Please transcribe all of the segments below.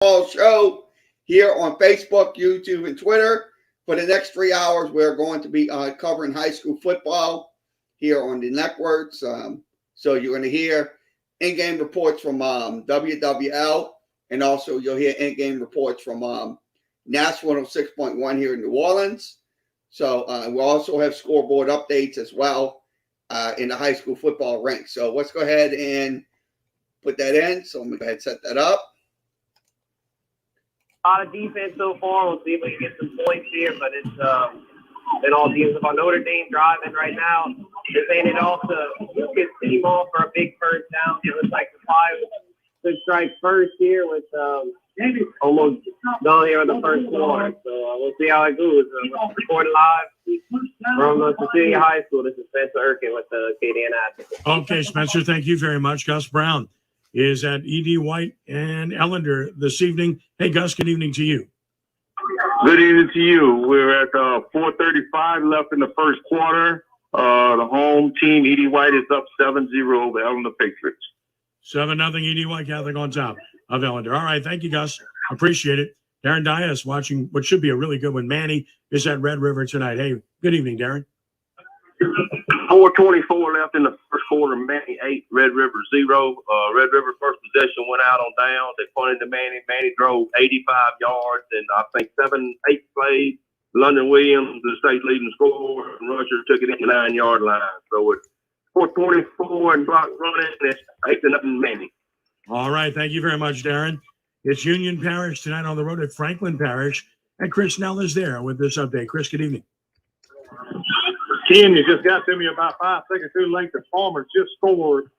show here on Facebook, YouTube, and Twitter. For the next 3 hours, we're going to be covering high school football here on the networks. So you're going to hear in-game reports from WWL, and also you'll hear in-game reports from Nashville 106.1 here in New Orleans. So we'll also have scoreboard updates as well in the high school football ranks. So let's go ahead and put that in. So I'm going to go ahead and set that up. A lot of defense so far. We'll see if we can get some points here, but it's been all defensive. About Notre Dame driving right now. They're handing it off to get team off for a big first down. It looks like the 5 strike first here with almost done here in the first quarter. So we'll see how it goes. We're recording live from Cecilia High School. This is Spencer Erkin with the Acadian Advocate. Okay, Spencer, thank you very much. Gus Brown is at E.D. White and Ellender this evening. Hey, Gus, good evening to you. Good evening to you. We're at 4:35 left in the first quarter. The home team, E.D. White, is up 7-0 over Ellender Patriots. 7-0 E.D. White Catholic on top of Ellender. All right, thank you, Gus. Appreciate it. Darren Dias watching what should be a really good one. Manny is at Red River tonight. Hey, good evening, Darren. 4:24 left in the first quarter. Manny 8, Red River 0. Red River first possession went out on downs. They punted to Manny. Manny drove 85 yards and I think 7-8 plays. London Williams, the state leading scorer, and Rusher took it in the 9-yard line. So it's 4:24 and clock running. It's 8-0 Manny. All right, thank you very much, Darren. It's Union Parish tonight on the road at Franklin Parish, and Chris Snell is there with this update. Chris, good evening. Ken, you just got to me about 5 seconds too late. The Farmers just scored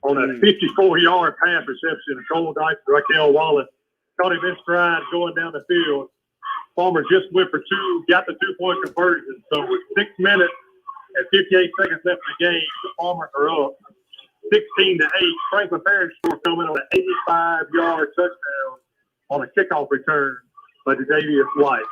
on a 54-yard pass reception. Cole Dyke, Raquel Wallace caught him in stride going down the field. Farmers just went for 2, got the 2-point conversion. So with 6 minutes and 58 seconds left in the game, the Farmers are up 16-8. Franklin Parish score coming on an 85-yard touchdown on a kickoff return by Davius White.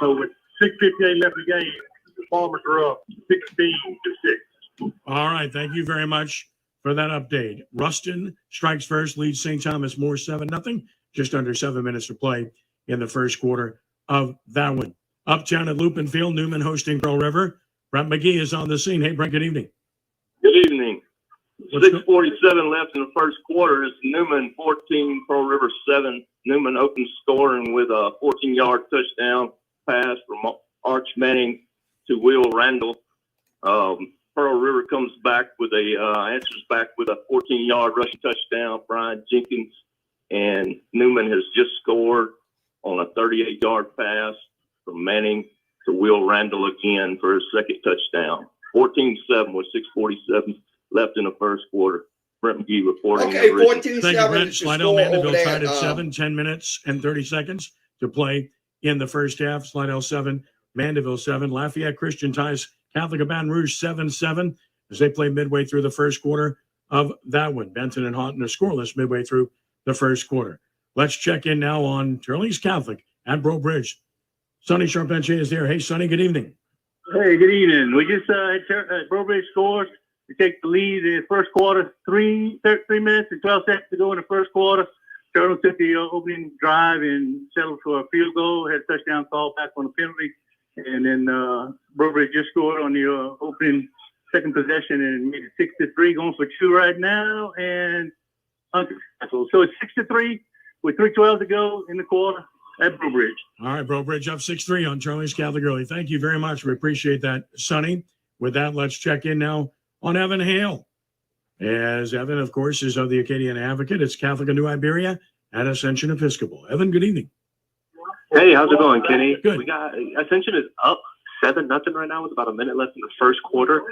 So with 6:58 left in the game, the Farmers are up 16-6. All right, thank you very much for that update. Ruston strikes first, leads St. Thomas More 7-0. Just under 7 minutes to play in the first quarter of that one. Uptown at Lupin Field, Newman hosting Pearl River. Brent McGee is on the scene. Hey, Brent, good evening. Good evening. 6:47 left in the first quarter. It's Newman 14, Pearl River 7. Newman opens scoring with a 14-yard touchdown pass from Arch Manning to Will Randall. Pearl River comes back with answers back with a 14-yard rushing touchdown. Brian Jenkins, and Newman has just scored on a 38-yard pass from Manning to Will Randall again for his second touchdown. 14-7 with 6:47 left in the first quarter. Brent McGee reporting. Okay, 14-7. Thank you, Brent. Slidell Mandeville tied at 7, 10 minutes and 30 seconds to play in the first half. Slidell 7, Mandeville 7. Lafayette Christian ties Catholic of Baton Rouge 7-7 as they play midway through the first quarter of that one. Benton and Houghton are scoreless midway through the first quarter. Let's check in now on Turley's Catholic at Breaux Bridge. Sonny Charpentier is there. Hey, Sonny, good evening. Hey, good evening. We just had Breaux Bridge scores. We take the lead in the first quarter, 3 minutes and 12 seconds to go in the first quarter. Turtle took the opening drive and settled for a field goal, had a touchdown call back on a penalty. And then Breaux Bridge just scored on the opening second possession and made it 6-3, going for 2 right now. And unsuccessful. So it's 6-3 with 3:12 to go in the quarter at Breaux Bridge. All right, Breaux Bridge up 6-3 on Charlie's Catholic Early. Thank you very much. We appreciate that, Sonny. With that, let's check in now on Evan Hale. As Evan, of course, is of the Acadian Advocate. It's Catholic of New Iberia at Ascension Episcopal. Evan, good evening. Hey, how's it going, Kenny? Good. We got Ascension is up 7-0 right now with about a minute left in the first quarter.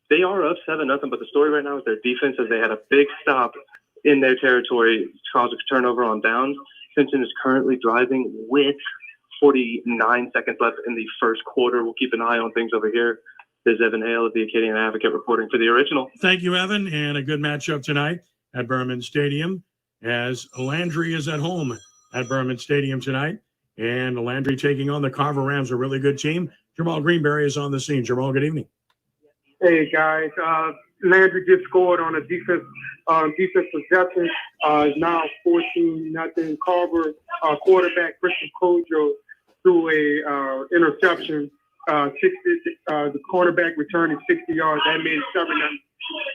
They are up 7-0, but the story right now is their defense, as they had a big stop in their territory, caused a turnover on downs. Ascension is currently driving with 49 seconds left in the first quarter. We'll keep an eye on things over here. There's Evan Hale of the Acadian Advocate reporting for the Original. Thank you, Evan, and a good matchup tonight at Berman Stadium as Landry is at home at Berman Stadium tonight. And Landry taking on the Carver Rams, a really good team. Jamal Greenberry is on the scene. Jamal, good evening. Hey, guys. Landry just scored on a defense possession. Is now 14-0. Carver quarterback Christian Kojo threw a interception. The quarterback returning 60 yards. That made it 7-0.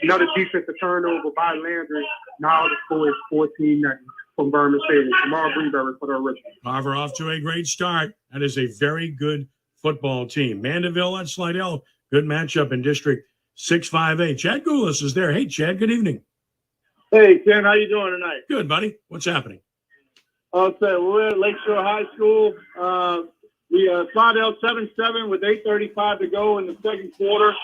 Another defensive turnover by Landry. Now the score is 14-0 from Berman Stadium. Jamal Breeberry for the original. Carver off to a great start. That is a very good football team. Mandeville at Slidell. Good matchup in District 6-5A. Chad Goulas is there. Hey, Chad, good evening. Hey, Ken, how you doing tonight? Good, buddy. What's happening? Okay, we're at Lakeshore High School. We Slidell 7-7 with 8:35 to go in the second quarter.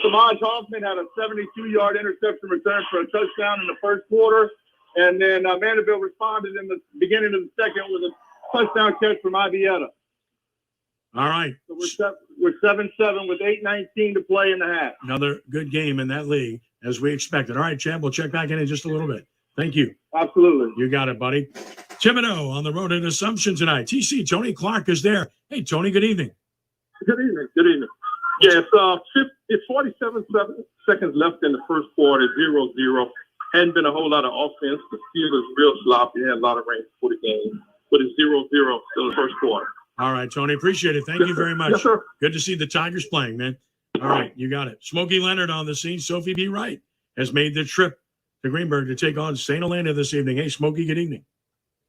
Samaj Hoffman had a 72-yard interception return for a touchdown in the first quarter. And then Mandeville responded in the beginning of the second with a touchdown catch from Ibieta. All right. So we're 7-7 with 8:19 to play in the half. Another good game in that league, as we expected. All right, Chad, we'll check back in just a little bit. Thank you. Absolutely. You got it, buddy. Thibodeau on the road at Assumption tonight. TC, Tony Clark is there. Hey, Tony, good evening. Good evening. Good evening. Yes, it's 47 seconds left in the first quarter, 0-0. Hadn't been a whole lot of offense. The field is real sloppy. Had a lot of rain for the game. But it's 0-0 in the first quarter. All right, Tony, appreciate it. Thank you very much. Yes, sir. Good to see the Tigers playing, man. All right, you got it. Smokey Leonard on the scene. Sophie B. Wright has made the trip to Greenberg to take on St. Helena this evening. Hey, Smokey, good evening.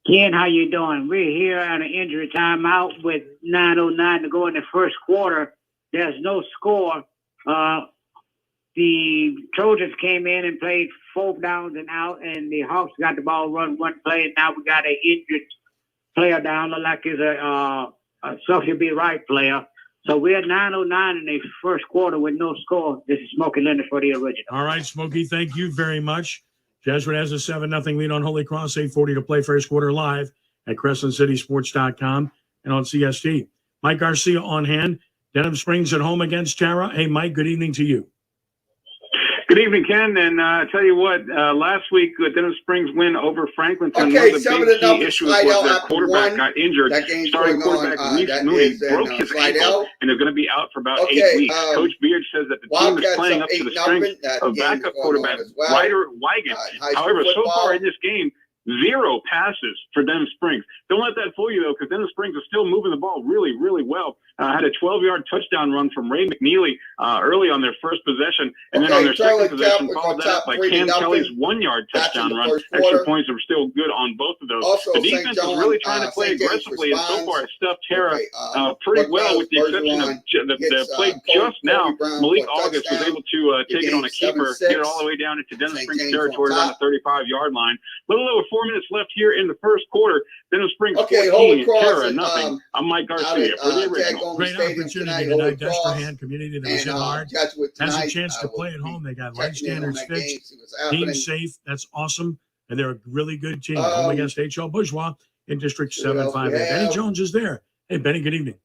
Ken, how you doing? We're here on an injury timeout with 9:09 to go in the first quarter. There's no score. The Trojans came in and played 4 downs and out, and the Hawks got the ball run one play, and now we got an injured player down. Look like it's a Sophie B. Wright player. So we're at 9:09 in the first quarter with no score. This is Smokey Leonard for the original. All right, Smokey, thank you very much. Jesuit has a 7-0 lead on Holy Cross, 8:40 to play first quarter live at CrescentCitySports.com and on CST. Mike Garcia on hand. Denham Springs at home against Tara. Hey, Mike, good evening to you. Good evening, Ken. And I tell you what, last week, Denham Springs win over Franklinton. Okay, one of the big key issues was their quarterback got injured. Starting quarterback Reese Mooney broke his ankle and is going to be out for about 8 weeks. Coach Beard says that the team is playing up to the strength of backup quarterback Ryder Wigan. However, so far in this game, 0 passes for Denham Springs. Don't let that fool you, though, because Denham Springs is still moving the ball really, really well. Had a 12-yard touchdown run from Ray McNeely early on their first possession, and then on their second possession, followed that up by Cam Kelly's 1-yard touchdown run. Extra points are still good on both of those. The defense is really trying to play aggressively, and so far it's stuffed Tara pretty well, with the exception of the play just now. Malik August was able to take it on a keeper, get it all the way down into Denham Springs territory around the 35-yard line. A little over 4 minutes left here in the first quarter. Denham Springs 14, Tara nothing. I'm Mike Garcia for the original. Great opportunity tonight. Desperahan community that was hit hard has a chance to play at home. They got life standards fixed, team safe. That's awesome, and they're a really good team. Home against H.L. Bourgeois in District 7-5. Benny Jones is there. Hey, Benny, good evening.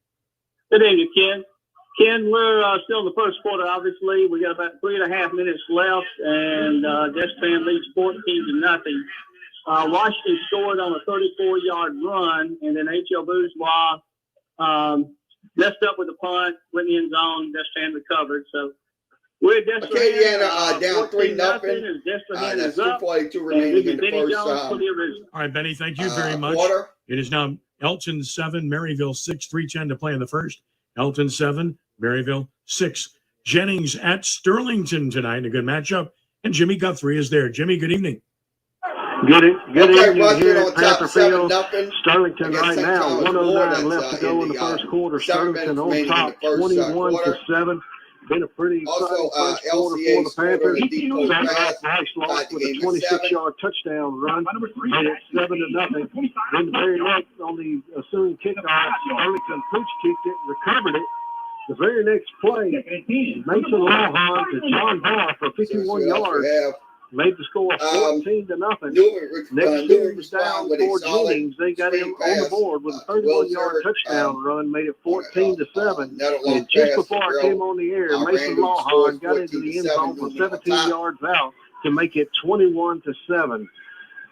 Good evening, Ken. Ken, we're still in the first quarter, obviously. We got about 3.5 minutes left, and Desperahan leads 14-0. Washington scored on a 34-yard run, and then H.L. Bourgeois messed up with the punt, went in the end zone, Desperahan recovered. So we're Desperahan down 3-0. That's 2:42 remaining in the first. All right, Benny, thank you very much. It is now Elton 7, Maryville 6, 3:10 to play in the first. Elton 7, Maryville 6. Jennings at Sterlington tonight, a good matchup. And Jimmy Guthrie is there. Jimmy, good evening. Good evening here at Panther Field. Sterlington right now, 1:09 left to go in the first quarter. Sterlington on top, 21-7. Been a pretty exciting first quarter for the Panthers. Max lost with a 26-yard touchdown run, made it 7-0. Then the very next, on the assumed kickoff, Sterlington pooch kicked it, recovered it. The very next play, Mason Lawhon to John Barr for 51 yards. Made the score 14-0. Next series down for Jennings. They got him on the board with a 31-yard touchdown run, made it 14-7. And just before I came on the air, Mason Lawhon got into the end zone from 17 yards out to make it 21-7.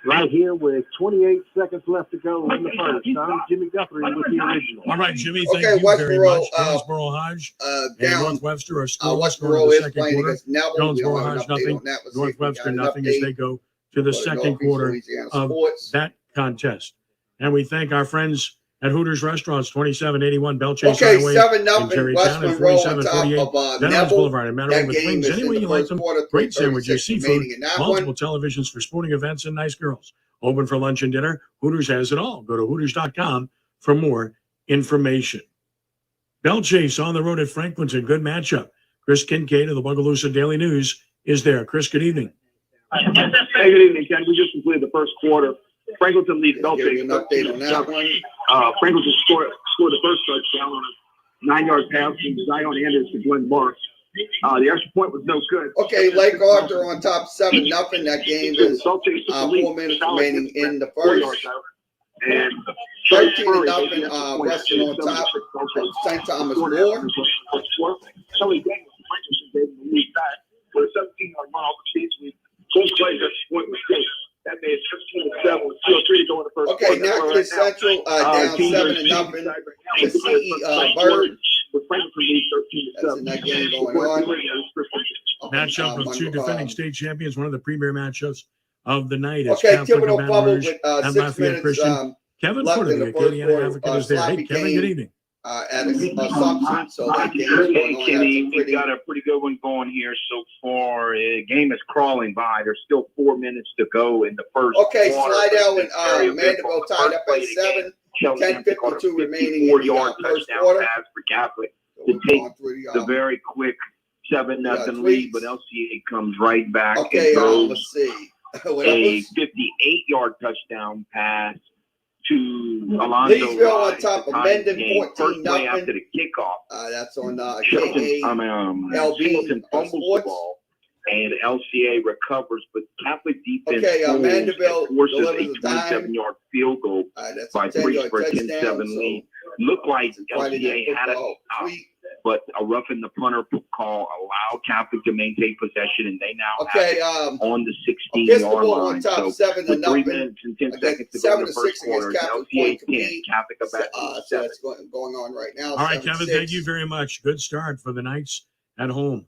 Right here with 28 seconds left to go in the first. I'm Jimmy Guthrie with the original. All right, Jimmy, thank you very much. Jonesboro Hodge and North Webster are scoreless going to the second quarter. Jonesboro Hodge, nothing. North Webster, nothing as they go to the second quarter of that contest. And we thank our friends at Hooters Restaurants, 2781 Bell Chase Highway 7-0 in Tarrytown, West and Monroe on 4748 top of Veterans Neville. Boulevard in Monterey That with game wings is any in way the you like first them. quarter, Great sandwiches, 3:36 seafood, remaining in that multiple one. televisions for sporting events, and nice girls. Open for lunch and dinner. Hooters has it all. Go to Hooters.com for more information. Bell Chase on the road at Franklinton. Good matchup. Chris Kincaid of the Bogalusa Daily News is there. Chris, good evening. Hey, good evening, Ken. We just completed the first quarter. Franklinton leads Bell Chase. An update on that one. Franklinton scored the first touchdown on a 9-yard pass from Zion Anders to Glenn Marks. The extra point was no good. Okay, Lake Arthur on top 7-0. That game is 4 minutes remaining in the first. And 13-0. Western on top of St. Thomas More. Kelly Daniels, Franklinton gave him the lead back with a 17-yard run off the seats. Both plays at the point mistake. That made 15-7 with 2:03 to go in the first quarter. Okay, Natchez Central down 7-0 to CE Bird. That's in that game going on. Matchup of two defending state champions, one of the premier matchups of the night. Okay, Thibodeau bubble with 6 minutes Kevin left Footer, in the the first Acadiana quarter. Advocate, is there. Hey, Kevin, good evening. At Assumption, so that game is going on. Kenny, we've got a pretty good one going here so far. Game is crawling by. There's still 4 minutes to go in the first Okay, quarter. Slidell and Mandeville tied up at 7. 10:52 remaining in the first quarter. Pass for Catholic to take the very quick 7-0 lead, but LCA comes right back and throws let's see. a 58-yard touchdown pass to Alonzo. Leesville on top of Mendon, 14-0. After the kickoff. That's on Singleton fumbles the ball, and LCA recovers, but Catholic defense Mandeville forces a 27-yard field goal by Priest for a 10-7 lead. Looked like LCA had it, but a roughing the punter call allowed Catholic to maintain possession, and they now have on the 16-yard line. So with 3 minutes and 10 seconds to go in the first quarter, LCA 10, Catholic about 7. So that's going on right now. All right, Kevin, thank you very much. Good start for the Knights at home.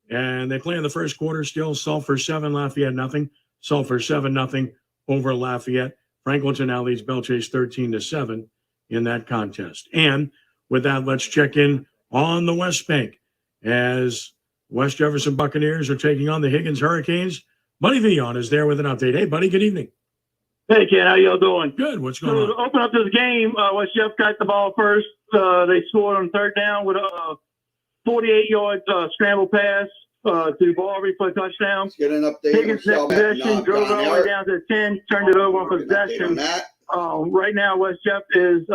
And they play in the first quarter still. Sulphur 7, Lafayette nothing. Sulphur 7-0 over Lafayette. Franklinton now leads Bell Chase 13-7 in that contest. And with that, let's check in on the West Bank as West Jefferson Buccaneers are taking on the Higgins Hurricanes. Buddy Vion is there with an update. Hey, buddy, good evening. Hey, Ken, how y'all doing? Good. What's going on? To open up this game, West Jeff got the ball first. They scored on third down with a 48-yard scramble pass to Baldry for a touchdown. Let's get an update. Higgins next possession, drove it all the way down to 10, turned it over on possession. Right now, West Jeff is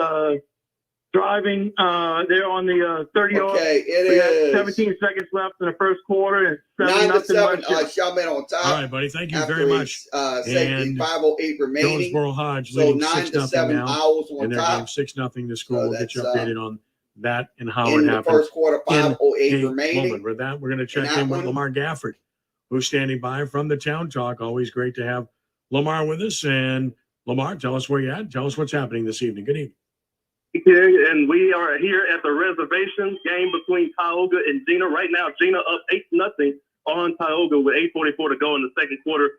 driving. They're on the 30-yard. Okay, it is 17 seconds left in the first quarter. And 9-7. Chalmette on top. All right, buddy. Thank you very much. And 5:08 remaining. Jonesboro Hodge so leading 9-7 now. Owls on in their top. game 6-0 to score. So we'll get you updated on that and how in it the happened. First quarter, 5:08 remaining. Moment. With that, we're going to check in with Lamar Gafford, who's standing by from the Town Talk. Always great to have Lamar with us. And Lamar, tell us where you're at. Tell us what's happening this evening. Good evening. And we are here at the reservation game between Tioga and Gina. Right now, Gina up 8-0 on Tioga with 8:44 to go in the second quarter.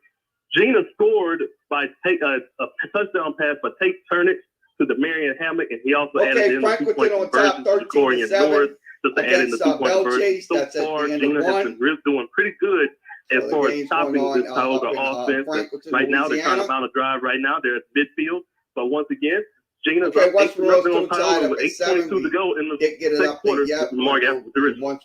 Gina scored by a touchdown pass by Tate Turnix to the Marion Hammock, and he also added in the 2-point conversion to Corian North to add in the 2-point conversion. So far, Gina has been really doing pretty good as far as stopping this Tioga offense. Right now, they're trying to mount a drive right now. They're at midfield. But once again, Gina's up 8-0 on Tioga with 8:22 to go in the second quarter.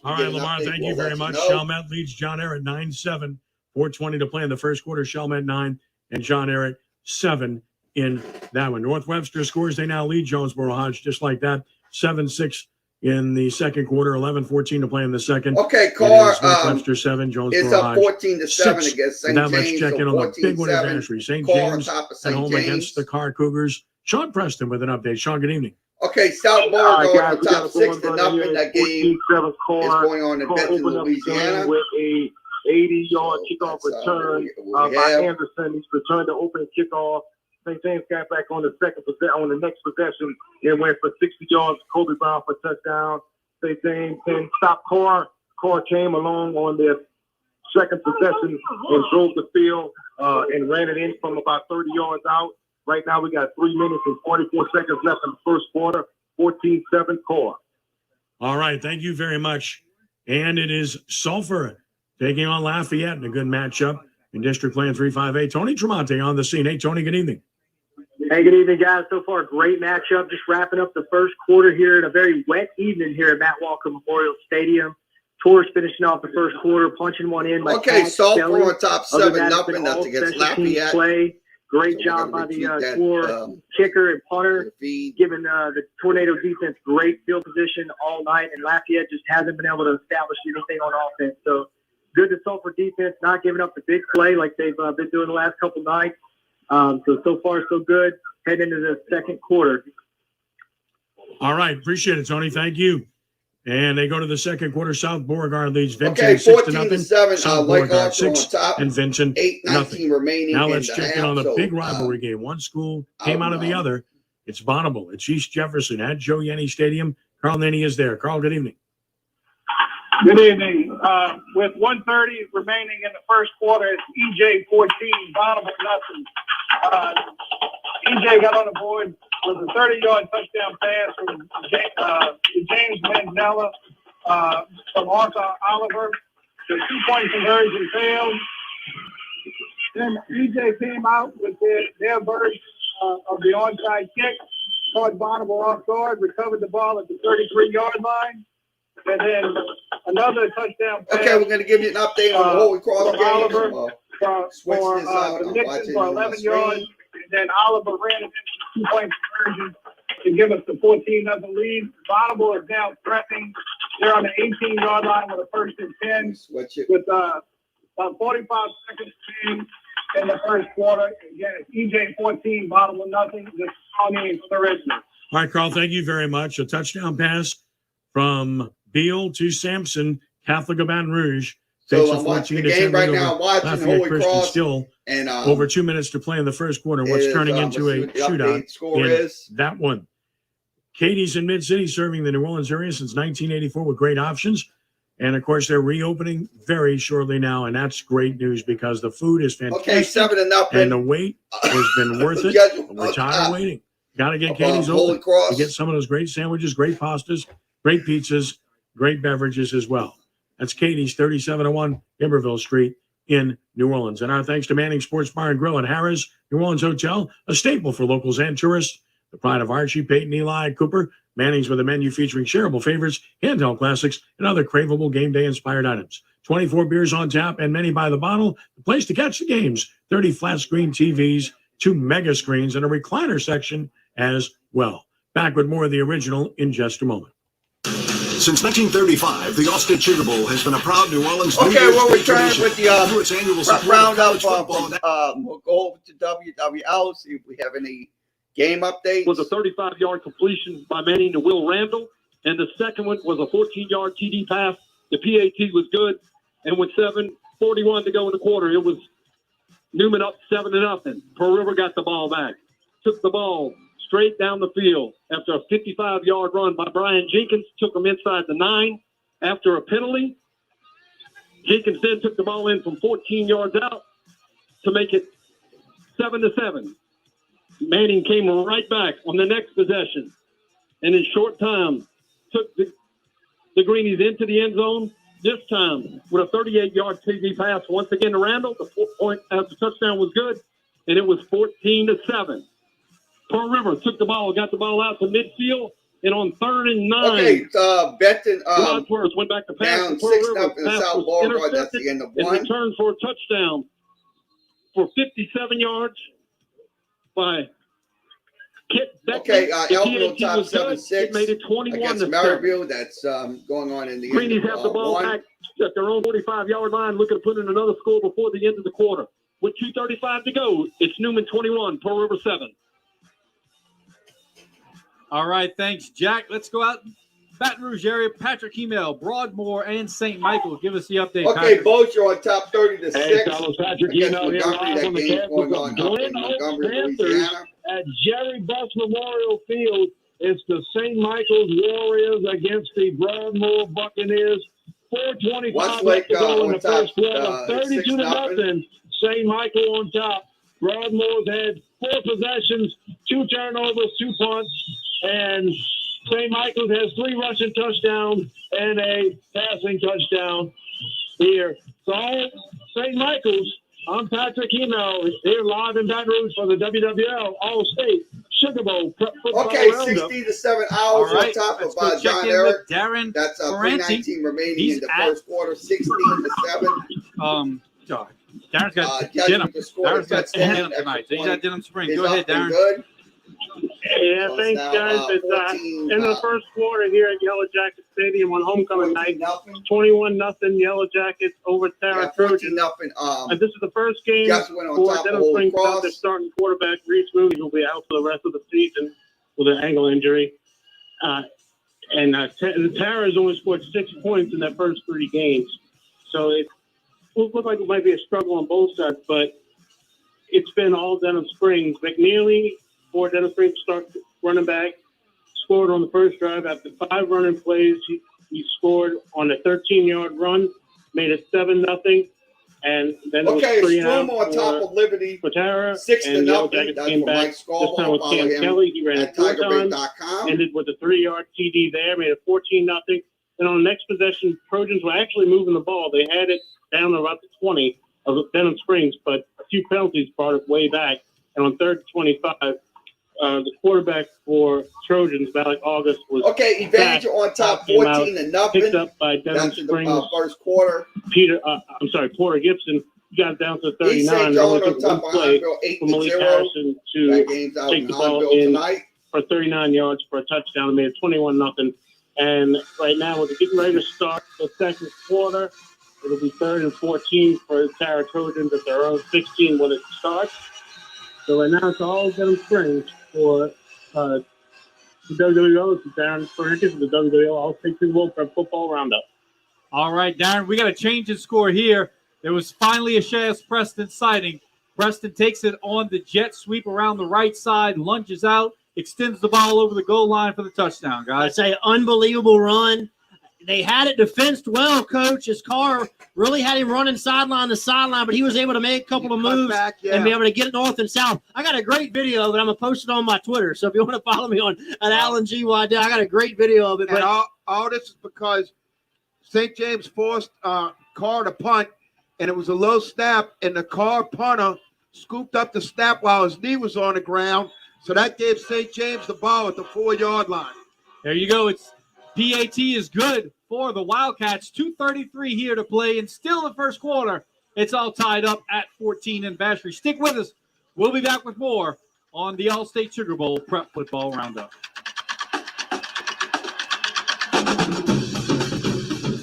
All right, Lamar, thank you very much. Chalmette leads John Ehret 9-7. 4:20 to play in the first quarter. Chalmette 9 and John Ehret 7 in that one. North Webster scores. They now lead Jonesboro Hodge just like that. 7-6 in the second quarter. 11-14 to play in the second. Okay, Carr. North Webster 7. Jonesboro it's up Hodge 14-7 against St. Now James. let's check in on the big one advantage. St. James at home against the Carr Cougars. Sean Preston with an update. Sean, good evening. Okay, South Borough going on top 6-0. That game is going on in Benton, Louisiana. With a 80-yard kickoff return by Anderson. He's returned the open kickoff. St. James got back on the next possession and went for 60 yards. Kobe Brown for touchdown. St. James then stopped Carr. Carr came along on their second possession and drove the field. and ran it in from about 30 yards out. Right now, we got 3 minutes and 44 seconds left in the first quarter. 14-7 score. All right. Thank you very much. And it is Sulphur taking on Lafayette in a good matchup in District Plan 358. Tony Tremonte on the scene. Hey, Tony, good evening. Hey, good evening, guys. So far, great matchup. Just wrapping up the first quarter here in a very wet evening here at Matt Walker Memorial Stadium. Tours finishing off the first quarter, punching one in. Okay, Sulphur on top 7-0. That's against Lafayette. Play. Great job by the Tour kicker and punter, giving the Tornado defense great field position all night, and Lafayette just hasn't been able to establish anything on offense. So good to Sulphur defense, not giving up the big play like they've been doing the last couple nights. So far, so good. Heading into the second quarter. All right. Appreciate it, Tony. Thank you. And they go to the second quarter. South Beauregard leads Vincent. Okay, 14-7. South Beauregard 6 and Vincent 8-19 remaining. Now let's check in on the big rivalry game. One school came out of the other. It's Bonneville. It's East Jefferson at Joe Yenny Stadium. Carl Nenny is there. Carl, good evening. Good evening. With 1:30 remaining in the first quarter, it's EJ 14, Bonneville nothing. EJ got on the board with a 30-yard touchdown pass from James Mandela from Arthur Oliver. The 2-point conversion failed. Then EJ came out with their version of the onside kick, caught Bonneville off guard, recovered the ball at the 33-yard line. And then another touchdown pass. Okay, we're going to give you an update on the Holy Cross game. Oliver for the Nixon for 11 yards. And then Oliver ran it into 2-point conversion to give us the 14-0 lead. Bonneville is now threatening. They're on the 18-yard line with a 1st and 10 with about 45 seconds in the first quarter. Again, it's EJ 14, Bonneville nothing. This is Tony for the Redskins. All right, Carl, thank you very much. A touchdown pass from Beal to Sampson, Catholic of Baton Rouge. So I'm watching the game right now. Watching Holy Cross. Still and over 2 minutes to play in the first quarter. What's turning into a shootout in that one. Katie's in Mid-City serving the New Orleans area since 1984 with great options. And, of course, they're reopening very shortly now, and that's great news because the food is fantastic. Okay, 7-0. And the wait has been worth it. We're tired of waiting. Got to get Katie's open to get some of those great sandwiches, great pastas, great pizzas, great beverages as well. That's Katie's, 3701 Iberville Street in New Orleans. And our thanks to Manning Sports Bar and Grill at Harrah's New Orleans Hotel, a staple for locals and tourists. The pride of Archie, Peyton, Eli, Cooper. Manning's with a menu featuring shareable favorites, handheld classics, and other craveable game day-inspired items. 24 beers on tap and many by the bottle. The place to catch the games. 30 flat-screen TVs, 2 mega screens, and a recliner section as well. Back with more of the original in just a moment. Since 1935, the Austin Sugar Bowl has been a proud New Orleans. Okay, we'll return with the roundup. We'll go over to WWL, see if we have any game updates. Was a 35-yard completion by Manning to Will Randall, and the second one was a 14-yard TD pass. The PAT was good, and with 7:41 to go in the quarter, it was Newman up 7-0. Pearl River got the ball back, took the ball straight down the field after a 55-yard run by Brian Jenkins, took him inside the 9 after a penalty. Jenkins then took the ball in from 14 yards out to make it 7-7. Manning came right back on the next possession and in short time took the Greenies into the end zone, this time with a 38-yard TD pass once again to Randall. The 4-point after touchdown was good, and it was 14-7. Pearl River took the ball, got the ball out to midfield, and on 3rd and 9. Okay, Benton Wadsworth went back to pass. down Pearl 6-0 in the South Beauregard. That's the end of one. And returned for a touchdown for 57 yards by Kit Beckman. Okay, Elmville top 7-6 it made it 21 against Maryville. That's going on in the Greenies have the ball back at their own 45-yard line, looking to put in another score before the end of the quarter. With 2:35 to go, it's Newman 21, Pearl River 7. All right, thanks, Jack. Let's go out Baton Rouge area. Patrick Email, Broadmoor, and St. Michael. Give us the update, Okay, Patrick. both are on top 30-6. Hey, fellas, Patrick Email here live on the campus going on of Glen Oaks Panthers at Jerry Buss Memorial Field. It's the St. Michael's Warriors against the Broadmoor Buccaneers. 4:25 left to go in the first quarter. 32-0. St. Michael on top. Broadmoor's had 4 possessions, 2 turnovers, 2 punts, and St. Michael's has 3 rushing touchdowns and a passing touchdown here. So St. Michael's, I'm Patrick Eno here live in Baton Rouge for the WWL All-State Sugar Bowl. Okay, 16-7 hours on top of John Eric. Darren That's Ferranti. 3:19 remaining in the first quarter, 16-7. Darren's got Judging denim. the score, Darren's got touchdown, denim tonight. So he's got denim spring. is Go ahead, up and Darren. good. Yeah, So thanks, it's now, guys. It's 14, in the first quarter here at Yellow Jacket Stadium on homecoming night. 21-0 Yellow Jackets over Tara Trojans. 14-0. This is the first game Just went on for top of Denham Old Springs Cross. without their starting quarterback, Reese Mooney, who will be out for the rest of the season with an ankle injury. The Tara has only scored 6 points in their first 3 games. So it looked like it might be a struggle on both sides, but it's been all Denham Springs. McNeely, for Denham Springs start running back, scored on the first drive after 5 running plays. He scored on a 13-yard run, made it 7-0, and then it was 3-0 on top of Liberty for Tara. 6-0. Yellow Jackets That's came for back. Mike Scalbo. This time with Cam Kelly. He ran it 4 times, TigerBait.com. ended with a 3-yard TD there, made it 14-0. And on the next possession, Trojans were actually moving the ball. They had it down to about the 20 of Denham Springs, but a few penalties brought it way back. And on 3rd and 25, the quarterback for Trojans, Malik August, was Evangel on top, 14-0. Picked up by Denham That's in Springs. the first quarter. Porter Gibson got it down to 39. Eastside Jones on top of play Huntsville, for Malik 8-0. Harrison to That game's out take in the ball Huntsville in tonight. for 39 yards for a touchdown. They made it 21-0. And right now, we're getting ready to start the second quarter. It'll be 3rd and 14 for the Tara Trojans at their own 16 when it starts. So right now, it's all Denham Springs for the WWL. This is Darren Ferranti for the WWL All-State Super Bowl Prep Football Roundup. All right, Darren, we got to change the score here. There was finally a Shaz Preston sighting. Preston takes it on the jet sweep around the right side, lunges out, extends the ball over the goal line for the touchdown, guys. I'd say unbelievable run. They had it defensed well, Coach. His car really had him running sideline to sideline, but he was able to make a couple of moves and be able to get it north and south. I got a great video of it. I'm going to post it on my Twitter. So if you want to follow me on Alan GYD, I got a great video of it. And all this is because St. James forced Carr to punt, and it was a low snap, and the Carr punter scooped up the snap while his knee was on the ground. So that gave St. James the ball at the 4-yard line. There you go. It's PAT is good for the Wildcats. 2:33 here to play, and still the first quarter. It's all tied up at 14 in Vacherie. Stick with us. We'll be back with more on the All-State Sugar Bowl Prep Football Roundup.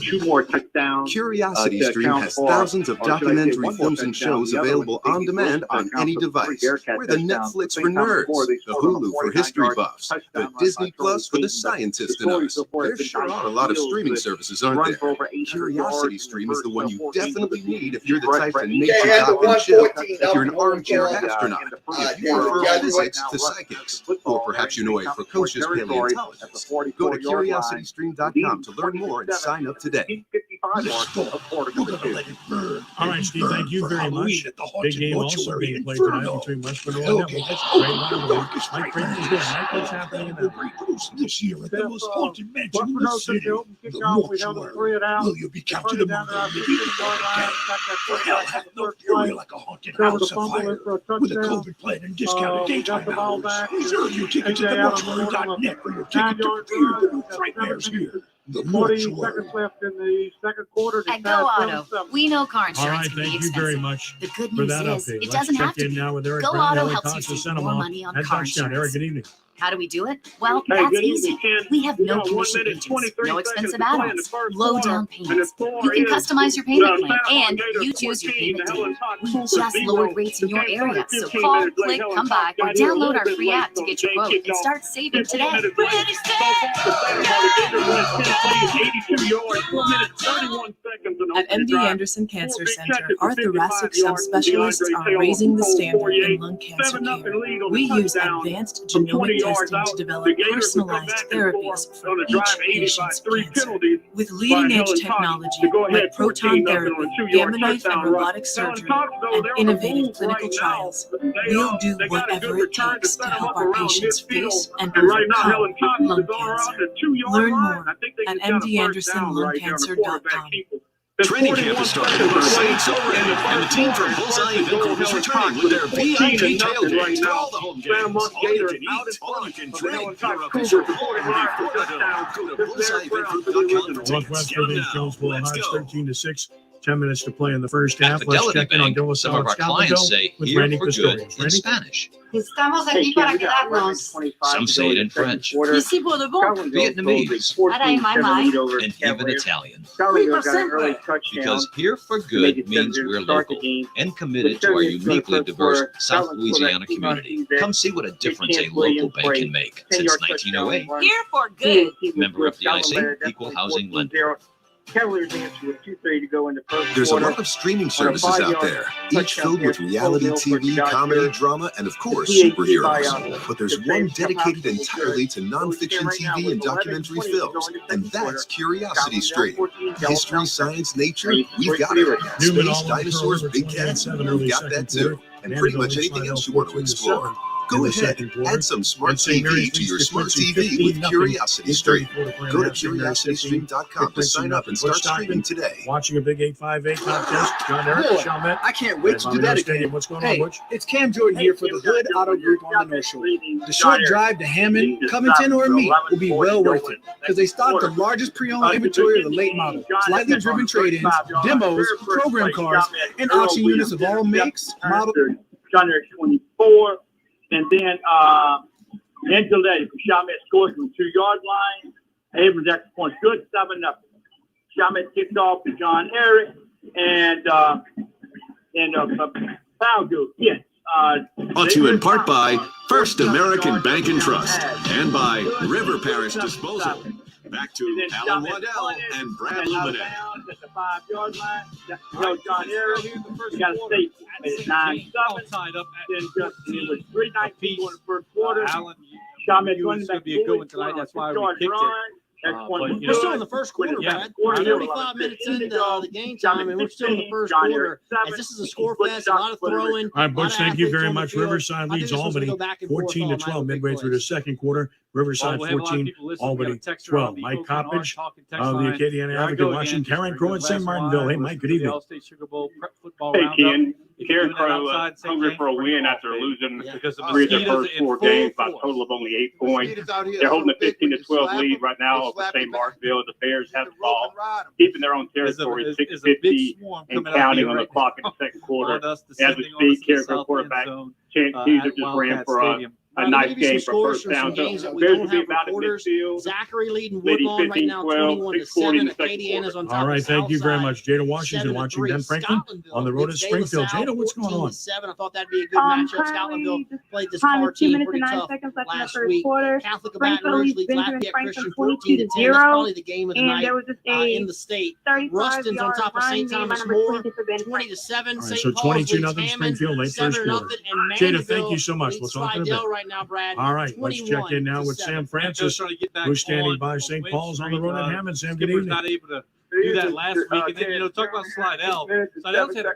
2 more touchdowns. Curiosity Stream has thousands of documentary films and shows available on demand on any device. We're the Netflix for nerds, the Hulu for history buffs, the Disney Plus for the scientists in us. There sure are a lot of streaming services, aren't there? Curiosity Stream is the one you definitely need if you're the type to nature doc and chill, if you're an armchair astronaut, if you prefer physics to psychics, or perhaps you know a precocious paleontologist. Go to curiositystream.com to learn more and sign up today. All right, Steve, thank you very much. Big game also being played tonight between West Monroe and Devils. Great rivalry. Mike Creighton is there. Mike, what's happening in that? This year at the most haunted mansion in the city, the mortuary. Will you be counted among the living? For hell hath no fury like a haunted house of fire. With a COVID plan and discounted daytime hours. Reserve your tickets at themortuary.net for your ticket to fear the new nightmares here. The 40 seconds left in the second quarter. At Go Auto, we know car insurance All right, can be thank you expensive. very much The good for news that is update. it doesn't have to be. Now with Eric Go Brown, Auto Ellie helps you Costa, save Santa more Monica. money on That's car touchdown. insurance. Eric, good evening. How do we do it? Well, Hey, that's good easy. evening, Ken. We have no 1 commission minute, agents, 23 no seconds expensive to play in the add-ons, first low quarter, down and payments. the score You can is customize your payment plan, Santa and Monica you choose your 14, payment Helen date. Todd We Cooper just 0. lowered rates in your The game area, started so 15 call, minutes late. click, Helen come Todd by, or got here a download little our bit free late, app to so get your Jay quote kicked and off start saving 15 today. minutes late. So far, the Santa Monica Gators went 10 plays, 82 yards, 4 minutes, 31 seconds. At MD Anderson Cancer Center, our thoracic subspecialists are raising the standard in lung cancer care. We use advanced genomic testing to develop personalized therapies for each patient's cancer. With leading-edge technology like proton therapy, gamma knife and robotic surgery, and innovative clinical trials, we'll do whatever it takes to help our patients face and overcome lung cancer. Learn more at mdandersonlungcancer.com. Training camp is starting. The Saints are ready, and the team from Bullseye Event is returning with their VIP tailgate to all the home games. All you can eat, all you can drink. Your official home before the dome. Go to bullseyeeventgroup.com. Northwest leads Jonesboro High 13-6. 10 minutes to play in the first half. Let's check in on Dilla Some of our clients say here for good in Spanish. Estamos aquí para quedarnos. Some say it in French, Ici pour de bon. Vietnamese, and even Italian. Because here for good means we're local and committed to our uniquely diverse South Louisiana community. Come see what a difference a local bank can make. Since 1908, Here for good. member FDIC, equal housing lender. Cavaliers answer with 2:30 to go in the first There's a quarter. lot of streaming services out there, each filled with reality TV, comedy, drama, and of course, superheroes. But there's one dedicated entirely to nonfiction TV and documentary films, and that's Curiosity Stream. History, science, nature, we've got it. Space, dinosaurs, big cats, we've got that too. And pretty much anything else you want to explore. Go ahead, add some smart TV to your smart TV with Curiosity Stream. Go to curiositystream.com to sign up and start streaming today. Watching a big 858 contest. John Eric, Chalmette. I can't wait to do that again. What's going Hey, on, Butch? it's Cam Jordan here for the Hood Auto Group on the North Shore. The short drive to Hammond, Covington, or Meade will be well worth it because they stock the largest pre-owned inventory of the late model, slightly driven trade-ins, demos, program cars, and auction units of all makes, models. John Eric 24. And then Angeletti for Chalmette scores from the 2-yard line. Abrams extra points good, 7-0. Chalmette kicks off to John Eric and foul goal. Yes. Brought to you in part by First American Bank and Trust and by River Parish Disposal. Back to Alan Waddell and Brad Luminette. At the 5-yard line. John Eric. We got a state. It's 9-7. Tied up Then it was 3:19 in the first quarter. Alan, Chalmette you running going back to be a good one tonight. That's why we kicked it. We're still in the first quarter, Brad. 35 minutes into the game time, and we're still in the first quarter. As this is a score fest, a lot of throwing. All right, Butch, thank you very much. Riverside leads Albany 14-12 midway through the second quarter. Riverside 14, Albany 12. Mike Coppage of the Acadiana Advocate watching. Karen Crow at St. Martinville. Hey, Mike, good evening. Hey, Ken. Karen Crow hungry for a win after losing 3 of their first 4 games by a total of only 8 points. They're holding a 15-12 lead right now over St. Martinville. The Bears have the ball, keeping their own territory, 6:50 and counting on the clock in the second quarter. As we speak, Karen Crow quarterback Chance Teaser just ran for a nice game for first down. So Bears will be about in midfield. Zachary leading Woodlawn right now, 21-7. Acadiana's on top. All right, thank you very much. Jada Washington watching Ben Franklin on the road to Springfield. Jada, what's going on? 7. I thought that'd be a good matchup. Scotlandville played this car team pretty tough last week. Catholic of Baton Rouge leads Lafayette Christian 14-10. That's probably the game of the night in the state. Ruston's on top of St. Thomas More, 20-7. So 22-0 Springfield late first quarter. Jada, thank you so much. We'll talk in a bit. Now, Brad, all right, let's check in now with Sam Francis, who's standing by St. Paul's on the road in Hammond. Sam, good evening. Not able to do that last week. And then, talk about Slidell. Slidel's had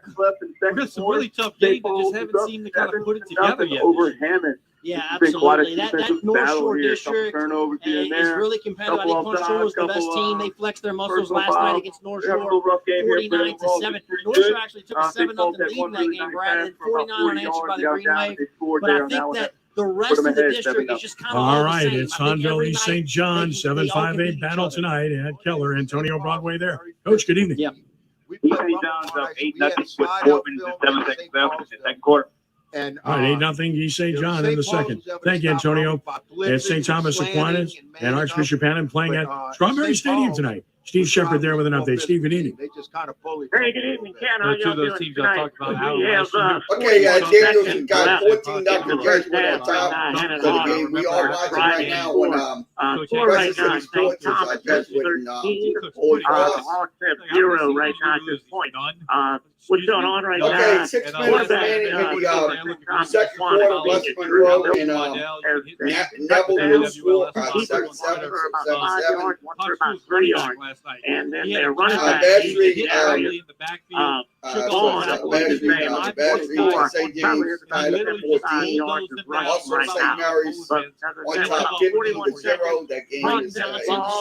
some really tough games that just haven't seemed to kind of put it together yet. Over Hammond. Yeah, absolutely. That North Shore district is really competitive. I think North Shore was the best team. They flexed their muscles last night against North Shore, 49-7. North Shore actually took a 7-0 lead in that game, Brad, and 49 unanswered by the Green Wave. But I think that the rest of the district is just kind of all right. It's Honville East St. John 7-5-8 battle tonight at Keller, Antonio Broadway there. Coach, good evening. Yeah. East St. John's up 8-0 with 4 minutes and 7 seconds left in the second quarter. And all right, 8-0 East St. John in the second. Thank you, Antonio. It's St. Thomas Aquinas and Archbishop Hannon playing at Strawberry Stadium tonight. Steve Shepard there with an update. Steve, good evening. They just kind of bullied. Hey, good evening, Ken. How y'all doing tonight? Okay, Danielson got 14 nothing Gettysburg on top. So the game we are watching right now on right now, Crescent City Sports is Jesuit and Holy Cross. Hawks have 0 right now at this point. What's going on right now? Okay, 6 minutes remaining in the second quarter. West Monroe and Neville will score 7-7, 7-7. About 3 yards. And then they're running back. Battery, also St. Mary's on top 51-0. That game is in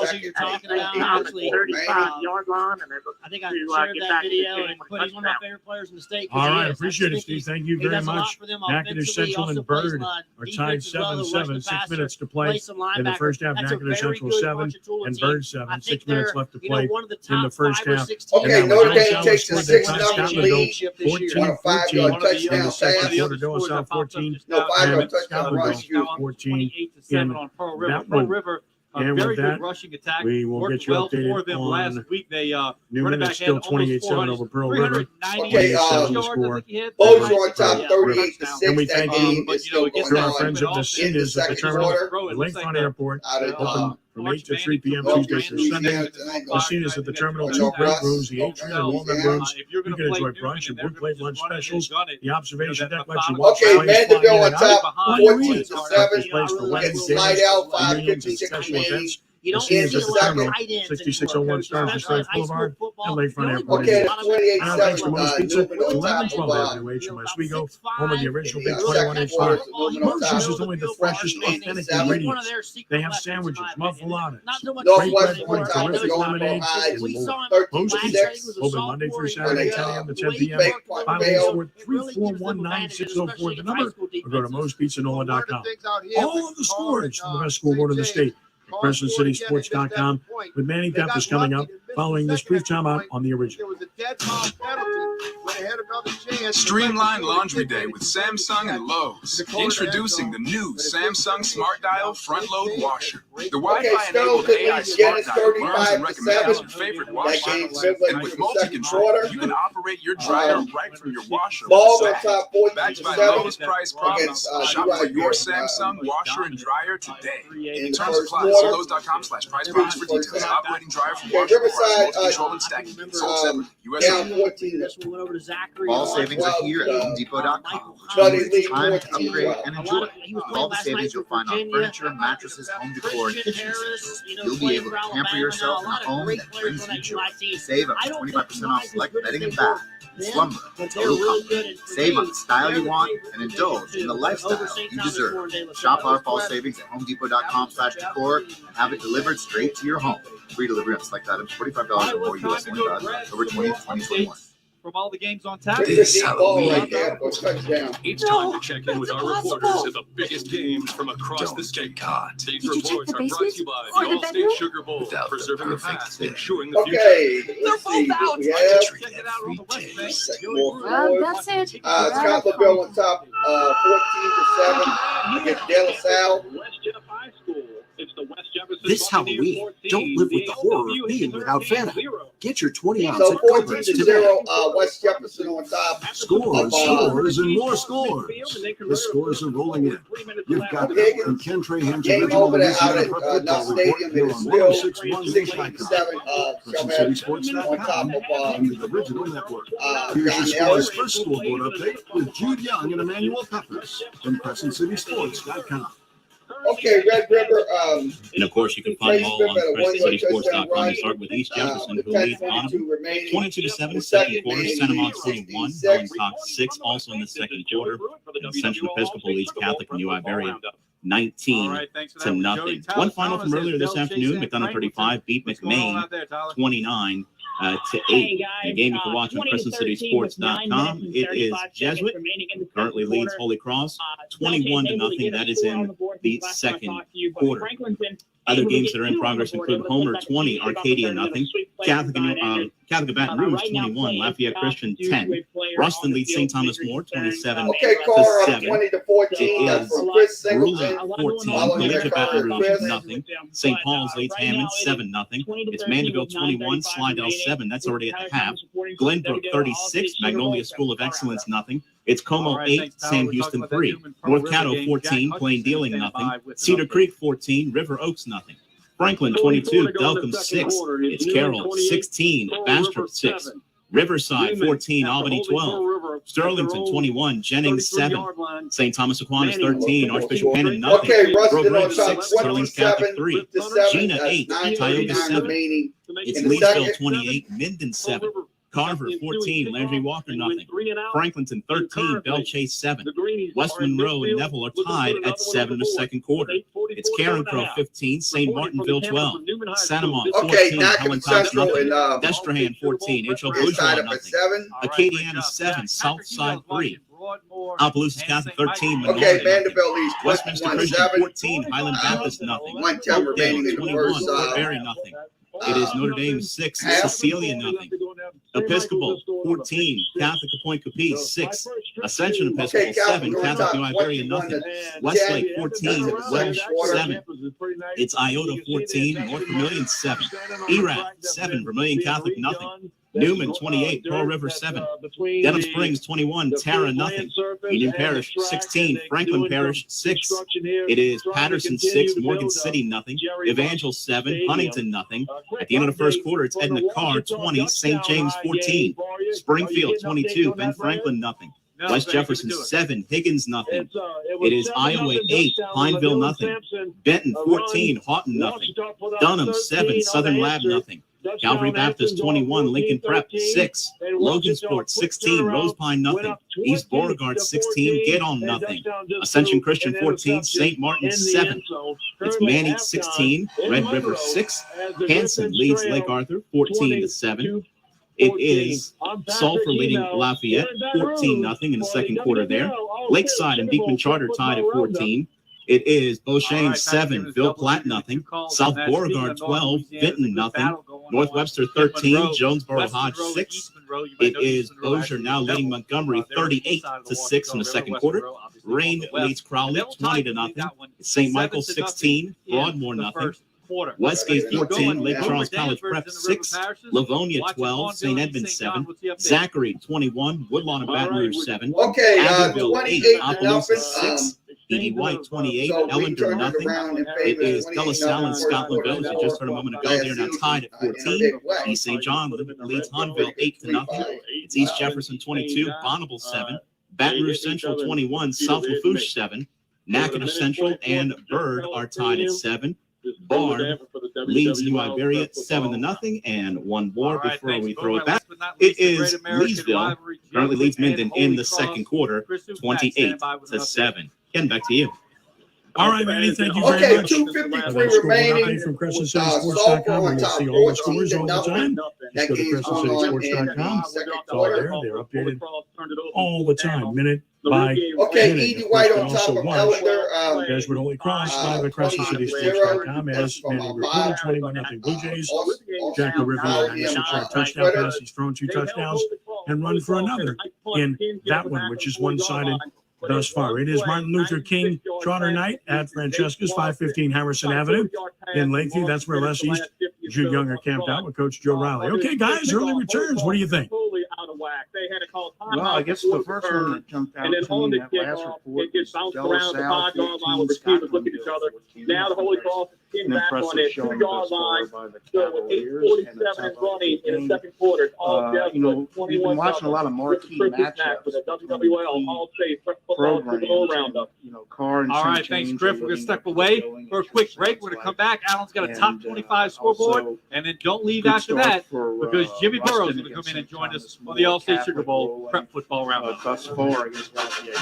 second. 35-yard line, and I think I shared that video and put he's one of my favorite players in the state. All right, appreciate it, Steve. Thank you very much. Natchitoches Central and Bird are tied 7-7. 6 minutes to play in the first half. Natchitoches Central 7 and Bird 7. 6 minutes left to play in the first half. Okay, Notre Dame takes a 6-0 lead. 14-14 touchdown in the second pass. quarter. Doing South 14. No, 5-yard touchdown Scotland rush. 14 in that one. And very with good that, rushing attack. we will Worked get you well updated for them on last week. They New running minutes back still had 28-7 over Pearl River. 28-7 the score. Both are on top 38-6. And we That thank game you is still going to our on friends at the in the Cities at the second terminal quarter. at Lakefront Airport. Open from 8 to 3 p.m. North Tuesday through Sunday. The Cities at the terminal, 2 great rooms, the atrium and walnut rooms. You can enjoy brunch and wood plate lunch specials. The observation deck lets you watch Okay, the players fly in Mandeville on and out. top 14-7. Place for wedding It's slide out reunions, and 5:56 special remaining. events. You The don't see Cities a at the lot of terminal, tight ends 6601 Stars and Stripes Boulevard, and Lakefront Airport. Okay, And thanks to 28-7. Moe's Pizza, Newman on 11 top 12 of every Oswego, home of the original Big the 21-inch second quarter. fry. Newman on Moe's top. uses only the freshest, authentic ingredients. They have sandwiches, muffaladas, great Northwest bread on pudding, top terrific of lemonade, High. and more. 13-6. Open Monday through Saturday, 10 a.m. to 10 p.m. 504-341-9604, the number, or go to moespizanola.com. All of the scores from the best school board in the state at CrescentCitySports.com with Manning Peppers coming up following this brief timeout on the original. Streamline laundry day with Samsung and Lowe's. Introducing the new Samsung Smart Dial Front Load Washer. The Wi-Fi enabled AI Smart Dial learns and recommends your favorite wash cycles. And with multi-control, you can operate your dryer right from your washer. Backed by lowest price promise. Shop for your Samsung washer and dryer today. Terms apply. See Lowe's.com/price promise for details. Operating dryer from washer parts, multi-control and stacking units. Sold separately. USA. All savings are here at HomeDepot.com. It's time to upgrade and enjoy. With all the savings you'll find on furniture, mattresses, home decor, and kitchen essentials, you'll be able to pamper yourself in a home that brings you joy. Save up to 25% off select bedding and bath, slumber, and total comfort. Save on the style you want and indulge in the lifestyle you deserve. Shop our fall savings at HomeDepot.com/decor and have it delivered straight to your home. Free delivery on select items, $45 or more US only valid October 20th, 2021. From all the games on tap. This Halloween, it's time to check in with our reporters at the biggest games from across the state. These reports are brought to you by the All-State Sugar Bowl, preserving the past, ensuring the future. They're both out. Check it out on the West Bank. Well, that's it. Scott LaBelle on top 14-7 against De La Salle. This Halloween, don't live with the horror of being without Fanta. Get your 20 ounce So at coverage today. 14-0 West Jefferson on top. Scores, scores, and more scores. The scores are rolling in. You've got and Ken Trahan's Game original over there out Louisiana at Prep Nuff Football Report Stadium. here It is on still 106.1 CrescentCitySports.com and the original network. Here's your score's first school board update with Jude Young and Emmanuel Peppers from CrescentCitySports.com. Okay, Red River. And of course, you can find them all on CrescentCitySports.com. You start with East Jefferson, who leads Bonneville 22-7, second quarter. Centermont 21, Bellincock 6, also in the second quarter. And Central Episcopal leads Catholic and UI Berry 19-0. One final from earlier this afternoon: McDonough 35 beat McMain 29-8. A game you can watch on CrescentCitySports.com. It is Jesuit currently leads Holy Cross 21-0. That is in the second quarter. Other games that are in progress include Homer 20, Arcadia 0. Catholic Catholic of Baton Rouge 21, Lafayette Christian 10. Ruston leads St. Thomas More 27 Okay, Carr up 7. 20 to 14. That's It for is Chris Ruling Singleton. 14, Following Collegiate that, Carr Baton Rouge Chris. nothing. St. Paul's leads Hammond 7-0. It's Mandeville 21, Slidell 7. That's already at the half. Glenbrook 36, Magnolia School of Excellence nothing. It's Como 8, Sam Houston 3. North Caddo 14, Plain Dealing nothing. Cedar Creek 14, River Oaks nothing. Franklin 22, Delcom 6. It's Carroll 16, Bastrop 6. Riverside 14, Albany 12. Sterlington 21, Jennings 7. St. Thomas Aquinas 13, Archbishop Cannon nothing. Okay, Grove Rustin on Ridge top 6, Sterling's Catholic 3. Gina 8, Tioga 7. It's Leesville 28, Minden 7. Carver 14, Landry Walker nothing. Franklinton 13, Bell Chase 7. West Monroe and Neville are tied at 7 in the second quarter. It's Karen Crow 15, St. Martinville 12. Sanamont 14, Helen Cox nothing. Destrehan 14, H.O. Bourgeois nothing. Acadiana 7, Southside 3. Opelousas Catholic 13, Menard Okay, Vanderbilt leads Westminster Christian 14, Highland Baptist nothing. 1-10 remaining in the 21, first. Fort Berry nothing. It is Notre Dame 6, Cecilia nothing. Episcopal 14, Catholic of Point Capiz 6. Ascension Episcopal 7, Catholic New Iberia nothing. Westlake 14, Welsh 7. It's Iota 14, North Vermilion 7. Erath 7, Vermilion Catholic nothing. Newman 28, Pearl River 7. Denham Springs 21, Tara nothing. Union Parish 16, Franklin Parish 6. It is Patterson 6, Morgan City nothing. Evangel 7, Huntington nothing. At the end of the first quarter, it's Edna Carr 20, St. James 14. Springfield 22, Ben Franklin nothing. West Jefferson 7, Higgins nothing. It is Iowa 8, Pineville nothing. Benton 14, Houghton nothing. Dunham 7, Southern Lab nothing. Calvary Baptist 21, Lincoln Prep 6. Logansport 16, Rose Pine nothing. East Beauregard 16, Get On nothing. Ascension Christian 14, St. Martin 7. It's Manny 16, Red River 6. Hanson leads Lake Arthur 14 to 7. It is Sulphur leading Lafayette 14-0 in the second quarter there. Lakeside and Beekman Charter tied at 14. It is Beauchene 7, Ville Platte nothing. South Beauregard 12, Vinton nothing. North Webster 13, Jonesboro Hodge 6. It is Bossier now leading Montgomery 38 to 6 in the second quarter. Rain leads Crowley 20-0. It's St. Michael 16, Broadmoor nothing. Westgate 14, Lake Charles College Prep 6, Livonia 12, St. Edmunds 7, Zachary 21, Woodlawn and Baton Rouge 7, Okay, Abbeville 8, 28 Opelousas nothing. 6, Edie White 28, So we Ellender turned it nothing. around in It favor is of De La Salle and 28 Scotland Village. You just heard a moment ago. They're now tied at 14. way. East St. John leads Hunville 8-0. It's East Jefferson 22, Bonneville 7, Baton Rouge Central 21, South Lafourche 7, Natchitoches Central and Bird are tied at 7. Bard leads New Iberia 7-0, and one more before we throw it back. It is Leesville currently leads Minden in the second quarter, 28-7. Ken, back to you. All right, Manny, thank you very much. 2:53 remaining. From CrescentCitySports.com, and we'll see all the scores all the time. Just go to CrescentCitySports.com. It's all there. They're updated all the time, minute by Okay, minute. Edie White on Also top of watch Ellender. Desmond Holy Cross live at CrescentCitySports.com as Manny reported 21-0 Blue Jays. Jacko Riviera 96-yard touchdown pass. He's thrown 2 touchdowns and run for another in that one, which is one-sided thus far. It is Martin Luther King Trotter Night at Francesca's, 515 Harrison Avenue in Lakeview. That's where Les East, Jude Younger camped out with Coach Joe Riley. Okay, guys, early returns. What do you think? Well, I guess the first one that jumped out to me, that last report, was De La Salle 14, Scotland Village 14. Now the Holy Cross is An back on impressive it. showing 2-yard thus far line. by the So with Cavaliers, and 8:47 it sounds like running in the game. second quarter, it's all You know, we've been watching a lot of marquee matchups with the between WWL All State Football Super Bowl programs, roundup. you know, Carr and All St. right, thanks, James Griff. are We're going to looking step at away going for a in quick shape, break. We're going to come back. Alan's got a top And, 25 scoreboard, also, and then don't leave good after start that for, because Jimmy Ruston Burrows is going to come against in and St. join Thomas us on the All-State Catholic Sugar Bowl rolling, prep football roundup. thus far against Lafayette.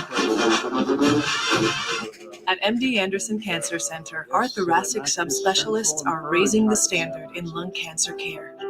At MD Anderson Cancer Center, our thoracic subspecialists are raising the standard in lung cancer care.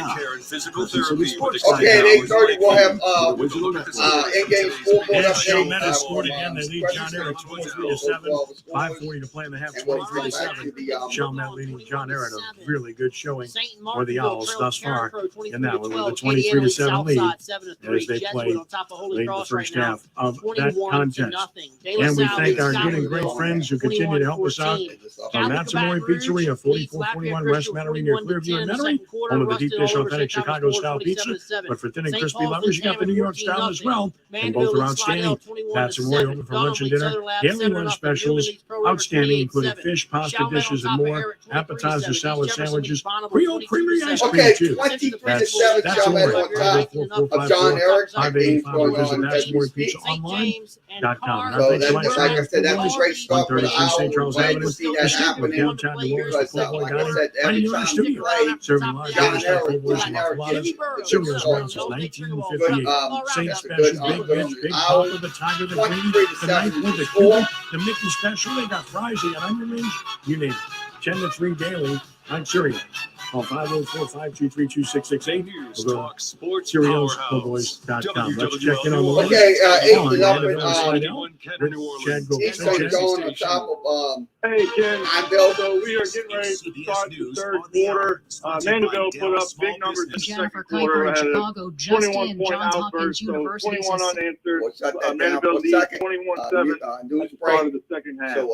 care and physical therapy. Okay, at 8:30 we'll have in-game scoreboard And Shell update. Meadows scored again. They lead John Ehret 23-7. 5:40 to play in the half. 23-7. Shell Meadows leading John Ehret. A really good showing for the Owls thus far in that one with a 23-7 lead. lead outside 7-3. as they play Jesuit on top of Holy late in the Cross first right now, half of that 21-0. contest. De La And we Salle thank leads our good and great Scotlandville, friends who continue to help us out 21-14. on Catholic Matsamori Baton Rouge Pizzeria, leads 4441 Lafayette West Christian Metairie near 41-10 Clearview in and the Metairie, second quarter. home of the deep Rustin dish all over authentic St. Thomas Chicago More, style pizza. 27-7. But for thin and St. crispy Paul lovers, you got the New York 14-0. style as well. And Mandeville both are leads outstanding. Slidell Matsamori 21-7. open for Dunham lunch and leads dinner. Southern Lab Daily 7-0. lunch Newman specials, leads Pro River outstanding, including 28-7. fish, pasta Chalmette on dishes, and top of more. Herrick, 23-7. Appetizer, East salad Jefferson sandwiches, leads Bonneville Creole Creamery ice cream, Okay, too. 23-7 That's Chalmette Amore. on top of John Eric. That game's going on as we speak. Online.com. So that's, like I said, that's a great start for the 133 St. hour. We're Charles glad Avenue. to see The that studio happening downtown New Orleans, because, the Playboy like I Dining, said, right every here in the time we studio. play, Serving live John dinners like Eric Playboys and Muffaladas. Cereals run since 1958. Saint that's a good, Special, Big good Bitch, Big hour. Papa, the Tiger, the Green, 23 to the 7 Ninth One, the score. Cuban, the Mickey Special. They got fries, they got onion rings, you name it. 10 to 3 daily on cereal. Call 504-523-2668. News We'll go Talk Sports cerealsboys.com. Let's check in on the list. Okay, 8 Mandeville, up Slidell. Chad Gold. he's going to go on the top of Hey, Ken. Mandeville. So we are getting ready to start the third quarter. Mandeville put up big numbers in the second quarter. Had a 21-point outburst, so 21 unanswered. Mandeville leads 21-7 started the second half. So,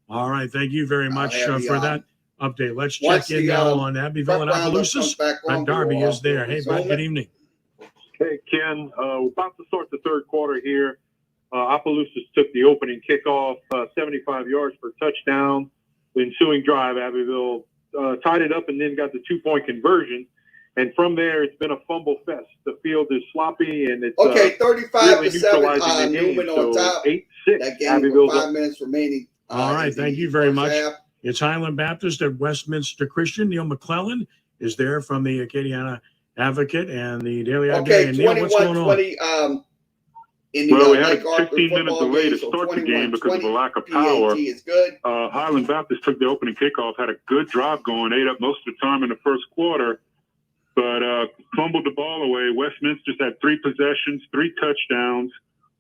all right. Thank you very much have for the, that update. Let's once check in the, now on Abbeville and prep round Opelousas. comes back on, And Darby we'll, is there. Hey, Brad, good evening. Hey, Ken. We're about to start the third quarter here. Opelousas took the opening kickoff, 75 yards for a touchdown. The ensuing drive, Abbeville tied it up and then got the 2-point conversion. And from there, it's been a fumble fest. The field is sloppy and it's okay, 35 to 7. Newman on top. 8-6. That game Abbeville's with 5 minutes remaining. All right. Thank you very much. It's Highland Baptist at Westminster Christian. Neil McClellan is there from the Acadiana Advocate and the Daily Okay, Advocate. Neil, what's going on? 21-20. In the, Well, we had like a 15-minute delay to start the game because of a lack of power. Is good. Highland Baptist took the opening kickoff, had a good drive going, ate up most of the time in the first quarter, but fumbled the ball away. Westminster's had 3 possessions, 3 touchdowns,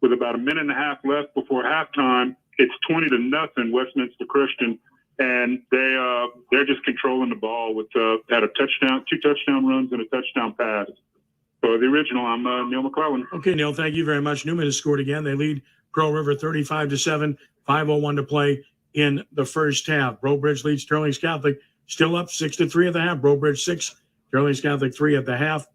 with about a minute and a half left before halftime. It's 20-0 Westminster Christian, and they're just controlling the ball with had a touchdown, 2 touchdown runs, and a touchdown pass. For the original, I'm Neil McClellan. Okay, Neil, thank you very much. Newman has scored again. They lead Pearl River 35-7, 5:01 to play in the first half. Brobridge leads Sterling's Catholic, still up 6-3 at the half. Brobridge 6, Sterling's Catholic 3 at the half.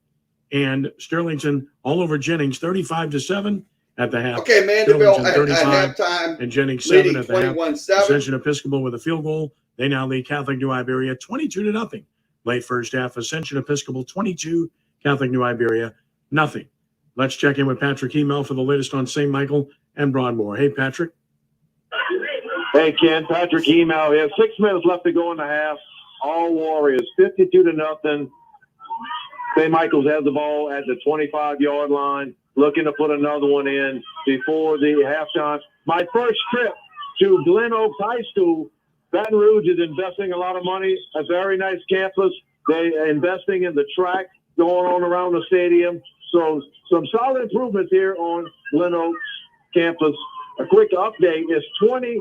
And Sterlington all over Jennings, 35-7 at the half. Okay, Mandeville at 35 halftime. and Jennings 7 at the 21-7. half. Ascension Episcopal with a field goal. They now lead Catholic New Iberia 22-0. Late first half, Ascension Episcopal 22, Catholic New Iberia, nothing. Let's check in with Patrick Emel for the latest on St. Michael and Broadmoor. Hey, Patrick. Hey, Ken. Patrick Emel here. 6 minutes left to go in the half. All Warriors, 52-0. St. Michael's has the ball at the 25-yard line, looking to put another one in before the halftime. My first trip to Glen Oaks High School. Baton Rouge is investing a lot of money. A very nice campus. They're investing in the track going on around the stadium. So some solid improvements here on Glen Oaks campus. A quick update is 20-14.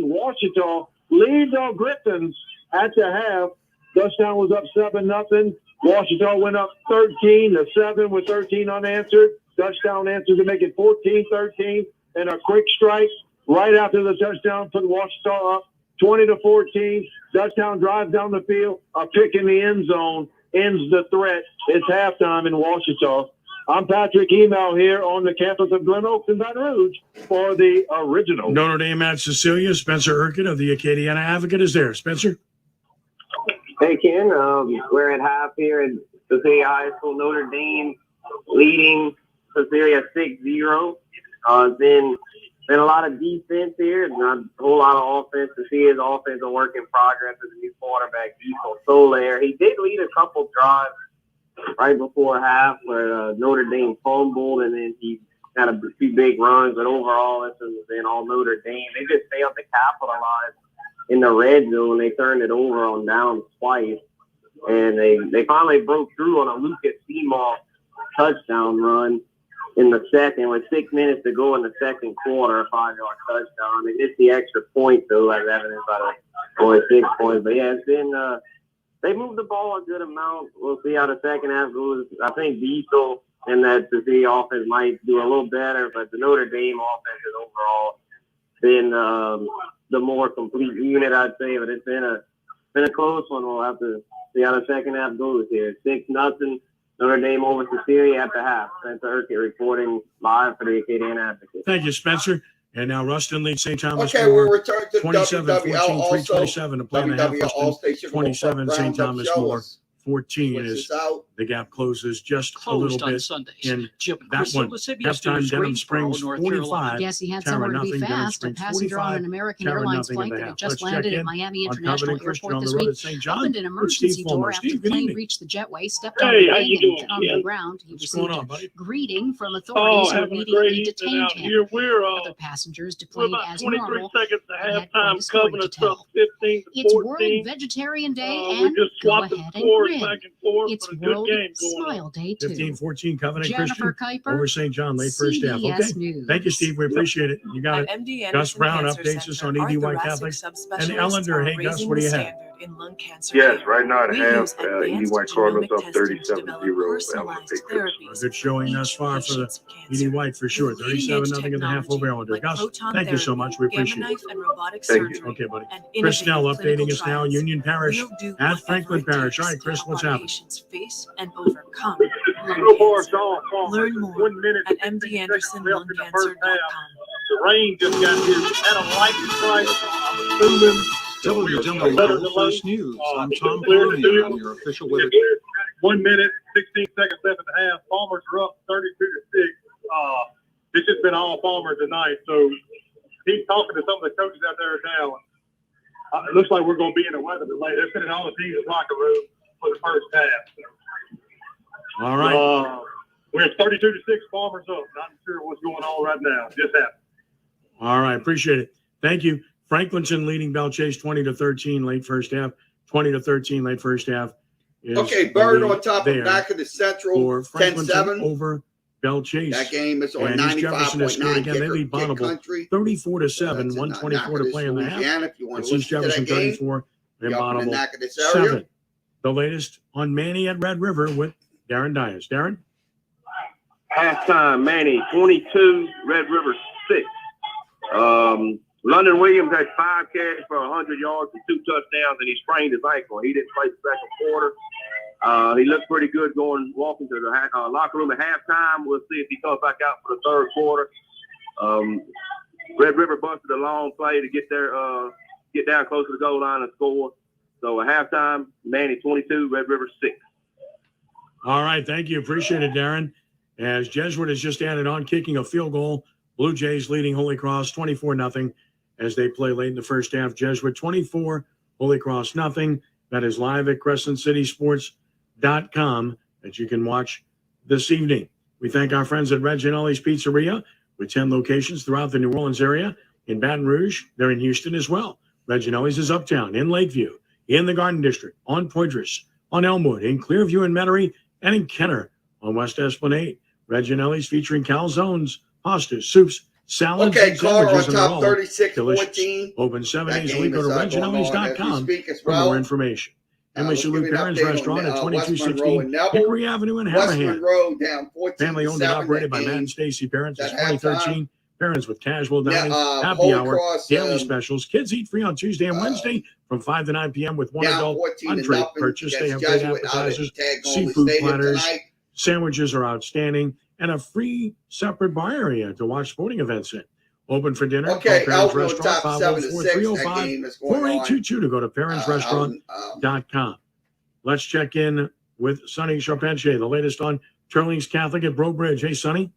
Washita leads on Griffins at the half. Touchdown was up 7-0. Washita went up 13-7 with 13 unanswered. Touchdown answer to make it 14-13. And a quick strike right after the touchdown put Washita up 20-14. Touchdown drive down the field. A pick in the end zone ends the threat. It's halftime in Washita. I'm Patrick Emel here on the campus of Glen Oaks in Baton Rouge for the original. Notre Dame at Cecilia. Spencer Urquhart of the Acadiana Advocate is there. Spencer. Hey, Ken. We're at half here at Cecilia High School. Notre Dame leading Cecilia 6-0. Been a lot of defense here, not a whole lot of offense. Cecilia's offense a work in progress with the new quarterback, Diesel Soler. He did lead a couple drives right before half where Notre Dame fumbled, and then he had a few big runs. But overall, this has been all Notre Dame. They just failed to capitalize in the red zone. They turned it over on downs twice, and they finally broke through on a Lucas Seamoff touchdown run in the second with 6 minutes to go in the second quarter, a 5-yard touchdown. They missed the extra point, though, as evidenced by the only 6 points. But, yeah, it's been They moved the ball a good amount. We'll see how the second half goes. I think Diesel and that the offense might do a little better, but the Notre Dame offense has overall been the more complete unit, I'd say. But it's been a close one. We'll have to see how the second half goes here. 6-0 Notre Dame over Cecilia at the half. Spencer Urquhart reporting live for the Acadian Advocate. Thank you, Spencer. And now Ruston leads St. Thomas. Okay, we'll return to 27-14, WWL also. 3:27 to play in the half. Ruston, 27, St. Thomas more. 14 as the gap closes just a little bit in that one. Halftime, Denham Springs 45. Yes, he had somewhere to be fast. A passenger on an American Airlines flight that had just landed at Miami International Airport this week opened an emergency door after the plane reached the jetway, stepped on the wing and on the ground. He received a greeting from authorities who immediately detained him. Other passengers deployed as normal. Halftime coming us up 15-14. It's World Vegetarian Day, and go ahead and grin. It's World Smile Day, too. 15-14 Covenant Jennifer Christian Kuiper, over St. John, late first half. Okay. News. Thank you, Steve. We appreciate it. You got it. Gus Brown updates us on ED White Catholic. And Ellender, hey, Gus, what do you have? Yes, right now at half, ED White Cardinals up 37-0. A good showing thus far for the ED White for sure. 37-0 in the half over Ellender. Gus, thank you so much. We appreciate it. Thank you. Okay, buddy. Chris Snell updating us now. Union Parish at Franklin Parish. All right, Chris, what's happening? Face and overcome Learn more at mdandersonlungcancer.com. The rain just got here. Had a lightning strike. I'm assuming WWL First News. I'm Tom Colonian. I'm your official weather. 1 minute, 16 seconds left at the half. Farmers are up 32-6. It's just been all Farmers tonight. So he's talking to some of the coaches out there now. It looks like we're going to be in a weather delay. They're sitting all the teams in locker room for the first half. So, all right. We're 32-6. Farmers up. Not sure what's going on right now. Just happened. All right. Appreciate it. Thank you. Franklinton leading Belle Chase 20-13 late first half. 20-13 late first half. Okay, Bird on top of back of the Central. 10-7 over Belle Chase. That game is on 95.9. Again, they lead Bonneville 34-7. 124 to play in the half. It's East Jefferson 34 and Bonneville 7. The latest on Manny at Red River with Darren Dias. Darren? Halftime, Manny 22, Red River 6. London Williams had 5 carries for 100 yards and 2 touchdowns, and he sprained his ankle. He didn't play the second quarter. He looked pretty good walking to the locker room at halftime. We'll see if he comes back out for the third quarter. Red River busted a long play to get down close to the goal line and score. So at halftime, Manny 22, Red River 6. All right, thank you. Appreciate it, Darren. As Jesuit has just added on, kicking a field goal. Blue Jays leading Holy Cross 24-0 as they play late in the first half. Jesuit 24, Holy Cross nothing. That is live at CrescentCitySports.com that you can watch this evening. We thank our friends at Reginelli's Pizzeria with 10 locations throughout the New Orleans area. In Baton Rouge, they're in Houston as well. Reginelli's is uptown, in Lakeview, in the Garden District, on Poydras, on Elmwood, in Clearview and Metairie, and in Kenner on West Esplanade. Reginelli's featuring calzones, pastas, soups, salads, and sandwiches, on top 36-14. Open 7 days a week. Go to reginellis.com for more information. And we salute Barron's Restaurant at 2216 Hickory Avenue in Hammerhand. Family owned and operated by Matt and Stacy Barron's since 2013. Barron's with casual dining, happy hour, daily specials. Kids eat free on Tuesday and Wednesday from 5 to 9 p.m. with one adult entree purchase. They have great appetizers, seafood platters. Sandwiches are outstanding, and a free separate bar area to watch sporting events in. Open for dinner. Okay, Parents Restaurant, 504-305-4822 to go to parentsrestaurant.com. Let's check in with Sonny Charpentier, the latest on Turling's Catholic at Breaux Bridge. Hey, Sonny.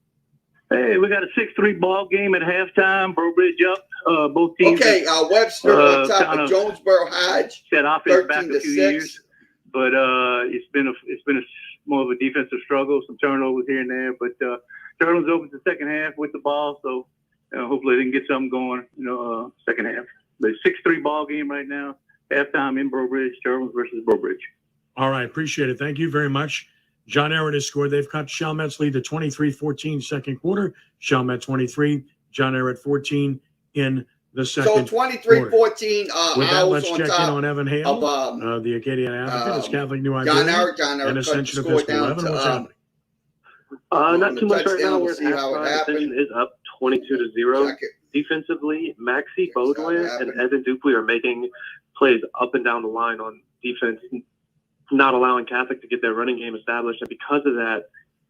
Hey, we got a 6-3 ball game at halftime. Breaux Bridge up. Both teams. Okay, Webster on top of Jonesboro Hodge. Set offense back a few years, but it's been a more of a defensive struggle, some turnovers here and there, but Turtles opens the second half with the ball, so hopefully they can get something going, second half. But 6-3 ball game right now, halftime in Breaux Bridge, Turtles versus Breaux Bridge. All right, appreciate it. Thank you very much. John Ehret has scored. They've cut Chalmette's lead to 23-14 second quarter. Chalmette 23, John Ehret 14 in the second. So 23-14. With that, Owls let's on check in top on Evan Hale, of the Acadian Advocate. It's Catholic New John Iberia Eric and cut the Ascension score Episcopal. down Evan, to what's happening? Not too much right now. touchdown. We're We'll at see how it halftime. Ascension happened. is up 22-0. Defensively, Maxie Baudouin and Evan Dupuy are making plays up and down the line on defense, not allowing Catholic to get their running game established. And because of that,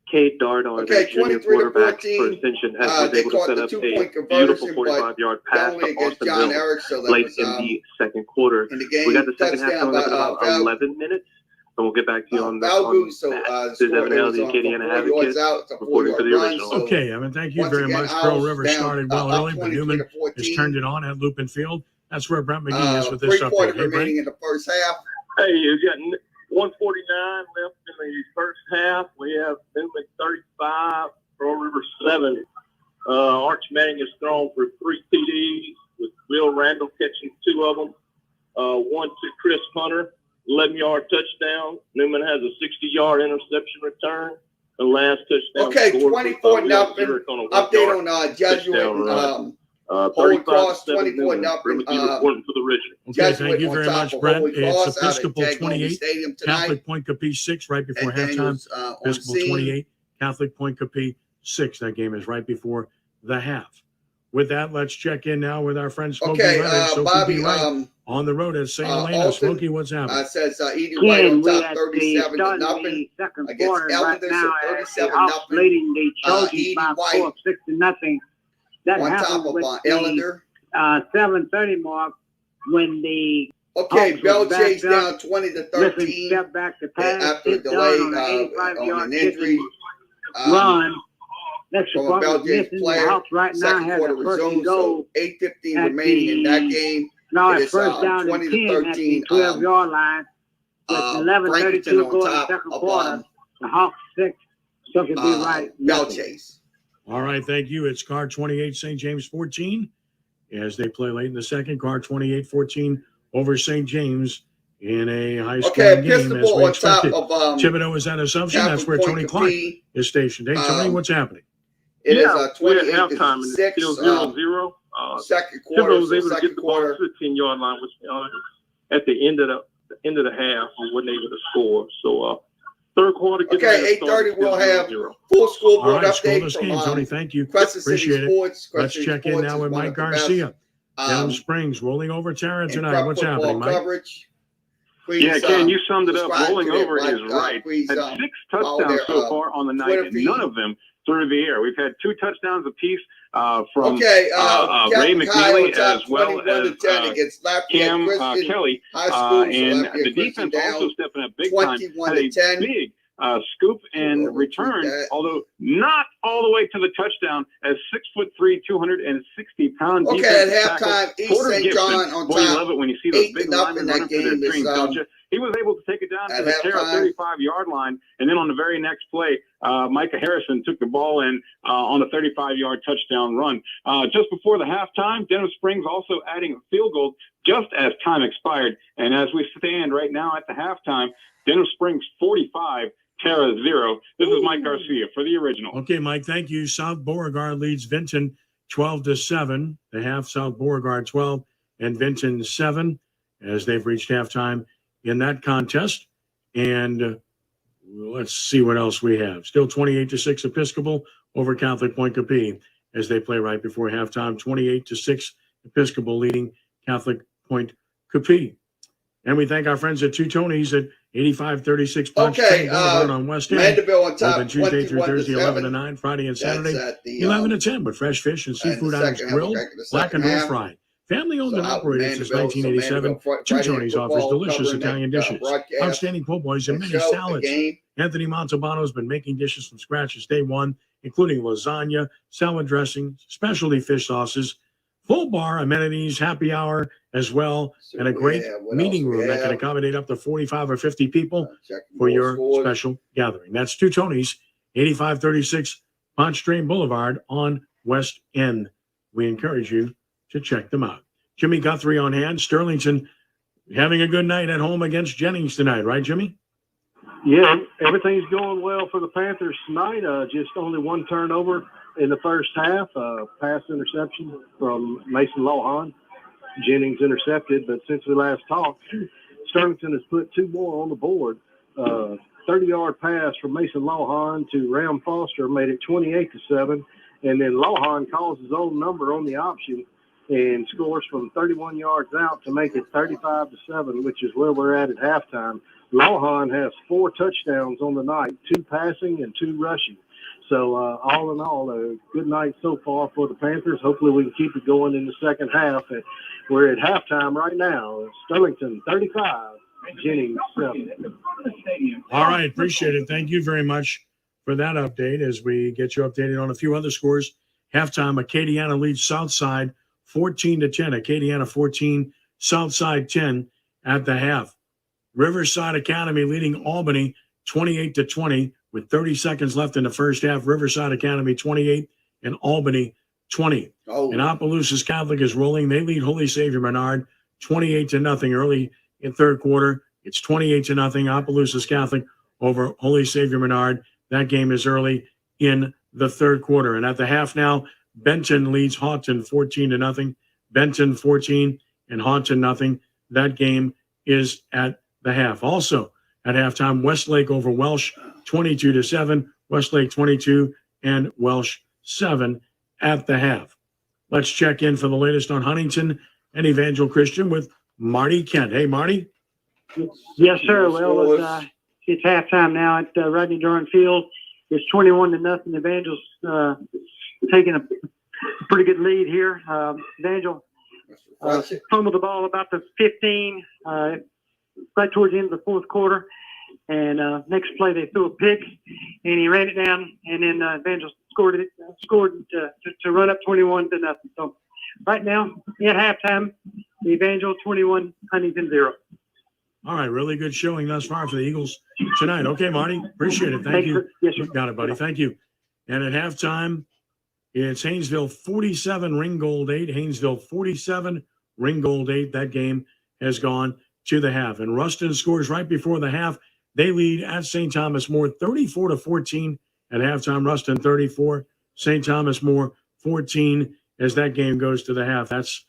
Cade Dardar, the junior quarterback for Ascension, was able to set up a beautiful 45-yard pass to Austin Mills late in the second quarter. We got the second half coming up in about 11 minutes. And we'll get back to you on that. This is Evan Hale, the Acadian Advocate, reporting for the original. Okay, Evan, thank you very much. Pearl River started well early, but Newman has turned it on at Lupin Field. That's where Brent McGee is with this update. Hey, remaining in the first half. Hey, you got 149 left in the first half. We have Newman 35, Pearl River 7. Arch Manning has thrown for 3 TDs, with Will Randall catching 2 of them. 1 to Chris Hunter, 11-yard touchdown. Newman has a 60-yard interception return. The last touchdown. Okay, 24-0. Update on Jesuit. Holy Cross 24-0. Reporting for the original. Okay, thank you very much, Brent. It's Episcopal 28, Catholic Point Capee 6 right before halftime. Episcopal 28, Catholic Point Capee 6. That game is right before the half. With that, let's check in now with our friend Smokey Bobby, on the road at St. Helena. Smokey, what's happening? Says Edie White on top 37-0 against Elders, so 37-0. Leading the Trojans by White 6-0. That on happened top of with Ellender. 7:30 mark when the Bell Chase down 20-13. Step back to pass after a delay on an injury. Run. Next from a Bell Chase player. Right now Second quarter resumed, so 8:15 remaining in that game. Now it it's is first down 20-13. 12-yard line. With 11:32 going the second quarter. The Hawks 6. So could be right. Bell Chase. All right, thank you. It's Car 28, St. James 14, as they play late in the second. Car 28-14 over St. James in a high-scoring game, as we expected. Thibodeau is at Assumption. That's where Tony Clark is stationed. Hey, Tony, what's happening? It is 28-6. Halftime, and it's still 0-0. Second quarter. Thibodeau was able to get the ball to the 15-yard line, which at the end of the half, we wasn't able to score. So, third quarter. Okay, 8:30 we'll have full scoreboard update from game, Tony. Thank you. Crescent Appreciate City Sports. Let's check in now with Mike Garcia. Denham Springs rolling over Terra tonight. What's happening, Mike? Coverage. Please, Ken, you summed it up. Rolling over is right. Had 6 touchdowns so far on the night, and none of them through the air. We've had 2 touchdowns apiece from Ray McNeely as well as Cam Kelly. And the defense also stepping up big time. Had a big scoop and return, although not all the way to the touchdown, as 6'3", 260-pound defensive at halftime, East St. John on top. Boy, you love it when you see those big linemen running for their dreams, don't you? He was able to take it down to the Terra 35-yard line, and then on the very next play, Micah Harrison took the ball in on a 35-yard touchdown run. Just before the halftime, Denham Springs also adding a field goal just as time expired. And as we stand right now at the halftime, Denham Springs 45, Terra 0. This is Mike Garcia for the original. Okay, Mike, thank you. South Beauregard leads Vinton 12-7. The half, South Beauregard 12 and Vinton 7, as they've reached halftime in that contest. And let's see what else we have. Still 28-6 Episcopal over Catholic Point Capee as they play right before halftime. 28-6 Episcopal leading Catholic Point Capee. And we thank our friends at Two Tonys at 8536 Punch Boulevard on West End. Mandeville on top. Open Tuesday through Thursday, 11 to 9, Friday and Saturday, 11 to 10, with fresh fish and seafood items grilled, blackened or fried. Family owned and operated since 1987. Two Tonys offers delicious Italian dishes, outstanding po' boys, and many salads. Anthony Montalbano has been making dishes from scratch since day one, including lasagna, salad dressing, specialty fish sauces, full bar, amenities, happy hour as well, and a great meeting room that can accommodate up to 45 or 50 people for your special gathering. That's Two Tonys, 8536 Ponce Stream Boulevard on West End. We encourage you to check them out. Jimmy Guthrie on hand. Sterlington having a good night at home against Jennings tonight, right, Jimmy? Yeah, everything's going well for the Panthers tonight. Just only one turnover in the first half. Pass interception from Mason Lohan. Jennings intercepted, but since we last talked, Sterlington has put 2 more on the board. 30-yard pass from Mason Lohan to Ram Foster made it 28-7, and then Lohan calls his own number on the option and scores from 31 yards out to make it 35-7, which is where we're at halftime. Lohan has 4 touchdowns on the night, 2 passing and 2 rushing. So all in all, a good night so far for the Panthers. Hopefully we can keep it going in the second half. And we're at halftime right now. Sterlington 35, Jennings 7. All right, appreciate it. Thank you very much for that update as we get you updated on a few other scores. Halftime, Acadiana leads Southside 14-10. Acadiana 14, Southside 10 at the half. Riverside Academy leading Albany 28-20 with 30 seconds left in the first half. Riverside Academy 28 and Albany 20. And Opelousas Catholic is rolling. They lead Holy Savior Menard 28-0 early in third quarter. It's 28-0 Opelousas Catholic over Holy Savior Menard. That game is early in the third quarter. And at the half now, Benton leads Houghton 14-0. Benton 14 and Houghton 0. That game is at the half. Also at halftime, Westlake over Welsh 22-7. Westlake 22 and Welsh 7 at the half. Let's check in for the latest on Huntington and Evangel Christian with Marty Kent. Hey, Marty. Yes, sir. Well, it's halftime now at Rodney Durham Field. It's 21-0. Evangel's taking a pretty good lead here. Evangel fumbled the ball about the 15, right towards the end of the fourth quarter. And next play, they threw a pick, and he ran it down, and then Evangel scored to run up 21-0. So right now, at halftime, the Evangel 21, Huntington 0. All right, really good showing thus far for the Eagles tonight. Okay, Marty, appreciate it. Thank you. Yes, sir. Got it, buddy. Thank you. And at halftime, it's Haynesville 47, Ringgold 8. Haynesville 47, Ringgold 8. That game has gone to the half. And Ruston scores right before the half. They lead at St. Thomas More 34-14 at halftime. Ruston 34, St. Thomas More 14 as that game goes to the half. That's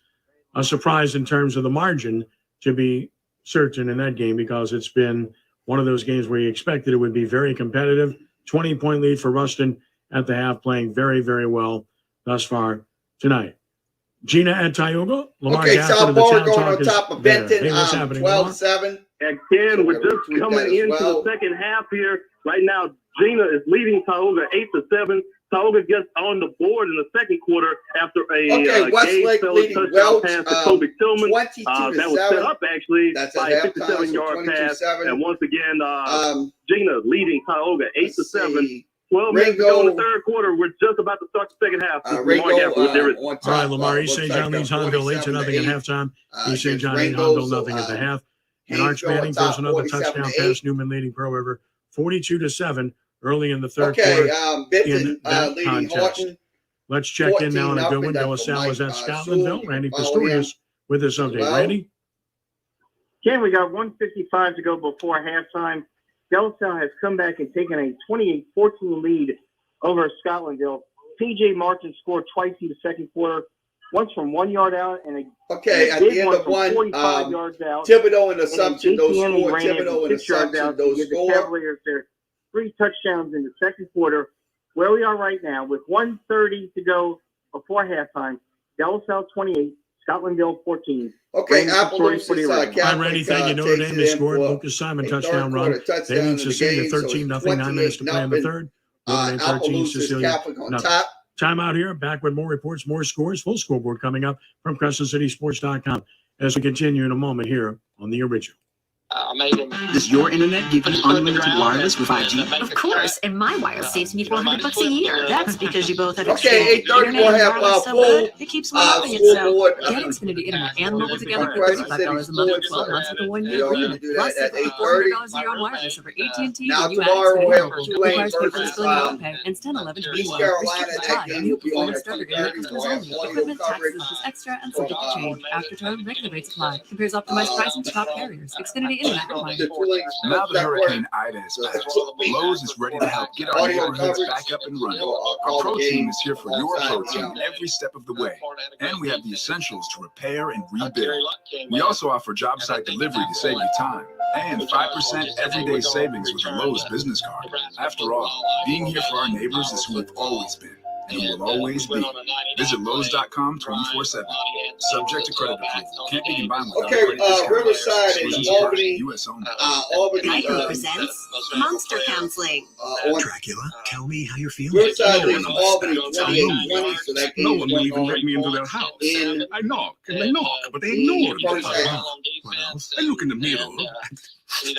a surprise in terms of the margin to be certain in that game because it's been one of those games where you expected it would be very competitive. 20-point lead for Ruston at the half, playing very, very well thus far tonight. Gina at Tioga. Lamar South Borough going on top of Benton 12-7. Again, we're just coming into the second half here. Right now, Gina is leading Tioga 8-7. Tioga gets on the board in the second quarter after a Westlake leading touchdown pass to Kobe Tillman. 22-7. That was set up actually That's by a 57-yard pass. And once again, Gina leading Tioga 8-7. 12 minutes to go in the third quarter. We're just about to start the second half. All right, Lamar, East St. John leads Hunville 8-0 at halftime. East St. John leads Hunville 0 at the half. And Arch Manning throws another touchdown pass. Newman leading Pearl River 42-7 early in the third quarter in that contest. Let's check in now on a good one. Noah Sal is at Scotlandville. Randy Pistorius with this update. Randy? Ken, we got 1:55 to go before halftime. Del Sal has come back and taken a 28-14 lead over Scotlandville. P.J. Martin scored twice in the second quarter, once from 1 yard out and at the end of one, 45 yards out. Thibodeau and Assumption, those score. Thibodeau and Assumption, those score. The Cavaliers their 3 touchdowns in the second quarter. Where we are right now, with 1:30 to go before halftime, Del Sal 28, Scotlandville 14. Okay, Appaloosas I'm ready. Thank you. Notre Dame has scored. Lucas Simon touchdown run. They lead Cecilia 13-0. 9 minutes to play in the third. Notre Dame 13, Cecilia nothing. Time out here. Back with more reports, more scores. Full scoreboard coming up from CrescentCitySports.com as we continue in a moment here on The Original. Does your internet give you unlimited wireless with 5G? Of course, and my wireless saves me $400 a year. That's because you both have Okay, 8:30 we'll have full it keeps loving itself. Get Xfinity Internet and mobile together for $35 a month for 12 months with a 1-year agreement. Plus, save $400 a year on wireless over AT&T now when you add tomorrow we'll have Xfinity. Tulane Requires paperless versus billing and pay, and 10-11 to be East one. Carolina. Restricted That time. game New will be on performance at starter 2:30. customers We'll have only. audio Equipment coverage taxes is extra and subject to change. After term, regular rates apply. Compares optimized pricing to top carriers. Xfinity Now that Hurricane Ida is passed, Lowe's is ready to help get our neighborhoods back up and running. Our Pro Team is here for your Pro Team every step of the way. And we have the essentials to repair and rebuild. We also offer job site delivery to save you time. And 5% everyday savings with a Lowe's business card. After all, being here for our neighbors is who we've always been. And will always be. Visit Lowe's.com 24/7. Subject to credit approval. Can't be combined with Okay, Riverside and Albany. U.S. only. Albany presents Monster Counseling. Dracula, tell me how you're feeling. Riverside and Albany 2820. So that No one will even let me into their house. I knock and I knock, but they ignore me. What else? I look in the mirror. I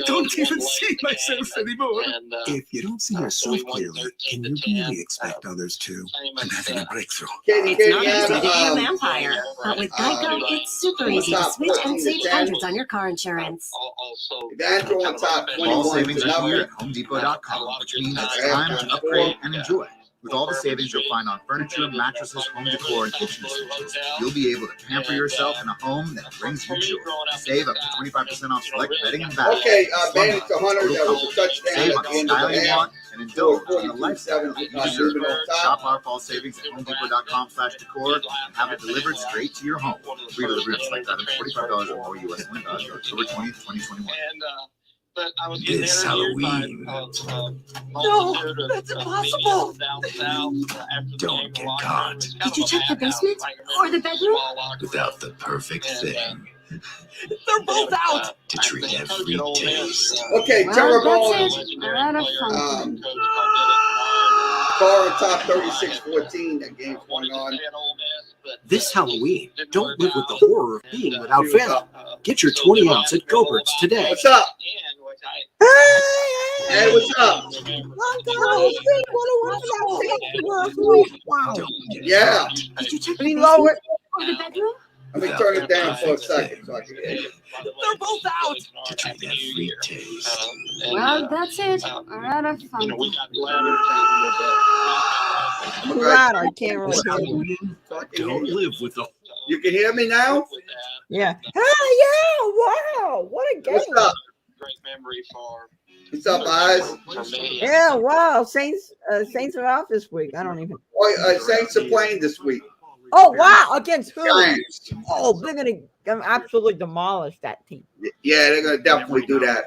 don't even see myself anymore. If you don't see yourself clearly, can you really expect others to? I'm having a breakthrough. It's not easy to be a vampire, but with Geico, it's super easy to switch and save hundreds on your car insurance. All savings are here at HomeDepot.com, which means it's time to upgrade and enjoy. With all the savings you'll find on furniture, mattresses, home decor, and kitchen essentials, you'll be able to pamper yourself in a home that brings you joy. Save up to 25% off select bedding and bath. Okay, Bandit to Hunter, that was a touchdown. Save on the style you want and indulge in the lifestyle you deserve. Shop our fall savings at HomeDepot.com/decor and have it delivered straight to your home. Free delivery on select items, $45 or more U.S. only value, October 20th, 2021. This Halloween. No, that's impossible. Don't get caught Did you check the basement or the bedroom? without the perfect thing They're both out. to treat every taste. Okay, Well, Terrebonne. that's it. Out of fun. Car on top 36-14. That game's going on. This Halloween, don't live with the horror of being without family. Get your 20 ounce at Coverge today. What's up? Hey, what's up? Yeah. Did you check Let me lower it. or the bedroom? Let me turn it down for a second so I can hear you. They're both out. To treat every taste. Well, that's it. We're out of fun. Too loud. I can't really hear you. Don't live with the. You can hear me now? Yeah. Oh, yeah. Wow. What a game. What's up? What's up, Eyes? Yeah, wow. Saints are off this week. I don't even. Saints are playing this week. Oh, wow. Against who? Giants. Oh, they're going to absolutely demolish that team. Yeah, they're going to definitely do that.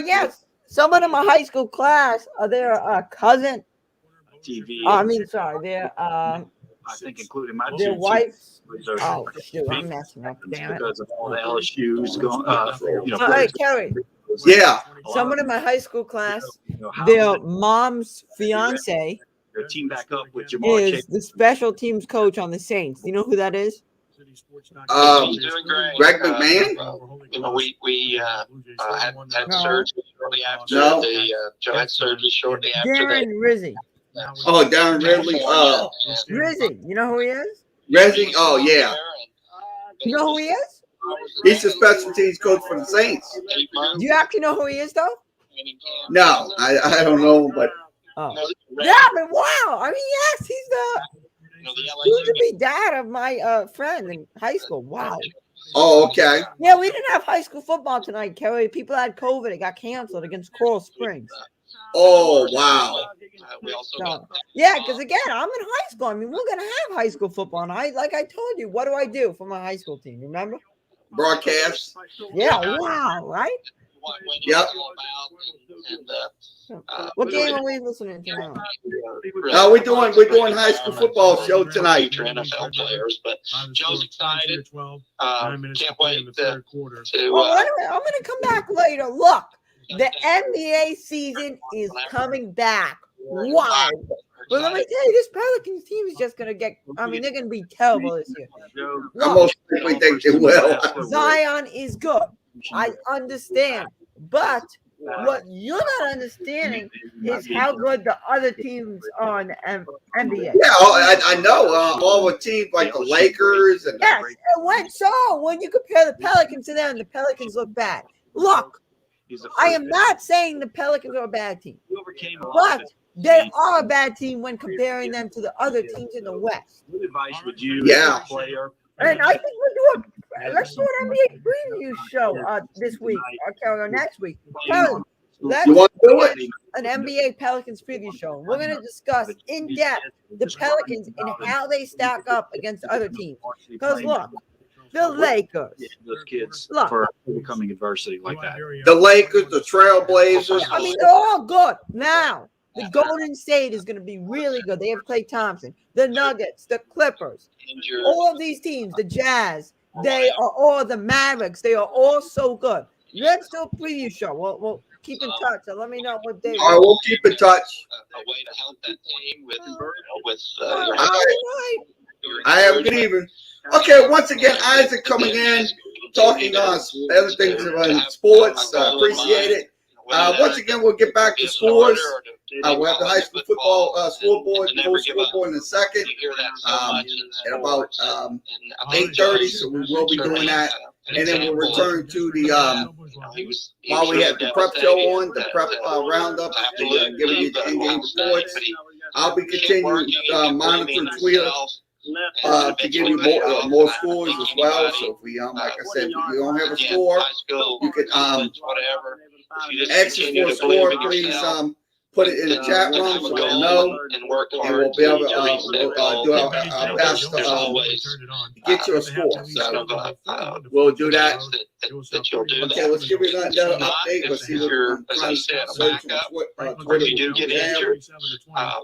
Yes. Someone in my high school class, their cousin. TV. I mean, sorry, their I think including my their two wife. are Oh, shoot, I'm messing up. Damn it. because of all the LSU's going. Hey, Kerry. Yeah. Someone in my high school class, how their mom's fiance their team back up with Jamal is Chase. the special teams coach on the Saints. Do you know who that is? Greg McMahon? We had No. surgery shortly after No. Joe had surgery shortly after that. Darren Rizzi. Oh, Darren Ridley. Rizzi. You know who he is? Reggie. Oh, yeah. You know who he is? He's the special teams coach for the Saints. Do you actually know who he is, though? No, I don't know, but Oh. Yeah, but wow. I mean, yes, he's the soon-to-be dad of my friend in high school. Wow. oh, okay. Yeah, we didn't have high school football tonight, Kerry. People had COVID. It got canceled against Coral Springs. Oh, wow. So, yeah, because again, I'm in high school. I mean, we're gonna have high school football, and like I told you, what do I do for my high school team? Remember? Broadcast. Yeah. Wow. Right. Yep. What game are we listening to now? We're doing high school football show tonight. NFL players, but Joe's excited. Can't wait to Well, anyway, I'm gonna come back later. Look, the NBA season is coming back. Wow. But let me tell you, this Pelicans team is just gonna get. I mean, they're gonna be terrible this year. I most certainly think they will. Zion is good. I understand, but what you're not understanding is how good the other teams are in the NBA. Yeah, I know. All the teams like the Lakers and Yes, and when you compare the Pelicans to them, the Pelicans look bad. Look, I am not saying the Pelicans are a bad team, but they are a bad team when comparing them to the other teams in the West. What advice would you, Yeah. as a player, And I think we're doing let's do an NBA preview show this week. Okay, or next week. Kelly, let's You want to do it? An NBA Pelicans preview show. We're going to discuss in depth the Pelicans and how they stack up against other teams. Because look, the Lakers. Those kids Look, for overcoming adversity like that. The Lakers, the Trailblazers. I mean, they're all good. Now, the Golden State is going to be really good. They have Klay Thompson, the Nuggets, the Clippers, all of these teams, the Jazz. They are all the Mavericks. They are all so good. Let's do a preview show. We'll keep in touch. So let me know what day. All right, we'll keep in touch. A way to help that team with All right. I have a good evening. Okay, once again, Isaac coming in, talking on other things about sports. Appreciate it. Once again, we'll get back to scores. We'll have the high school football scoreboard, full scoreboard in a second, at about 8:30. So we will be doing that, and then we'll return to the while we have the prep show on, the prep roundup, giving you the in-game reports. I'll be continuing monitoring Twitter to give you more scores as well. So if we like I said, if you don't have a score, you can access for a score. Please put it in the chat room so we'll know, and we'll be able to do our best to get you a score. So we'll do that. Okay, let's give you another update. Let's see what we're trying to if you do get injured,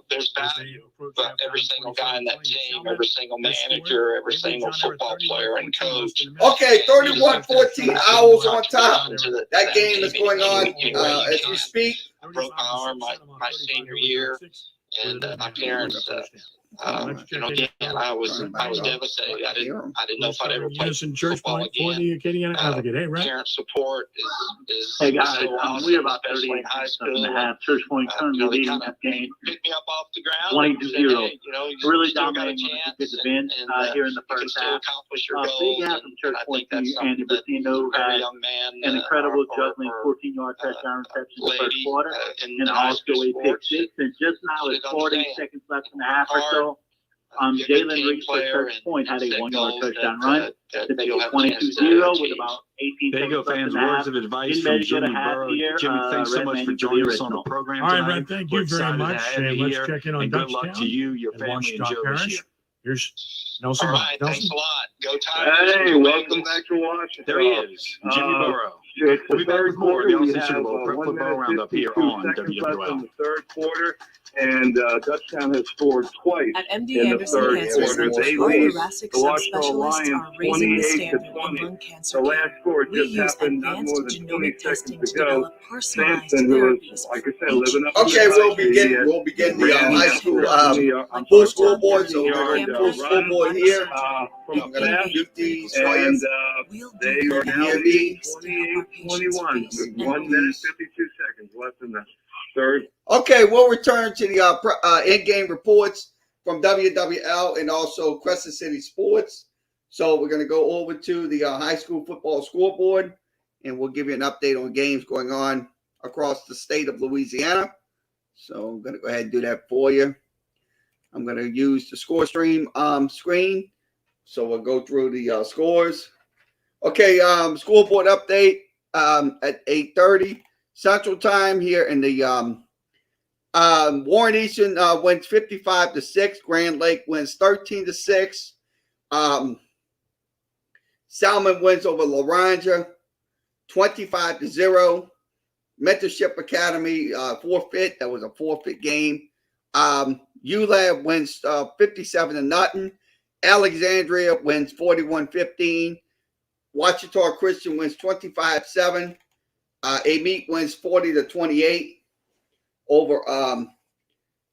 there's value. But every single guy in that team, every single manager, every single football player and coach. Okay, 31-14 Owls on top. That game is going on as we speak. I broke my arm my senior year, and my parents. Again, I was devastated. I didn't know if I'd ever play football again. Parent support is hey guys, so awesome, we're about especially 38 in high school. and a half. Church Point currently leading that game. Pick me up off the ground. 20-0. Really dominating good event here in the first half. Big half from Church Point to Andy Bacino had an incredible juggling 14-yard touchdown reception in the first quarter, and also a pick six. And just now it's 40 seconds left in the half or so. Jalen reached for Church Point, had a 1-yard touchdown run. To make it 22-0 with about 18 There you go, seconds fans. left in the half. Words of advice from Jimmy Burrow. Jimmy, thanks so much for joining us on the program All right, tonight. Red, thank We're you very excited much. to have And you let's here, check in on and good luck Dutchtown to you, your and family, and Joe this year. Here's Nelson. All right, Nelson. thanks a lot. Go Tigers. Hey, welcome back to Washington. There he is, Jimmy Burrow. It's We'll be back with more of the Austin Super Bowl Prep 1 Football minute, Roundup here 52 on seconds left in WWL. the third quarter, and Dutchtown has scored twice At MD in the Anderson third Cancer quarter. Center, They our lead thoracic the Washington subspecialists Lions are raising the 28 to standard in 20. lung cancer The care. last score We just use happened not more advanced than 20 genomic testing seconds to ago. develop personalized Sampson, who was, therapies like I said, for each living up to Okay, the we'll begin the high school full scoreboard. So we're going to full scoreboard here. From I'm going to mute these for and you. they are now leading 28-21 with 1 minute 52 seconds left in the third. Okay, we'll return to the in-game reports from WWL and also Crescent City Sports. So we're going to go over to the high school football scoreboard, and we'll give you an update on games going on across the state of Louisiana. So I'm going to go ahead and do that for you. I'm going to use the score stream screen. So we'll go through the scores. Okay, scoreboard update at 8:30 Central Time here in the Warren Easton wins 55-6. Grand Lake wins 13-6. Salmon wins over Laranja 25-0. Mentorship Academy forfeit. That was a forfeit game. ULAB wins 57-0. Alexandria wins 41-15. Ouachita Christian wins 25-7. Amite wins 40-28 over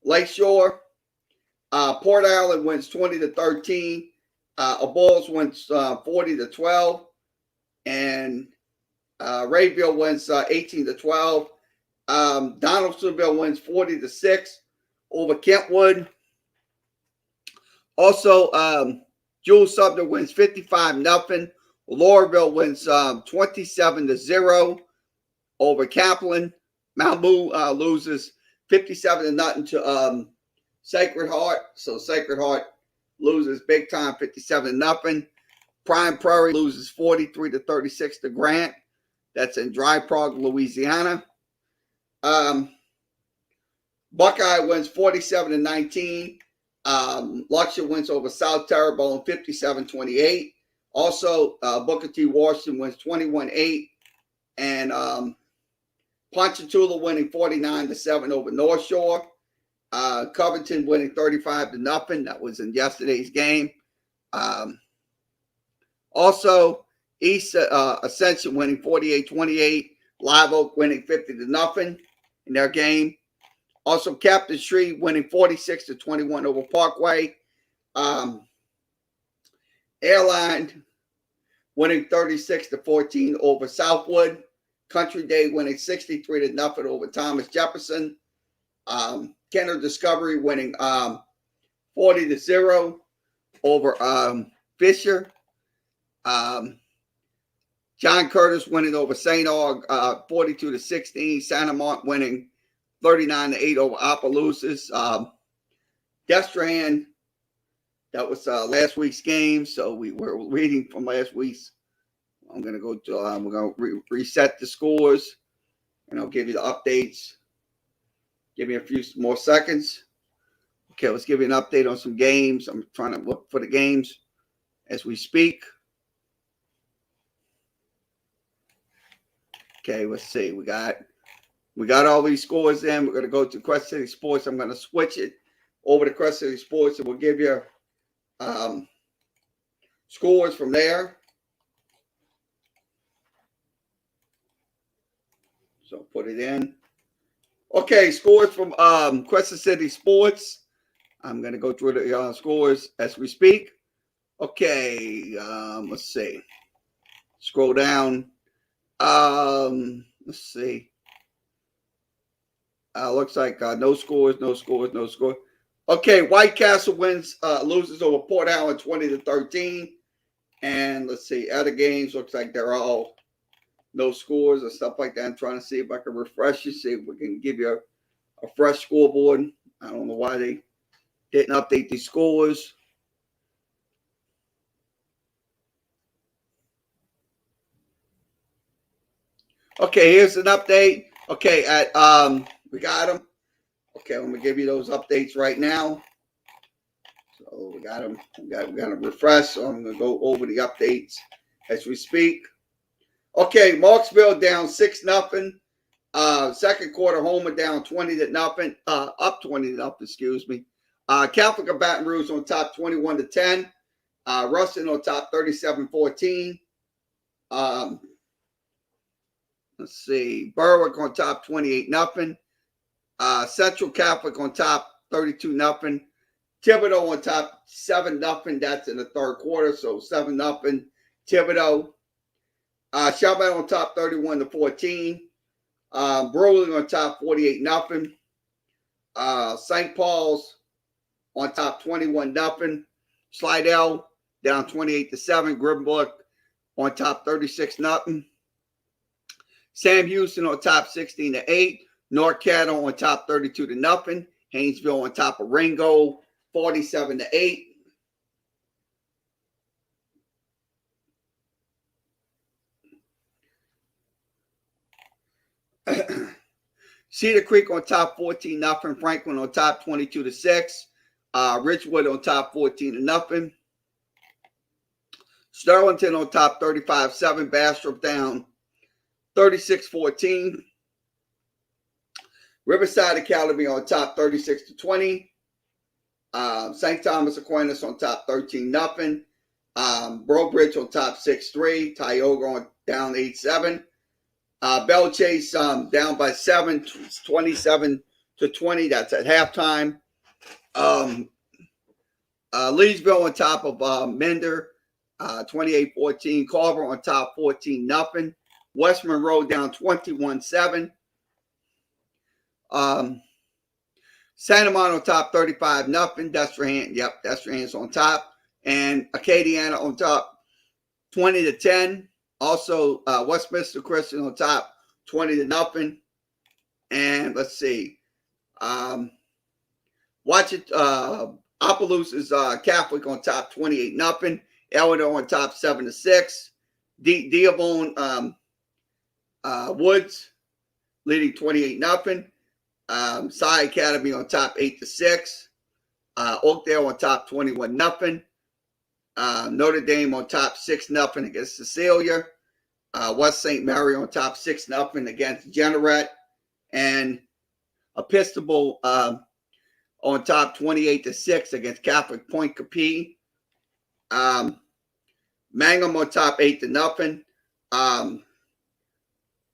Lakeshore. Port Island wins 20-13. Balls wins 40-12. And Rayville wins 18-12. Donaldsonville wins 40-6 over Kentwood. Also, Jules Sumner wins 55-0. Laurelville wins 27-0 over Kaplan. Malmö loses 57-0 to Sacred Heart. So Sacred Heart loses big time, 57-0. Prime Prairie loses 43-36 to Grant. That's in Dry Park, Louisiana. Buckeye wins 47-19. Luxor wins over South Terrebonne 57-28. Also, Booker T. Washington wins 21-8. And Ponchatoula winning 49-7 over North Shore. Covington winning 35-0. That was in yesterday's game. Also, East Ascension winning 48-28. Live Oak winning 50-0 in their game. Also, Captain Street winning 46-21 over Parkway. Airline winning 36-14 over Southwood. Country Day winning 63-0 over Thomas Jefferson. Kenner Discovery winning 40-0 over Fisher. John Curtis winning over St. Aug 42-16. Santa Mont winning 39-8 over Opelousas. Destrehan, that was last week's game, so we were reading from last week's. I'm going to go to, we're going to reset the scores, and I'll give you the updates. Give me a few more seconds. Okay, let's give you an update on some games. I'm trying to look for the games as we speak. Okay, let's see. We got all these scores in. We're going to go to Quest City Sports. I'm going to switch it over to Quest City Sports, and we'll give you scores from there. So put it in. Okay, scores from Quest City Sports. I'm going to go through the scores as we speak. Okay, let's see. Scroll down. Let's see. Looks like no scores. Okay, White Castle loses over Port Allen 20-13. And let's see, other games looks like they're all no scores or stuff like that. I'm trying to see if I can refresh you, see if we can give you a fresh scoreboard. I don't know why they didn't update these scores. Okay, here's an update. Okay, we got them. Okay, I'm gonna give you those updates right now. So we got them. We got to refresh. So I'm gonna go over the updates as we speak. Okay, Marksville down 6-0. Second quarter, Homer down 20-0. Up 20-0. Excuse me. Catholic of Baton Rouge on top 21-10. Ruston on top 37-14. Let's see. Berwick on top 28-0. Central Catholic on top 32-0. Thibodeau on top 7-0. That's in the third quarter, so 7-0. Thibodeau. Chalmette on top 31-14. Brolin on top 48-0. St. Paul's on top 21-0. Slidell down 28-7. Grimbook on top 36-0. Sam Houston on top 16-8. North Caddo on top 32-0. Haynesville on top of Ringo 47-8. Cedar Creek on top 14-0. Franklin on top 22-6. Richwood on top 14-0. Sterlington on top 35-7. Bastrop down 36-14. Riverside Academy on top 36-20. St. Thomas Aquinas on top 13-0. Brobridge on top 6-3. Tioga on down 8-7. Bell Chase down by 7, 27-20. That's at halftime. Leesville on top of Mender, 28-14. Carver on top 14-0. West Monroe down 21-7. Santa Monica on top 35-0. Destrehan's on top. And Acadiana on top 20-10. Also, Westminster Christian on top 20-0. And let's see. Watch it. Opelousas Catholic on top 28-0. Elder on top 7-6. Dearborn Woods leading 28-0. Cy Academy on top 8-6. Oakdale on top 21-0. Notre Dame on top 6-0 against Cecilia. West St. Mary on top 6-0 against Jeanerette. And Episcopal on top 28-6 against Catholic Point Capee. Mangum on top 8-0.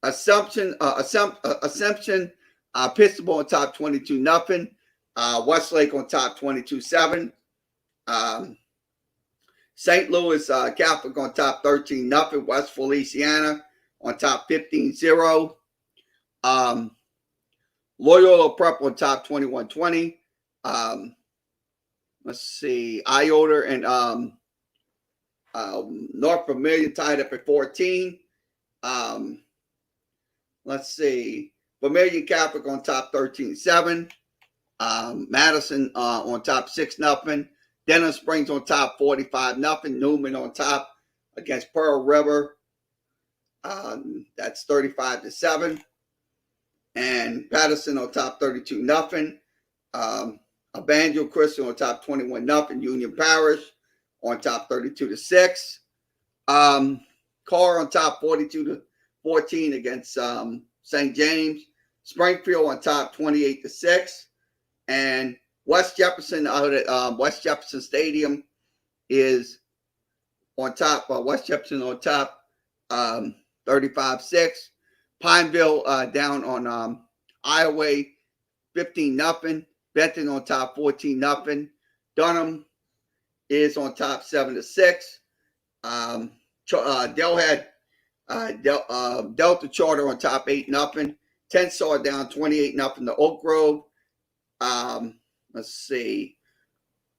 Assumption Episcopal on top 22-0. Westlake on top 22-7. St. Louis Catholic on top 13-0. West Feliciana on top 15-0. Loyola Prep on top 21-20. Let's see. Iota and North Vermilion tied up at 14. Let's see. Vermilion Catholic on top 13-7. Madison on top 6-0. Denham Springs on top 45-0. Newman on top against Pearl River. That's 35-7. And Patterson on top 32-0. Evangel Christian on top 21-0. Union Parish on top 32-6. Carr on top 42-14 against St. James. Springfield on top 28-6. And West Jefferson out at West Jefferson Stadium is on top. West Jefferson on top 35-6. Pineville down on Iowa 15-0. Benton on top 14-0. Dunham is on top 7-6. Delta Charter on top 8-0. Tensar down 28-0 to Oak Grove. Let's see.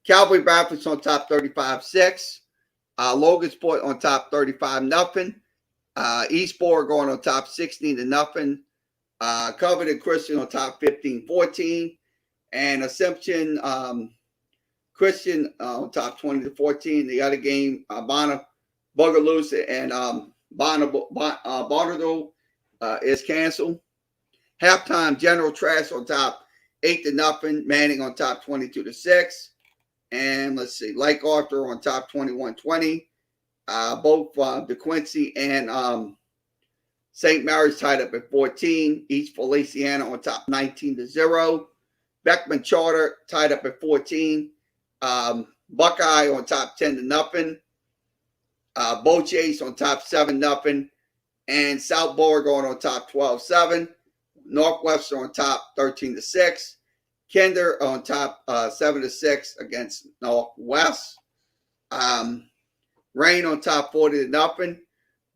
Calvary Baptist on top 35-6. Logansport on top 35-0. Eastboro going on top 16-0. Covenant Christian on top 15-14. And Assumption Christian on top 20-14. The other game, Bogalusa and Bonneville is canceled. Halftime, General Trash on top 8-0. Manning on top 22-6. And let's see, Lake Arthur on top 21-20. Both DeQuincy and St. Mary's tied up at 14. East Feliciana on top 19-0. Beckman Charter tied up at 14. Buckeye on top 10-0. Bo Chase on top 7-0. And South Beauregard on top 12-7. Northwestern on top 13-6. Kinder on top 7-6 against Northwest. Rain on top 40-0.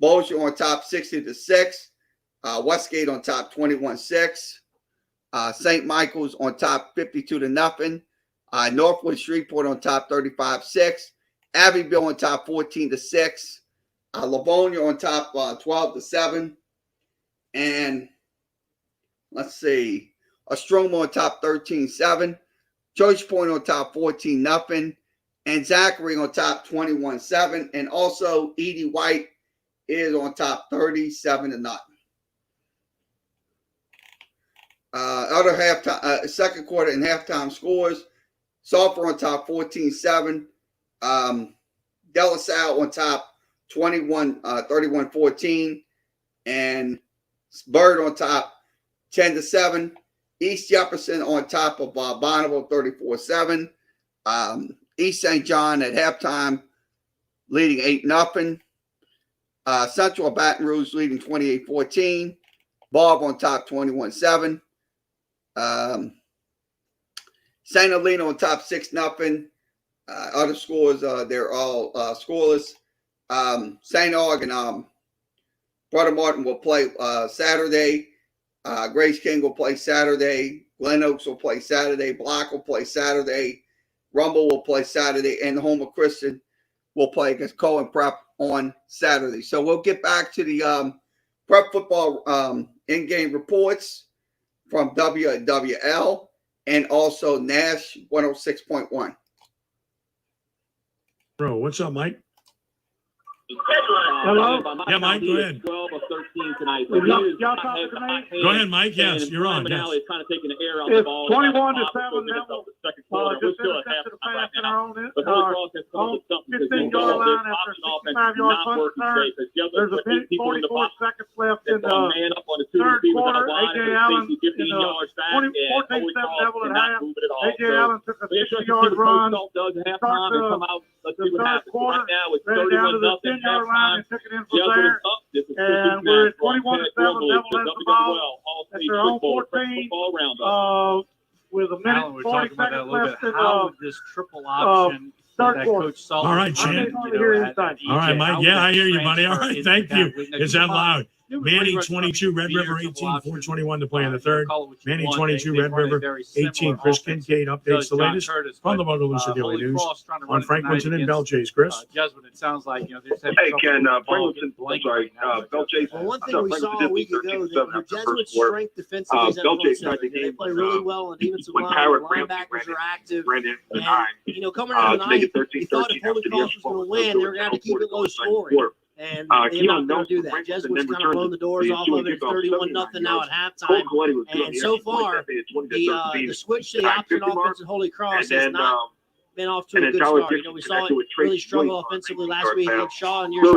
Bossier on top 60-6. Westgate on top 21-6. St. Michael's on top 52-0. Northwood Shreveport on top 35-6. Abbeville on top 14-6. Livonia on top 12-7. And let's see, Ostroma on top 13-7. Church Point on top 14-0. And Zachary on top 21-7. And also Edie White is on top 37-0. Other halftime, second quarter and halftime scores. Sulphur on top 14-7. De La Salle on top 31-14. And Bird on top 10-7. East Jefferson on top of Bonneville 34-7. East St. John at halftime leading 8-0. Central Baton Rouge leading 28-14. Bob on top 21-7. St. Helena on top 6-0. Other scores, they're all scoreless. St. Aug and Brother Martin will play Saturday. Grace King will play Saturday. Glen Oaks will play Saturday. Block will play Saturday. Rumble will play Saturday. And the Homer Christian will play against Cohen Prep on Saturday. So we'll get back to the prep football in-game reports from WWL and also Nash 106.1. Bro, what's up, Mike? Hello? Yeah, Mike, go ahead. 12 or 13 tonight. Y'all talking to me? Go ahead, Mike. Yes, you're on. Yes. It's kind of taking the air out the It's ball. 21 to 7 now. Second quarter. We're Just still at intercepted a halftime right pass now. on it. But Holy Cross has come up with something. 15-yard line after a 65-yard punt return. There's a minute 44 seconds left in the third quarter. A.J. Allen in the 14-7 level at half. A.J. Allen took a 60-yard run. Start the third quarter. Ran it down to the 10-yard line and took it in from there. And we're at 21 to 7. Devil has the ball at their own 14. With a minute Alan, 40 seconds left in how would this triple option third that quarter. Coach Sullivan, All right, Chan. All right, Mike. Yeah, I hear you, buddy. All right, thank you. Is that loud? Manny 22, Red River 18, 4:21 to play in the third. Manny 22, Red River 18. Chris Kincaid updates the latest from the Bogalusa Daily News on Franklinton and Belchase. Chris? Jesuit, it sounds like, you know, there's Hey, Ken, Franklinton, Belchase. Well, one thing we saw a week ago, the Jesuits' strength defensively is at front seven. They play really well on defensive line. Linebackers are active. And, you know, coming out of the night, you thought if Holy Cross was going to win, they were going to have to keep it low scoring. And they're not going to do that. Jesuits kind of blown the doors off of it. 31-0 now at halftime. And so far, the switch to the option offense at Holy Cross has not been off to a good start. You know, we saw it really struggle offensively last week against Shaw, and your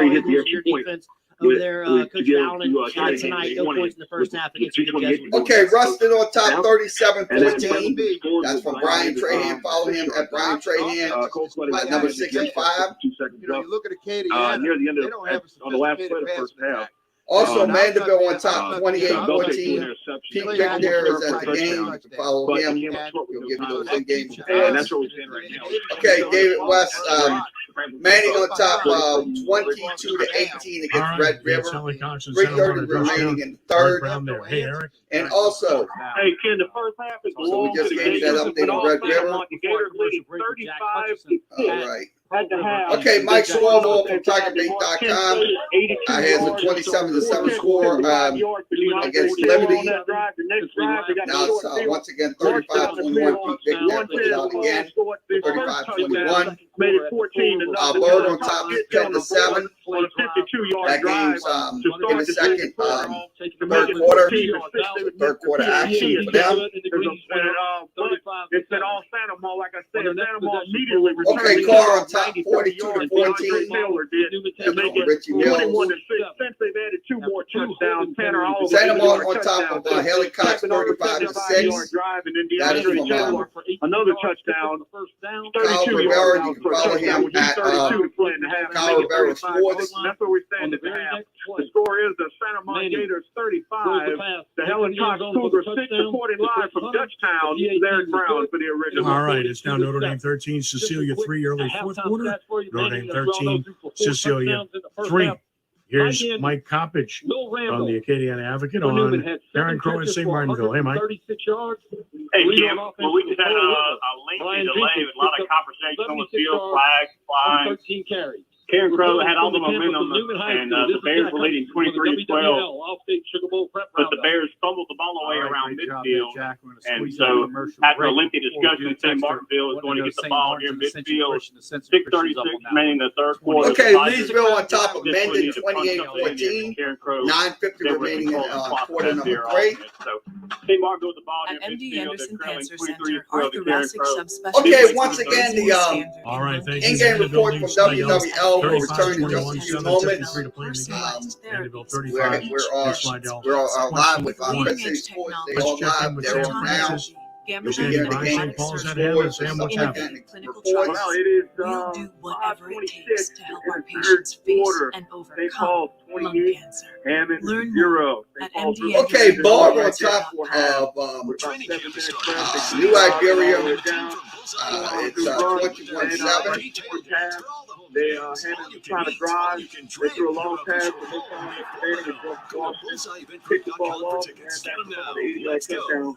defense over there, Coach Allen, tonight, no points in the first half against the Jesuits. Okay, Rustin on top, 37-14. That's from Brian Trahan. Follow him at Brian Trahan at number 65. You know, you look at Acadiana, near the end they don't have a on the last play of the sophisticated first pass half. Also, Mandeville on top, 28-14. Pete Victor is at the game. Follow him. He'll give you those in-game. And that's what we're saying right now. Okay, David West. Manning on top, 22-18 against Red River. 3:30 remaining in the third. Hey, Eric. And also, hey, Ken, the first half is so we just gave that update on Red River. Gators leading 35-6. All right. Had to have. Okay, Mike Swalwell from TigerBait.com. Has a 27-7 score against Liberty. Now it's once again 35-21. Pete Victor put it out again. 35-21. Made it 14-0. Bird on top, 10-7. On a 52-yard That drive game's in the second, third quarter action for them. It's been all Santa Maria, like I said. Santa Maria immediately returned. Okay, Carr on top, 42-14. To make it 21-6. Since they've added two more touchdowns, Tanner all Santa Maria on top of Haley Cox, 35-6. That is from another touchdown. Kyle Rivera. You can follow him at Kyle Rivera Sports. That's what we're saying at the half. The score is the Santa Maria Gators 35. The Helen Cox Cougars 6 reporting live from Dutchtown. Their ground for the original. All right, it's now Notre Dame 13, Cecilia 3, early fourth quarter. Notre Dame 13, Cecilia 3. Here's Mike Coppage from the Acadiana Advocate on Aaron Crow and St. Martinville. Hey, Mike. 36 yards. Hey, Kim. Well, we just had a lengthy delay with a lot of conversation on the field, flags flying. 13 carries. Karen Crow had all the momentum, and the Bears were leading 23-12. But the Bears fumbled the ball away around midfield, and so after a lengthy discussion, St. Martinville is going to get the ball near midfield. 6:36 remaining the third quarter. Okay, Leesville on top of Mendon, 28-14. 9:50 remaining in quarter number 3. So St. Martinville with the ball At near MD midfield. Anderson They're trailing Cancer Center, 23-12 our to Karen thoracic Crow. subspecialist. Okay, once again, the All right, thank you. in-game report from WWL will return in just a few moments. We're live with Chris City Sports. They all live. They're on now. You'll be getting the game scores and stuff like that. Reports. Well, it is We'll do whatever it takes to help our patients face and overcome lung cancer. Learn more at MD. Okay, Barb on top of New Iberia. It's 21-7. They had trying to drive. They threw a long pass, but they found it. Picked the ball off and had that 80-yard touchdown.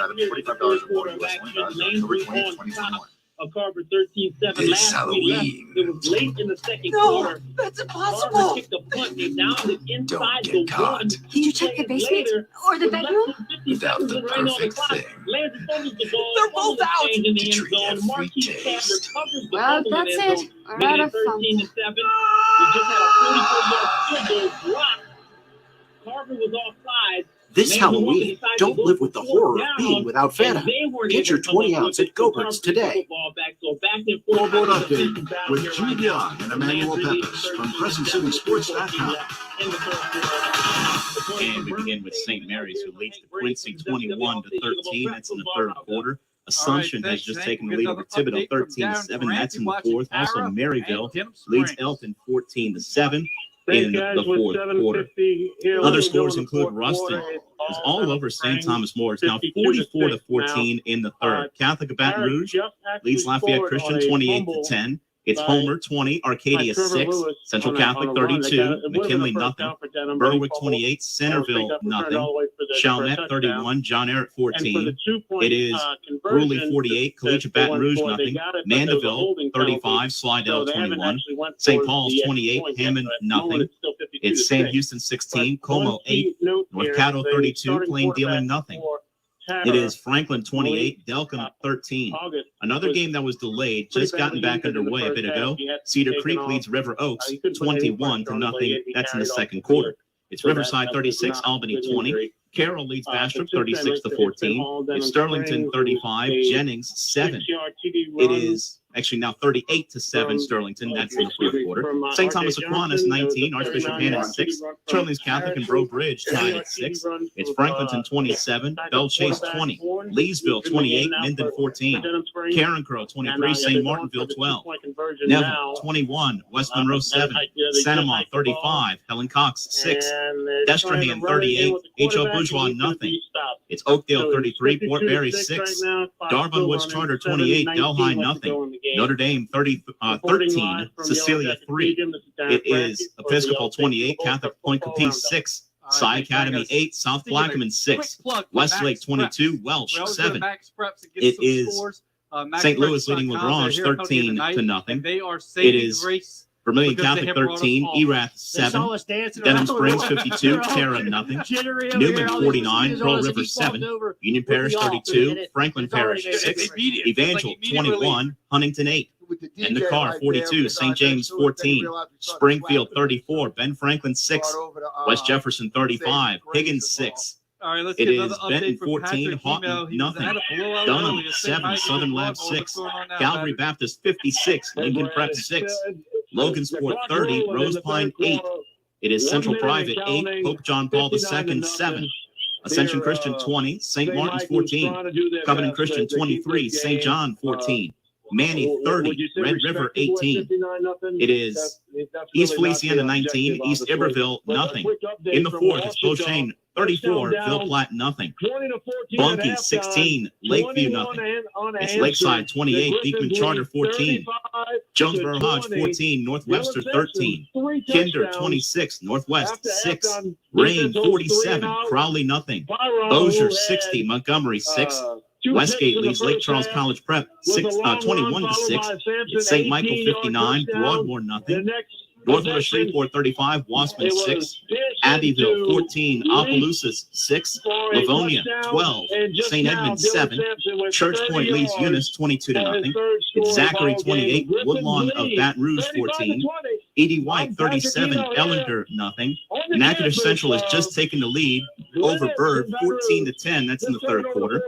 item $45 or more US only valid October 20, 2021. Carver 13-7 This last week. Halloween. It was late in the second quarter. That's Carver impossible. kicked a punt. They downed it inside Don't the get caught. one. Can you check the basement Later, or the with less bedroom? than 50 Without seconds the remaining on perfect clock, thing. Landry fumbles the ball. They're both fumbles out. exchange in the To end treat zone. every Marquise Cat taste. recovers the Well, fumble in that's the end it. zone. We're Made out it of fun. 13-7. We just had a 44-yard field goal block. Carver was offside. This Halloween, don't live with the horror of being without Fanta. Get your 20 ounce at Go-Bert's today. Scoreboard update with Jude Young and Emmanuel Peppers from CrescentCitySports.com. And we begin with St. Mary's, who leads to Quincy 21-13. That's in the third quarter. Assumption has just taken the lead over Thibodeau 13-7. That's in the fourth. Also, Maryville leads Elton 14-7 in the fourth quarter. Other scores include Ruston is all over St. Thomas More. It's now 44-14 in the third. Catholic of Baton Rouge leads Lafayette Christian 28-10. It's Homer 20, Arcadia 6, Central Catholic 32, McKinley nothing, Berwick 28, Centerville nothing, Chalmette 31, John Ehret 14. It is Bruley 48, Collegiate Baton Rouge nothing, Mandeville 35, Slidell 21, St. Paul's 28, Hammond nothing. It's Sam Houston 16, Como 8, North Caddo 32, Plain Dealing nothing. It is Franklin 28, Delcom 13. Another game that was delayed, just gotten back underway a bit ago. Cedar Creek leads River Oaks 21-0. That's in the second quarter. It's Riverside 36, Albany 20. Carroll leads Bastrop 36-14. It's Sterlington 35, Jennings 7. It is actually now 38-7 Sterlington. That's in the fourth quarter. St. Thomas Aquinas 19, Archbishop Hannon 6. Charlie's Catholic and Bro Bridge tied at 6. It's Franklinton 27, Belle Chase 20, Leesville 28, Minden 14, Karen Crow 23, St. Martinville 12, Neville 21, West Monroe 7, Sanamon 35, Helen Cox 6, Destrehan 38, H.O. Bourgeois nothing. It's Oakdale 33, Fort Barry 6, Darvon Woods Charter 28, Delhi nothing. Notre Dame 13, Cecilia 3. It is Episcopal 28, Catholic Point Capiz 6, Psi Academy 8, South Plaquemine 6, Westlake 22, Welsh 7. It is St. Louis leading Lagrange 13-0. It is Vermilion Catholic 13, Erath 7, Denham Springs 52, Terra nothing, Newman 49, Pearl River 7, Union Parish 32, Franklin Parish 6, Evangel 21, Huntington 8, and the car 42, St. James 14, Springfield 34, Ben Franklin 6, West Jefferson 35, Higgins 6. All right, let's it get is another Benton update from 14, Patrick Houghton Email. He nothing, had a blowout Dunham earlier. 7, Michael, Southern Lab what's 6, going on now, Calvary Patrick? Baptist 56, Lincoln Prep 6, Logansport 30, Rose Pine 8. It is Central Private 8, Pope John Paul II 7, Ascension Christian 20, St. Martin's 14, Covenant Christian 23, St. John 14. Manny 30, Red River 18. It is East Feliciana 19, East Iberville nothing. In the fourth, it's Beauchene 34, Ville Platte nothing. Bunkie 16, Lakeview nothing. It's Lakeside 28, Beekman Charter 14. Jonesboro Hodge 14, North Webster 13. Kinder 26, Northwest 6. Rain 47, Crowley nothing. Bossier 60, Montgomery 6. Westgate leads Lake Charles College Prep 21-6. It's St. Michael 59, Broadmoor nothing. Northwest Shreveport 35, Wassman 6. Abbeville 14, Opelousas 6. Livonia 12, St. Edmund 7. Church Point leads Eunice 22-0. It's Zachary 28, Woodlawn of Baton Rouge 14. Edie White 37, Ellender nothing. Natchitoches Central has just taken the lead over Bird 14-10. That's in the third quarter.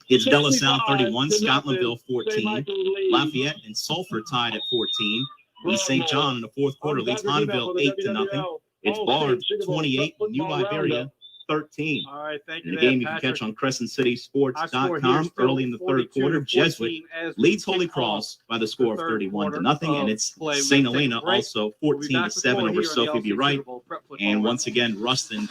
It's De La Salle 31, Scotlandville 14. Lafayette and Sulphur tied at 14. East St. John in the fourth quarter leads Honneville 8-0. It's Barb 28, New Liberia 13. All right, thank you. In the game you can catch on CrescentCitySports.com early in the third quarter. Jesuit leads Holy Cross by the score of 31-0, and it's St. Helena also 14-7 over Sophie B. Wright. And once again, Ruston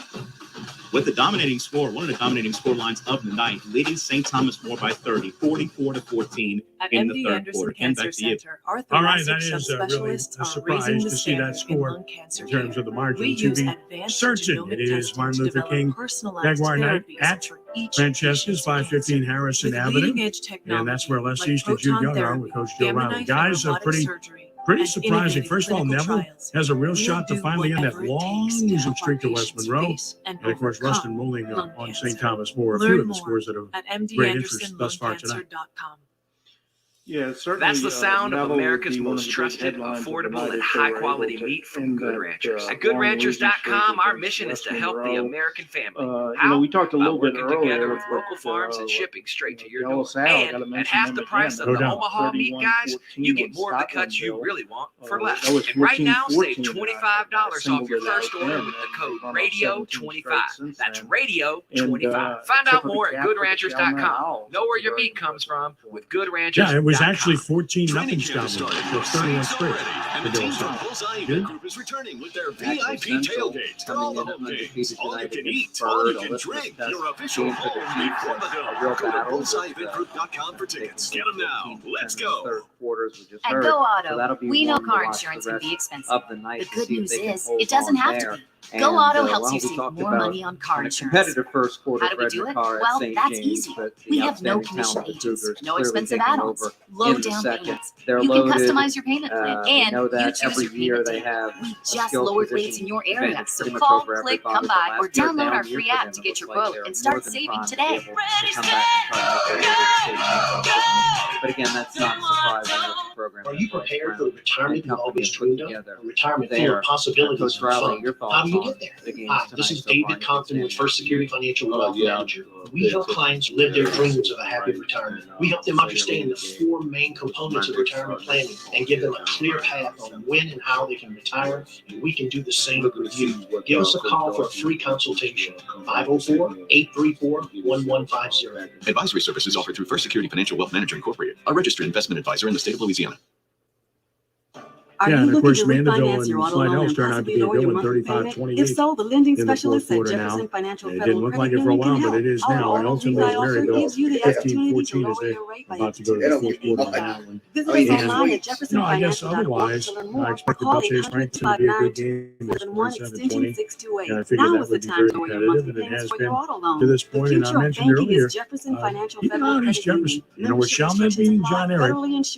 With the dominating score, one of the dominating score lines of the night, leading St. Thomas More by 30, 44-14 in the third quarter. And back to you. All right, that is really a surprise to see that score in terms of the margin to be certain. It is Martin Luther King Jaguar Night at Francesca's, 515 Harrison Avenue, and that's where Les East and Jude Young are with Coach Joe Riley. Guys, are pretty surprising. First of all, Neville has a real shot to finally end that long losing streak to West Monroe. And of course, Ruston rolling on St. Thomas More. A few of the scores that have great interest thus far tonight. Yeah, certainly. That's the sound of Neville America's would be one most of the big trusted, headlines of the affordable, night and if they were high-quality able to meat from end Good that, Ranchers. At long losing streak GoodRanchers.com, our against mission is to West help the Monroe. American family. You How? know, we talked a By little bit working together earlier with local farms and shipping straight to your door. Yellow Sal, I gotta And at mention half them the price again. of the doubt. Omaha meat, guys, you get on more of the cuts you Scotlandville. really want for less. That was And right now, save 14-14 $25 off your first order with the code RADIO25. That's RADIO25. Find out more at GoodRanchers.com. Know where your meat comes from with GoodRanchers.com. Yeah, it was actually 14-0 Scotland. So 31 straight. And the team from Bullseye Event Group is returning with their VIP tailgate for all the home games. All you can eat, all you can drink. Your official home before the dome. Go to BullseyeEventGroup.com for tickets. Get them now. Let's go. At Go Auto, we know car insurance can be expensive. The good news is, it doesn't have to be. Go Auto helps you save more money on car insurance. How do we do it? Well, that's easy. We have no commission agents, no expensive add-ons, low down payments. You can customize your payment plan, and you choose your payment date. We just lowered rates in your area, so call, click, come by, or download our free app to get your quote and start saving today. But again, that's not surprising with the program. Are you prepared for the retirement you've always dreamed of? A retirement full of possibilities and fun. How do you get there? Hi, this is David Compton with First Security Financial Wealth Manager. We help clients live their dreams of a happy retirement. We help them understand the four main components of retirement planning and give them a clear path on when and how they can retire, and we can do the same with you. Give us a call for a free consultation, 504-834-1150. Advisory services offered through First Security Financial Wealth Manager Incorporated, a registered investment advisor in the state of Louisiana. Yeah, and of course, Mandeville and Slidell turned out to be a good one, 35-28. If so, the lending in the fourth specialist at quarter now. Jefferson Financial It Federal didn't look like Credit it for a Union while, can but it help. is Our now. And auto ultimately, refi offer Maryville, gives you the opportunity to 15-14 as lower they your rate by about to go to the fourth quarter on that one. Visit us online at I guess jeffersonfinancial.org otherwise, to learn I more or expected call Belchase Franklin to be a good game. It's 27-20. 628. And I figured Now that is the would be time very to lower your competitive, monthly and it payments has for been your auto loan. to this The point. And I future of mentioned banking earlier, is Jefferson Financial even Federal out East Credit Union. Jefferson, you know, with Chalmette beating John Eric,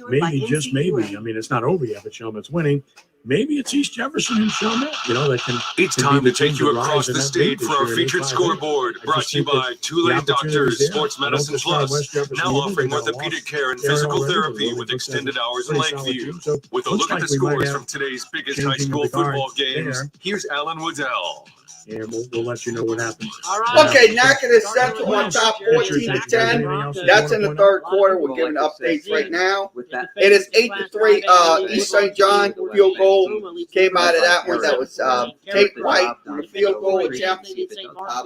maybe, just maybe, I mean, it's not over yet, but Chalmette's winning. Maybe it's East Jefferson and Chalmette, you know, that can. It's can time be to take you across the state for our featured scoreboard, brought to you by Tulane Doctors Sports Medicine Plus, now offering orthopedic care and physical therapy with extended hours in Lakeview. With a look at the scores from today's biggest high school football games, here's Alan Woodell. And we'll let you know what happens. Okay, Natchitoches Central on top 14-10. That's in the third quarter. We're giving updates right now. It is 8-3. East St. John field goal came out of that one. That was Tate White on the field goal attempt.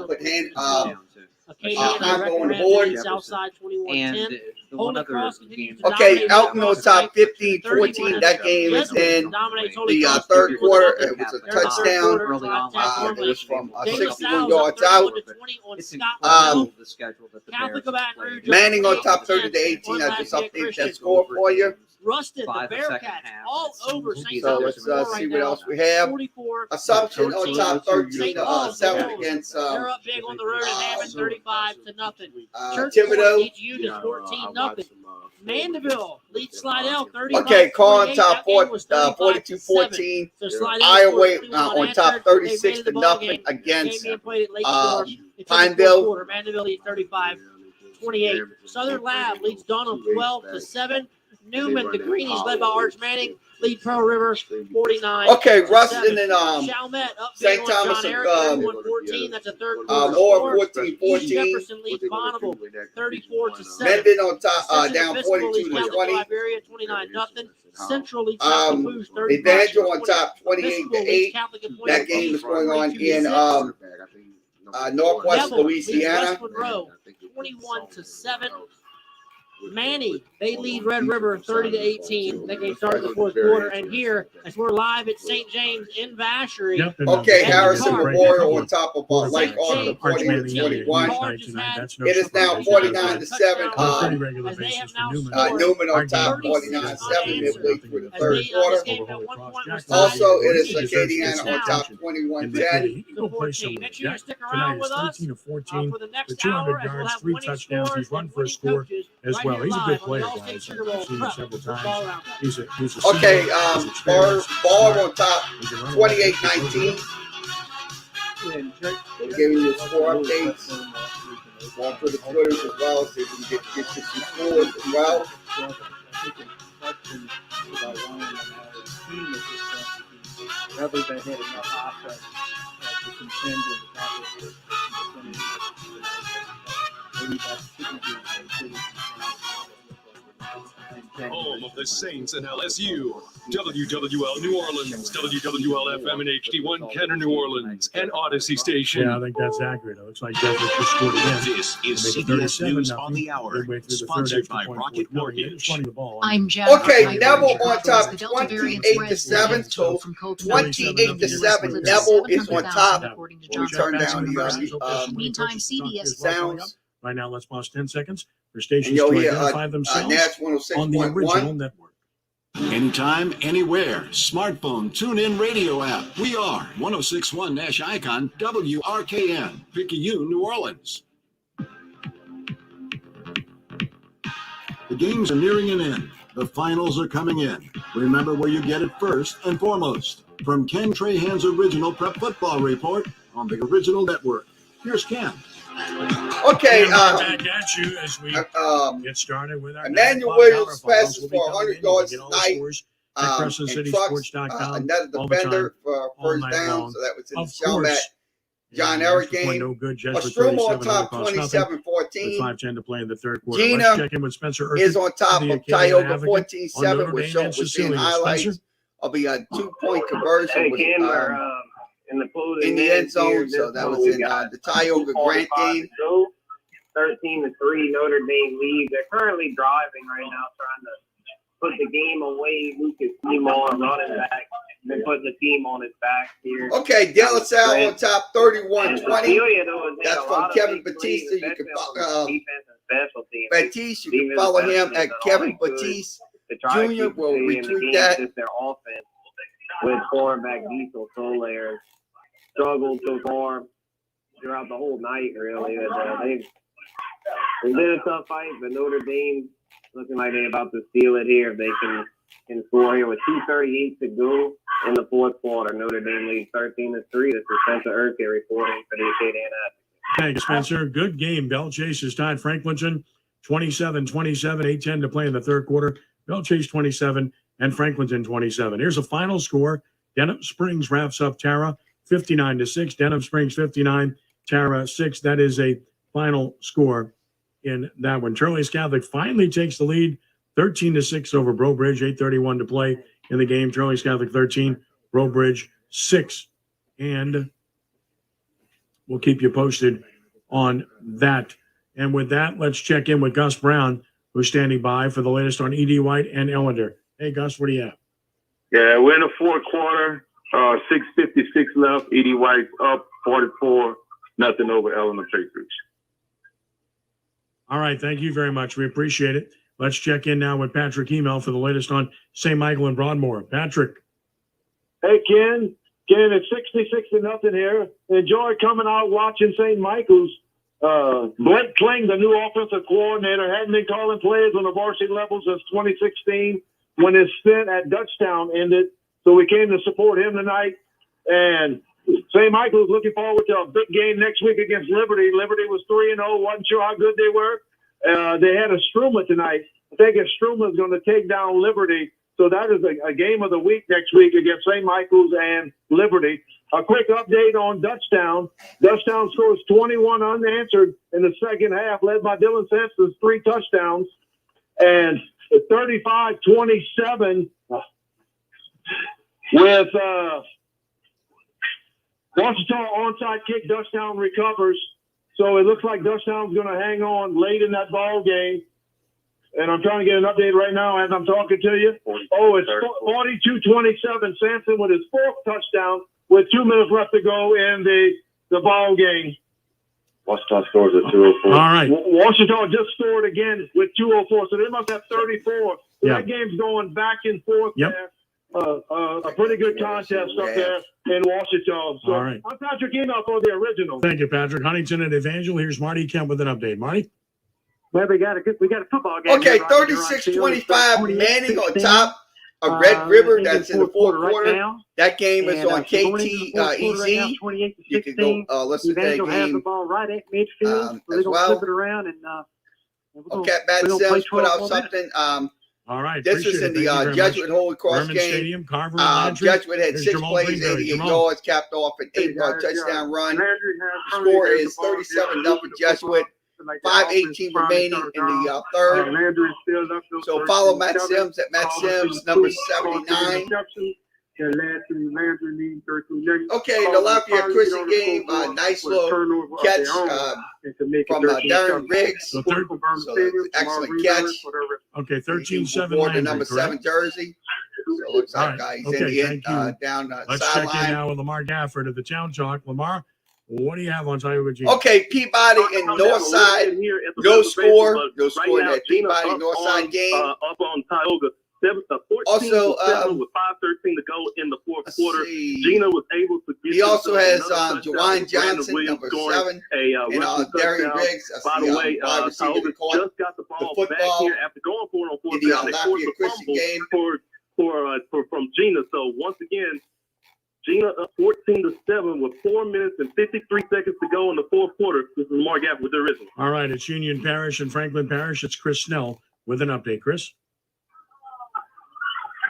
Put hand combo on the board. And the one other game. Okay, Elton on top 15-14. That game is in the third quarter. It was a touchdown. It was from 61 yards out. Manning on top 30-18. I just updated that score for you. Rusted, the Bearcats all over St. So let's see what else we have. Assumption on top 13-7 against they're up big on the road at Hammond, 35-0. Thibodeau. Leads you to 14-0. Mandeville leads Slidell 30. Okay, Carl on top 42-14. Iowa on top 36-0 against Pineville. Mandeville leads 35-28. Southern Lab leads Donald 12-7. Newman, the Greenies, led by Arch Manning, lead Pearl River 49. Okay, Ruston and Chalmette up St. big on Thomas John Eric, 31-14. That's a third quarter Moore score. 14-14. East Jefferson leads Bonneville 34-7. Mendon on top down 42-20. 29-0. Central leads South Booze 35-20. Evangel on top 28-8. That game is going on in Northwest Louisiana. 21-7. Manny, they lead Red River 30-18. That game started in the fourth quarter. And here, as we're live at St. James in Vacherie. Yep, Okay, Harrison Memorial on top of Lake Arthur, 48-21. It is now 49-7. Newman on top, 49-7 midway through the third quarter. Also, it is Acadiana on top, 21-10. Make sure you stick around with us for the next hour, as we'll have 3 touchdowns. He's run for a score as well. He's a good player, guys. I've seen him several times. He's a okay, Ball on top, 28-19. We're giving you score updates. Going through the Twitters as well, so you can get you some scores as well. Rather than hitting enough offense to contend with Home of the Saints and LSU. WWL New Orleans, WWL FM and HD1 Kenner New Orleans, and Odyssey Station. Yeah, I think that's accurate. It looks like Desert just scored again. This is CBS News on the Hour, sponsored by Rocket Mortgage. I'm Jeff. Okay, Neville on top, 28-7. So 28-7. Neville is on top. We turn down the Meantime, CBS sounds. Right now, let's pause 10 seconds for stations You'll to hear identify themselves Nash on the original 106.1. network. Anytime, anywhere. Smartphone, tune in radio app. We are 1061 Nash Icon, WRKN, Picayune, New Orleans. The games are nearing an end. The finals are coming in. Remember where you get it first and foremost. From Ken Trahan's original Prep Football Report on the original network. Here's Ken. Okay, back at you as we get started with our Emmanuel Williams passes for 100 yards tonight. CrescentCitySports.com. Another defender for first down, so that was in the Chalmette John Eric game. No good. Strum on top, 27-14. 5:10 to play in the third quarter. Gina Let's check in with Spencer is on top of Tioga, 14-7. We're We're seeing highlights of a 2-point conversion with, in the end zone. So that was in the Tioga Grant game. 13-3 Notre Dame lead. They're currently driving right now, trying to put the game away. Lucas Seymour running back. Been putting the team on his back here. Okay, De La Salle on top, 31-20. That's from Kevin Batista. You can Batiste. You can follow him at Kevin Batiste Jr. We'll retweet that. Their offense with quarterback Diesel Solaire struggled to perform throughout the whole night. Really, it's been a tough fight, but Notre Dame looking like they're about to steal it here if they can score here with 2:38 to go in the fourth quarter. Notre Dame leads 13-3. This is Spencer Urquhart reporting for the Acadiana. Thank you, Spencer. Good game. Bell Chase has tied Franklinton 27-27, 8:10 to play in the third quarter. Bell Chase 27 and Franklinton 27. Here's a final score. Denham Springs wraps up Tara 59-6. Denham Springs 59, Tara 6. That is a final score in that one. Turley's Catholic finally takes the lead 13-6 over Breaux Bridge. 8:31 to play in the game. Turley's Catholic 13, Breaux Bridge 6. And we'll keep you posted on that. And with that, let's check in with Gus Brown, who's standing by for the latest on E.D. White and Ellender. Hey, Gus, what do you have? Yeah, we're in the fourth quarter. 6:56 left. E.D. White's up 44-0 over Ellender Patriots. All right, thank you very much. We appreciate it. Let's check in now with Patrick Email for the latest on St. Michael and Broadmoor. Patrick. Hey, Ken. Ken, it's 66-0 here. Enjoy coming out watching St. Michael's. Blake Kling, the new offensive coordinator, hadn't been calling plays on the varsity level since 2016 when his stint at Dutchtown ended. So we came to support him tonight. And St. Michael's looking forward to a big game next week against Liberty. Liberty was 3-0, wasn't sure how good they were. They had a Struma tonight. I think Struma is going to take down Liberty. So that is a game of the week next week against St. Michael's and Liberty. A quick update on Dutchtown. Dutchtown scores 21 unanswered in the second half, led by Dylan Sampson's 3 touchdowns. And 35-27 with Washington onside kick. Dutchtown recovers. So it looks like Dutchtown's going to hang on late in that ball game. And I'm trying to get an update right now as I'm talking to you. Oh, it's 42-27. Sampson with his fourth touchdown with 2 minutes left to go in the ball game. Washington scores at 2:04. All right. Washington just scored again with 2:04, so they must have 34. So Yeah. that game's going back and forth there. A pretty good contest up there in Washington. So All right. I'm Patrick Enoch for the original. Thank you, Patrick. Huntington and Evangel. Here's Marty Kemp with an update. Marty? Well, we got a football game. Okay, here right here on 36-25, field. Manning on top of Red River. That's in the fourth quarter. now. That game is And, on so going into the fourth quarter right now, KTEZ. 28 to You can 16. go listen to that Evangel has the game. ball right at midfield. So as they're going to well. flip it around and Okay, Matt we're gonna play Sims put 12 out more something. All right. This was in the Jesuit Holy Cross Berman game. Stadium, Carver and Landry. Jesuit had Here's 6 Jamal plays, Greenberry. 88 Jamal. yards, capped off an 8-yard touchdown run. The score is 37-0 Jesuit. 5:18 remaining in the third. So follow Matt Sims at Matt Sims, number 79. Okay, the Lafayette Christian game, nice little catch from Darren Riggs. So Excellent catch. Okay, He 13-7 wore the Landry, number 7 correct? jersey. So it looks like All right. he's Okay, in the end, thank you. down the Let's check in sideline. now with Lamar Gafford at the Town Talk. Lamar, what do you have on Tioga G? Okay, Peabody and Northside, no score in that Peabody Northside game. Up on Tioga. 14 Also, to 7 with 5:13 to go in the fourth quarter. Gina was able to get. He also has another touchdown Jawan with Brandon Johnson, Williams number scoring 7, and and Darren touchdown. Riggs. By the way, wide receiver Tioga that caught just got the ball back football here after going for it on fourth in the down. They forced Lafayette the Christian fumble game. from Gina. So once again, Gina up 14 to 7 with 4 minutes and 53 seconds to go in the fourth quarter. This is Mark Gaff with the original. All right, it's Union Parish and Franklin Parish. It's Chris Snell with an update. Chris?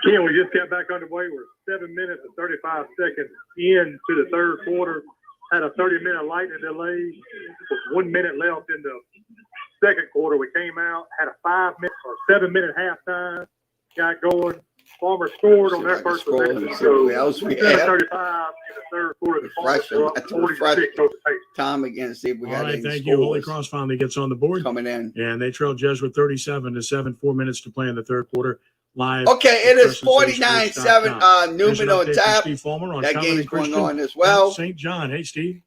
Yeah, we just got back underway. We're 7 minutes and 35 seconds into the third quarter. Had a 30-minute lightning delay with 1 minute left in the second quarter. We came out, had a 7-minute halftime, got going. Farmer scored on their first possession. So, else we 35 in have. the third quarter. The Farmers Refresh were up 46 over the pace. Tom again, see if we All got right, any thank you. Holy scores Cross finally gets on the board. coming in. And they trail Jesuit 37 to 7, 4 minutes to play in the third quarter. Live. Okay, it is at 49-7 Here's an Newman on update from tap. Steve Fulmer on That Covenant game's going Christian on as well. at St. John. Hey, Steve.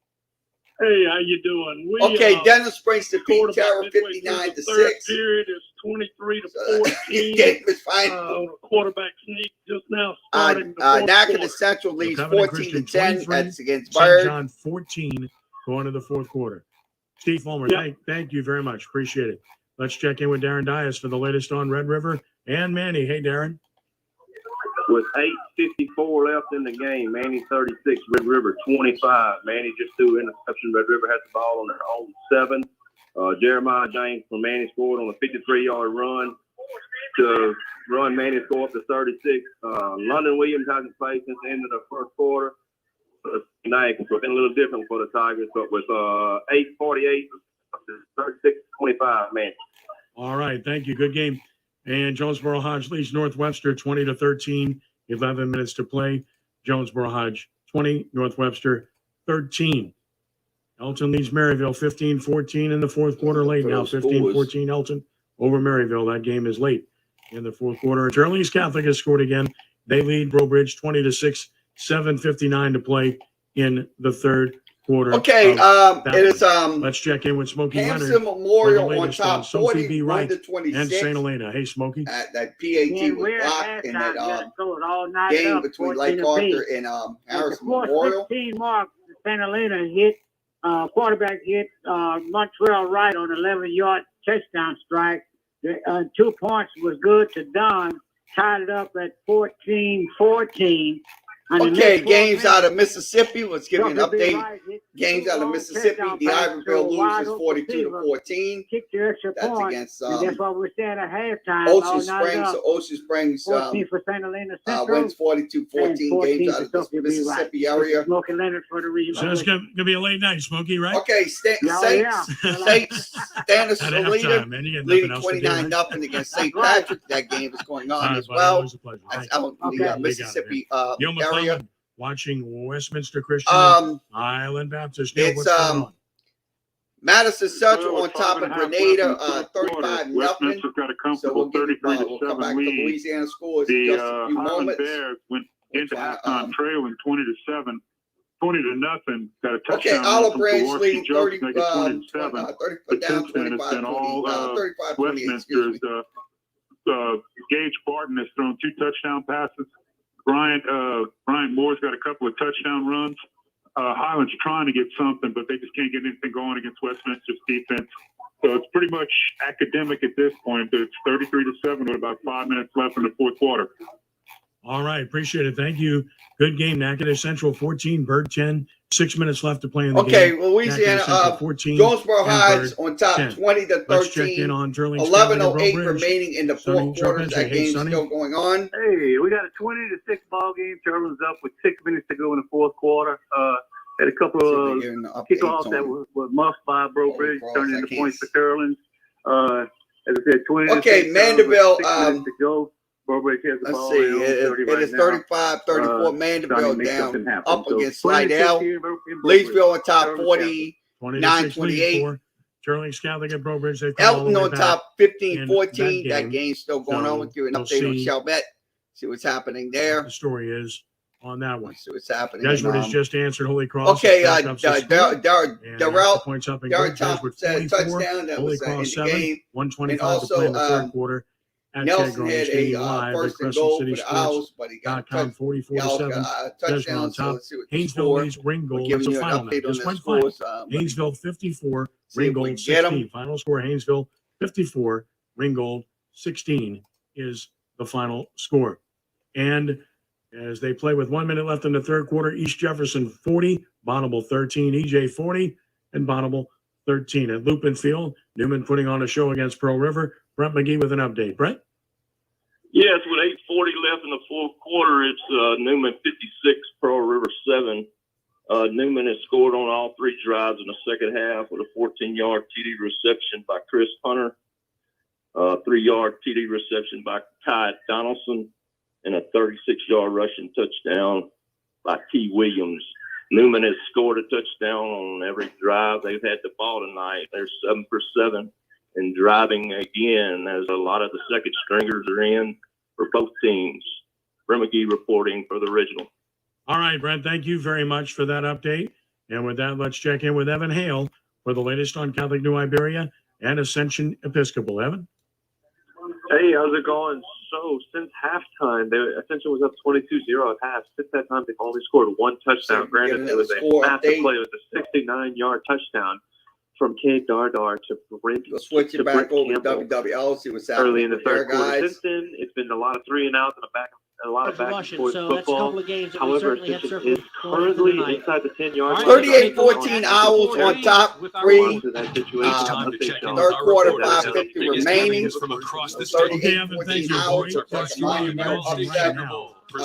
Hey, how you doing? Okay, Dennis Springs to Pete scored about Terror, midway 59 through to the third 6. period is 23 to His 14. game is fine. On a quarterback sneak just now starting the fourth Natchitoches quarter. Central leads Covenant 14 to Christian 10. 23, That's against St. Bird. John 14 going to the fourth quarter. Steve Fulmer, Yep. thank you very much. Appreciate it. Let's check in with Darren Dias for the latest on Red River and Manny. Hey, Darren. With 8:54 left in the game, Manny 36, Red River 25. Manny just threw an interception. Red River had the ball on their own 7. Jeremiah James from Manny scored on a 53-yard run to run Manny score up to 36. London Williams hasn't played since the end of the first quarter. Tonight it's been a little different for the Tigers, but with 8:48, 36-25, man. All right, thank you. Good game. And Jonesboro Hodge leads Northwebster 20 to 13, 11 minutes to play. Jonesboro Hodge 20, Northwebster 13. Elton leads Maryville 15-14 in the fourth quarter late now. 15-14 Elton over Maryville. That game is late in the fourth quarter. And Charles Catholic has scored again. They lead Brobridge 20 to 6, 7:59 to play in the third quarter. Okay, it is let's check in with Smokey Hampson Leonard. Memorial for the on latest top, Sophie B. 41 Wright to 26. and St. Helena. Hey, Smokey. That PAT And was we're blocked at in halftime. that Got scored all night game up, between 14 Lake to Arthur beat. and At the Harrison Memorial. 4:16 mark, St. Helena hit quarterback hit Montreal Wright on an 11-yard touchdown strike. The 2 points was good to Don. Tied it up at 14-14. Okay, games out of Mississippi. Let's give you an update. Games out of Mississippi. The Ivoryville loses 42-14. Kicked the extra That's point. against And that's what we're saying at halftime. Ocean Springs. So Ocean Springs 14 for St. Helena Central. wins 42-14. Games out of the Mississippi area. Smokey Leonard for the region. So it's going to be a late night, Smokey, right? Okay, Saints stand as the leader, leading 29-0 against St. Patrick. That game is going on as well. That's out in the Mississippi area. Watching Westminster Christian, Island Baptist. It's Madison Central on top of Grenada, 35-0. Westminster's got a comfortable 33-7 come back lead. to Louisiana schools The in just a few Highland moments. Bears went into halftime trailing 20-7, 20-0 Got a touchdown. Okay, Olive from Branch Jaworski leading Jones, 30, make it 20-7. 30 But since then, it's been all 35-28, Westminster's. Gage Barton has thrown 2 touchdown passes. Bryant Moore's got a couple of touchdown runs. Highland's trying to get something, but they just can't get anything going against Westminster's defense. So it's pretty much academic at this point. It's 33-7 with about 5 minutes left in the fourth quarter. All right, appreciate it. Thank you. Good game. Natchitoches Central 14, Bird 10. 6 minutes left to play in the game. Okay, Louisiana, 14, Jonesboro Heights Bird on top 10. 20-13. Let's check in on Turling 11:08 remaining in the fourth quarter. That game's Sonny. still going on. Hey, we got a 20-6 ball game. Turling's up with 6 minutes to go in the fourth quarter. Had a couple of kickoffs that were muffed by Brobridge, turning into points for Turling. As I said, 20. Okay, Mandeville. 6 minutes to go. Brobridge has the Let's ball. see. It is 35-34. Mandeville down up against Slidell. Leesville on top 49-28. Turling Catholic at Brobridge. Elton on top 15-14. That game's still going on. We'll give an update on Chalmette. See what's happening there. The story is on that one. See what's happening. Jesuit has just answered Holy Cross. Okay, Darrell points up and Darrell Thompson said a touchdown that Holy was in Cross the 7, game. 125 to play in the third quarter. Nelson had a first and goal for the Owls, but he got 44-7. touchdown. On top. So Haynesville leads Ringgold. It's a final. Just one final. Haynesville 54, Ringgold 16. Final score: Haynesville 54, Ringgold 16 is the final score. And as they play with 1 minute left in the third quarter, East Jefferson 40, Bonneville 13, EJ 40, and Bonneville 13. At Lupin Field, Newman putting on a show against Pearl River. Brent McGee with an update. Brent? Yes, with 8:40 left in the fourth quarter, it's Newman 56, Pearl River 7. Newman has scored on all 3 drives in the second half with a 14-yard TD reception by Chris Hunter, 3-yard TD reception by Ty Donaldson, and a 36-yard rushing touchdown by T. Williams. Newman has scored a touchdown on every drive they've had the ball tonight. They're 7 for 7 and driving again, as a lot of the second stringers are in for both teams. Brent McGee reporting for the Original. All right, Brent, thank you very much for that update. And with that, let's check in with Evan Hale for the latest on Catholic New Iberia and Ascension Episcopal. Evan? Hey, how's it going? So, since halftime, Ascension was up 22-0 at half. Since that time, they've only scored 1 touchdown. Granted, it was a massive play. It was a 69-yard touchdown from Cade Dardar to Brent. Switch it back over to WWL. See what's happening early in the third quarter. guys. Since then, it's been a lot of 3 and outs and a lot of back and forth so that's a football. couple of games that we However, certainly have Ascension is circled currently tonight. inside the 10-yard line. 38-14 Owls on top 3. Third quarter, 5:50 remaining. From across the 38-14 Owls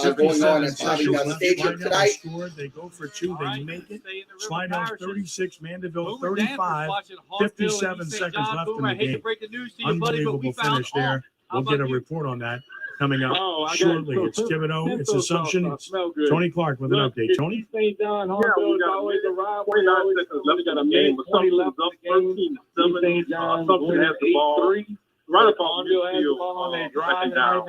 are going on at Bobby Nutt Stadium tonight. They go for 2. They make it. Slidell 36, Mandeville 35. 57 seconds left in the game. Unbelievable finish there. We'll get a report on that coming up shortly. It's Thibodeau. It's Assumption. It's Tony Clark with an update. Tony? St. John, Hornbill is always a rival. 29 seconds left. Got a game. Assumption is up 13-7. Assumption has the ball. Right up on midfield. Second down.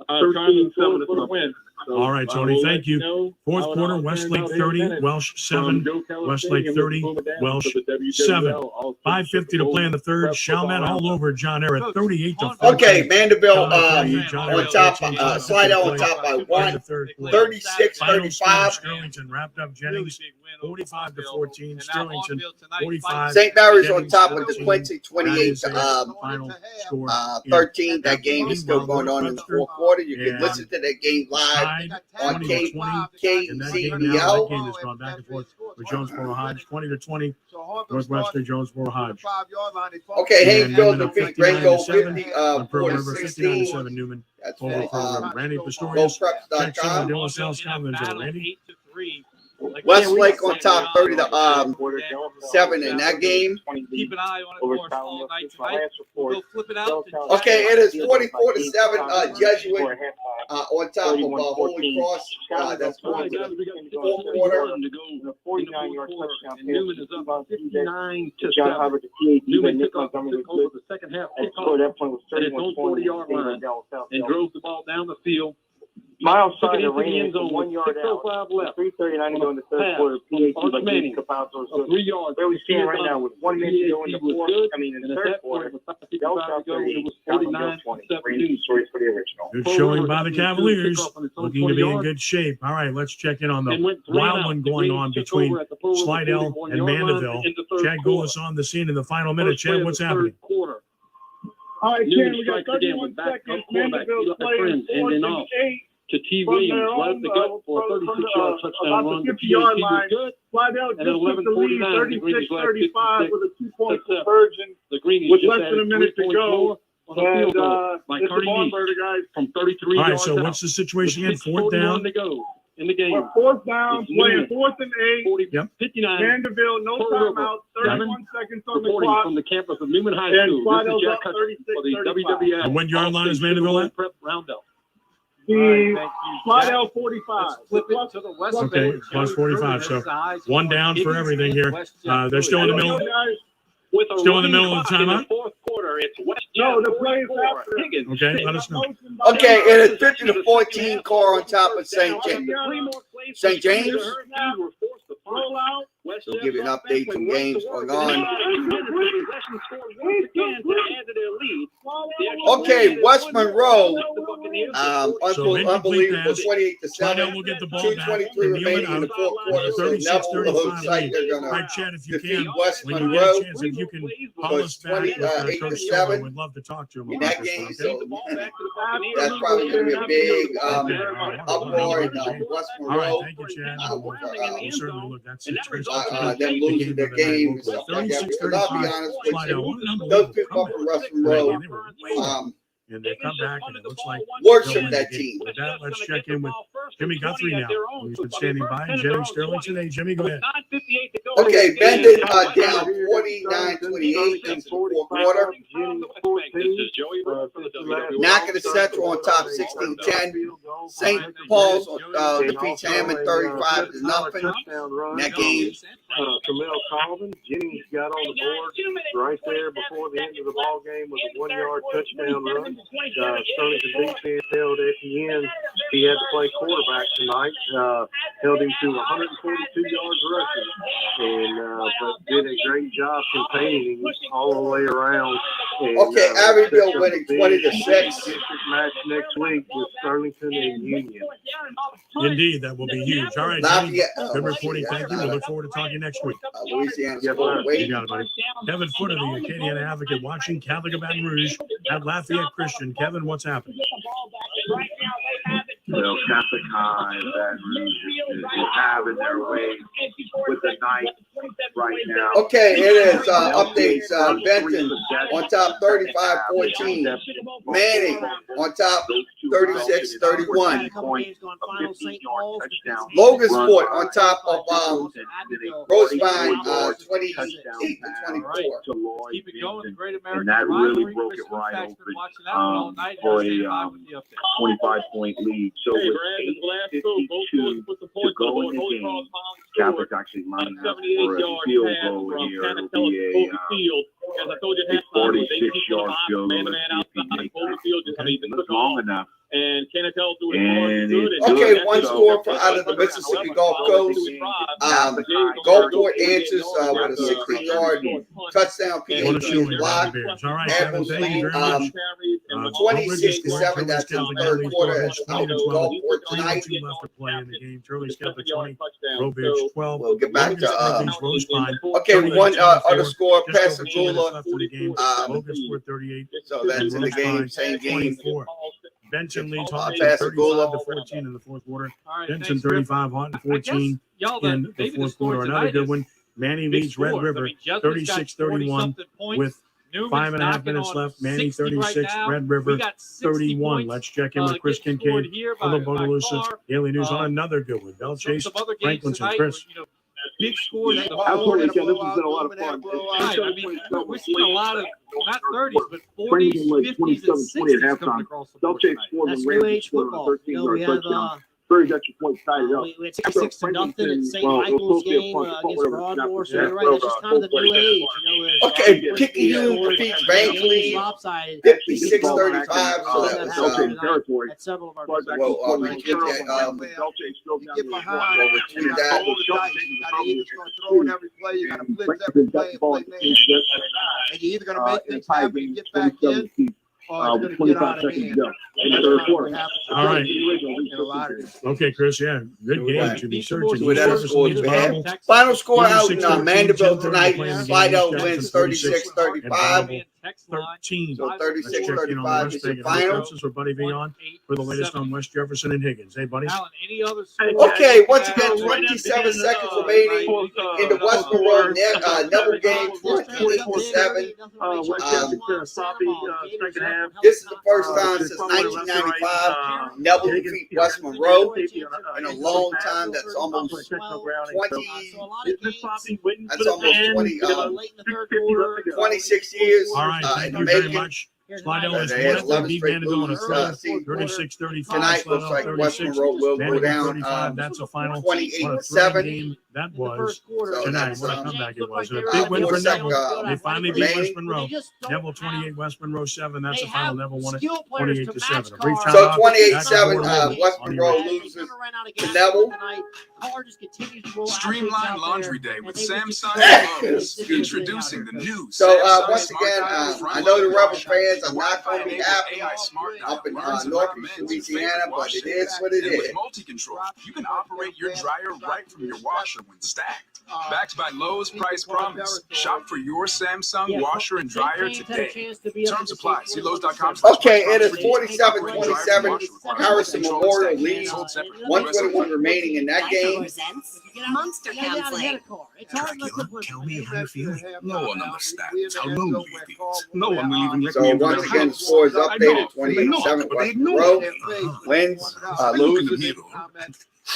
13-7 for the win. All right, Tony, thank you. Fourth quarter, Westlake 30, Welsh 7, Westlake 30, Welsh 7. 5:50 to play in the third. Chalmette all over John Ehret, 38-14. Okay, Mandeville on top, Slidell on top by 1, 36-35. Sterlington wrapped up Jennings, 45-14. Sterlington, 45. St. Mary's on top of the Quincy, 28-13. That game is still going on in the fourth quarter. You can listen to that game live on KCBL. That game has gone back and forth with Jonesboro Hodge, 20-20. Northwestern Jonesboro Hodge. Okay, Hayesville defeat Grango 50-16. Newman. That's over for Randy Pistorius. GoPreps.com. Dylan South Scotland. Randy. 8-3 Westlake on top 30 to 7 in that game. Keep an eye on it for us all night tonight. We'll flip it out. Okay, it is 44 to 7. Jesuit on top of Holy Cross. That's going to the fourth quarter. 49-yard touchdown. Newman is up 59 to 7. Newman took over the second half kickoff at his own 40-yard line and drove the ball down the field. Miles Took it Sider into the ran end zone 1 with yard out. 6:05 left. 3:39 to go in the third Pass quarter. from PAT Arch Manning. 3 yards. Where we stand right now with 1 minute to go in the fourth. I mean, in the third quarter. With 5:55 to go, it was 49-7. Stories for the original. Good showing by the Cavaliers. Looking to be in good shape. All right, let's check in on the wild one going on between Slidell and Mandeville. Chad Goulas on the scene in the final minute. Chad, what's happening? Quarter. All right, Ken, we got 31 seconds. Mandeville's playing 4th and 8. To T. Williams, right up the gut for a 36-yard touchdown run. The 50-yard PAT line. was good. Slidell just took the lead, 36-35 with a 2-point That's conversion The Greenies with just less than a added minute 3 to points go. more on the field goal by It's the Cardi Meeks Barnberger guys. from 33 All right, yards so out. what's the situation again? With 4th down. 6:41 to go in the game. We're 4th down, It's playing Newman. 4th and 8. 59. Mandeville, no Pearl River. timeout, 31 seconds on the Reporting clock. from the campus of Newman High And School. This Slidell's is Jack up Hudson for the 36-35. WWF. And what yard line is Mandeville at? Prep Roundup. The Slidell 45. Flip it to the west. Okay, plus 45. So one down for everything here. They're still in the middle. Still in the middle of the timeout. Fourth quarter, it's West. No, the plays after. Okay, let us know. Okay, it is 50 to 14. Car on top of St. James. St. James. We'll give you an update from games going on. Okay, West Monroe, unbelievable, 28 to 7. Will get the ball back. 2:23 remaining in the fourth quarter. So 36, Neville looks like they're All right, going Chad, if you to defeat can, West when you Monroe. get a chance, if you can call us back with 28 to Coach 7 Shore, we'd love to talk to him in about that this game. one, So okay? that's probably going to be a big uproar in West All right, Monroe. thank you, Chad. We'll certainly look. That's interesting. Them losing their game and stuff like that. Because I'll be honest with you, those people from West Monroe, And they come back, and it looks like worship that team. With that, let's check in with Jimmy Guthrie now. He's been standing by. And Jimmy Sterling today. Jimmy, go ahead. Okay, Bendon down 49-28 in the fourth quarter. Natchitoches Central on top 16-10. St. Paul's defeats Hammond 35 to nothing. In that game. Camille Colvin, Jennings got on the board right there before the end of the ball game with a 1-yard touchdown run. Stonington defense held Etienne. He had to play quarterback tonight. Held him to 142 yards rushing, and but did a great job containing him all the way around. And, okay, Abbeville winning 20 to 6. Match next week with Sterlington and Union. Indeed, that will be huge. All right, Jimmy, good reporting. Thank you. We look forward to talking next week. Louisiana. You got it, buddy. Kevin Footer, the Acadiana Advocate, watching Catholic of Baton Rouge at Lafayette Christian. Kevin, what's happening? Well, Catholic High, Baton Rouge is having their way with the night right now. Okay, it is updates. Benton on top 35-14. Manning on top 36-31. Logansport on top of Rosevine 28-24. Keep it going. The Great American And that really Rivalry. broke it Christian right Facts open been watching that one all night. for Stand a by with the update. 25-point lead. So with 8:52 to go in the game, Catholic actually lining up for a field goal here. It'll be a 46-yard field goal. It's long enough. And Canadell doing And it's Okay, good. one score for out of the Mississippi Gulf Coast. Gulfport answers with a 16-yard touchdown PAT block. All right, Kevin, thank you very much. 26-7. That's in the third quarter. Gulfport tonight. Left to play in the game. Turley's got the 20. Robridge 12. We'll get back to Rosepine. okay, one other score. Pascagoula. Left in the game. Logansport 38. So that's in the game. Same game. 24. Benson leads Hawks Pascagoula 35-14 in the fourth quarter. Benson 35, Hawton 14 in the fourth quarter. Another good one. Manny leads Red River 36-31 with 5.5 minutes left. Manny 36, Red River 31. Let's check in with Chris Kincaid of the Bogalusa Daily News on another good one. Bell Chase, Franklinton, Chris. Big scores. Absolutely, Ken. This has been a lot of fun. Right. I mean, we're seeing a lot of not 30s, but 40s, 50s, and 60s coming across the board tonight. That's new age football. You know, we have Third extra points tied it up. we had 6-0 at St. Michael's game against Broadmoor. So you're right, that's just kind of the new age. You know, okay, Kickahoo defeats Bankley 56-35. So that was at several of our well, we get that. Get behind. Well, retrieve that. You gotta throw in every play. You gotta blitz every play. And you're either gonna make things happen and get back in, or it's gonna get out of hand. All right. Okay, Chris. Yeah, good game. Should be searching. Final score out in Mandeville tonight. Slidell wins 36-35. 13. So 36-35 is the final. This is for Buddy V on for the latest on West Jefferson and Higgins. Hey, buddy. Okay, once again, 27 seconds remaining in the West Monroe Neville game, 28-7. This is the first time since 1995 Neville defeat West Monroe in a long time. That's almost 26 years. All right, thank you very much. Slidell is one. Beat Mandeville in a third, 36-35. Tonight looks like West Monroe will go down. That's a final 28-7. That was tonight. What a comeback it was. A big win for Neville. They finally beat West Monroe. Neville 28, West Monroe 7. That's the final. Neville won it 28-7. A brief time so off. 28-7. West Monroe loses to Neville. Streamline Laundry Day with Samsung Clothes. Introducing the new So Samsung once Smart again, Bag I know the Rebel fans are not Wi-Fi going to be enabled happy AI smart up in learns and North recommends Louisiana, favorite but wash it is what it and with is. multi-control, you can operate your dryer right from your washer when stacked. Backed by Lowe's Price Promise. Shop for your Samsung washer and dryer today. Terms apply. See Lowe's.com. Okay, it is 47-27. Harrison Memorial leads. 121 remaining in that game. Monster counseling. Dracula, tell me how you're feeling. No one understands how lonely it is. No one will even let So once again, the score is updated 28-7. West Monroe wins, loses.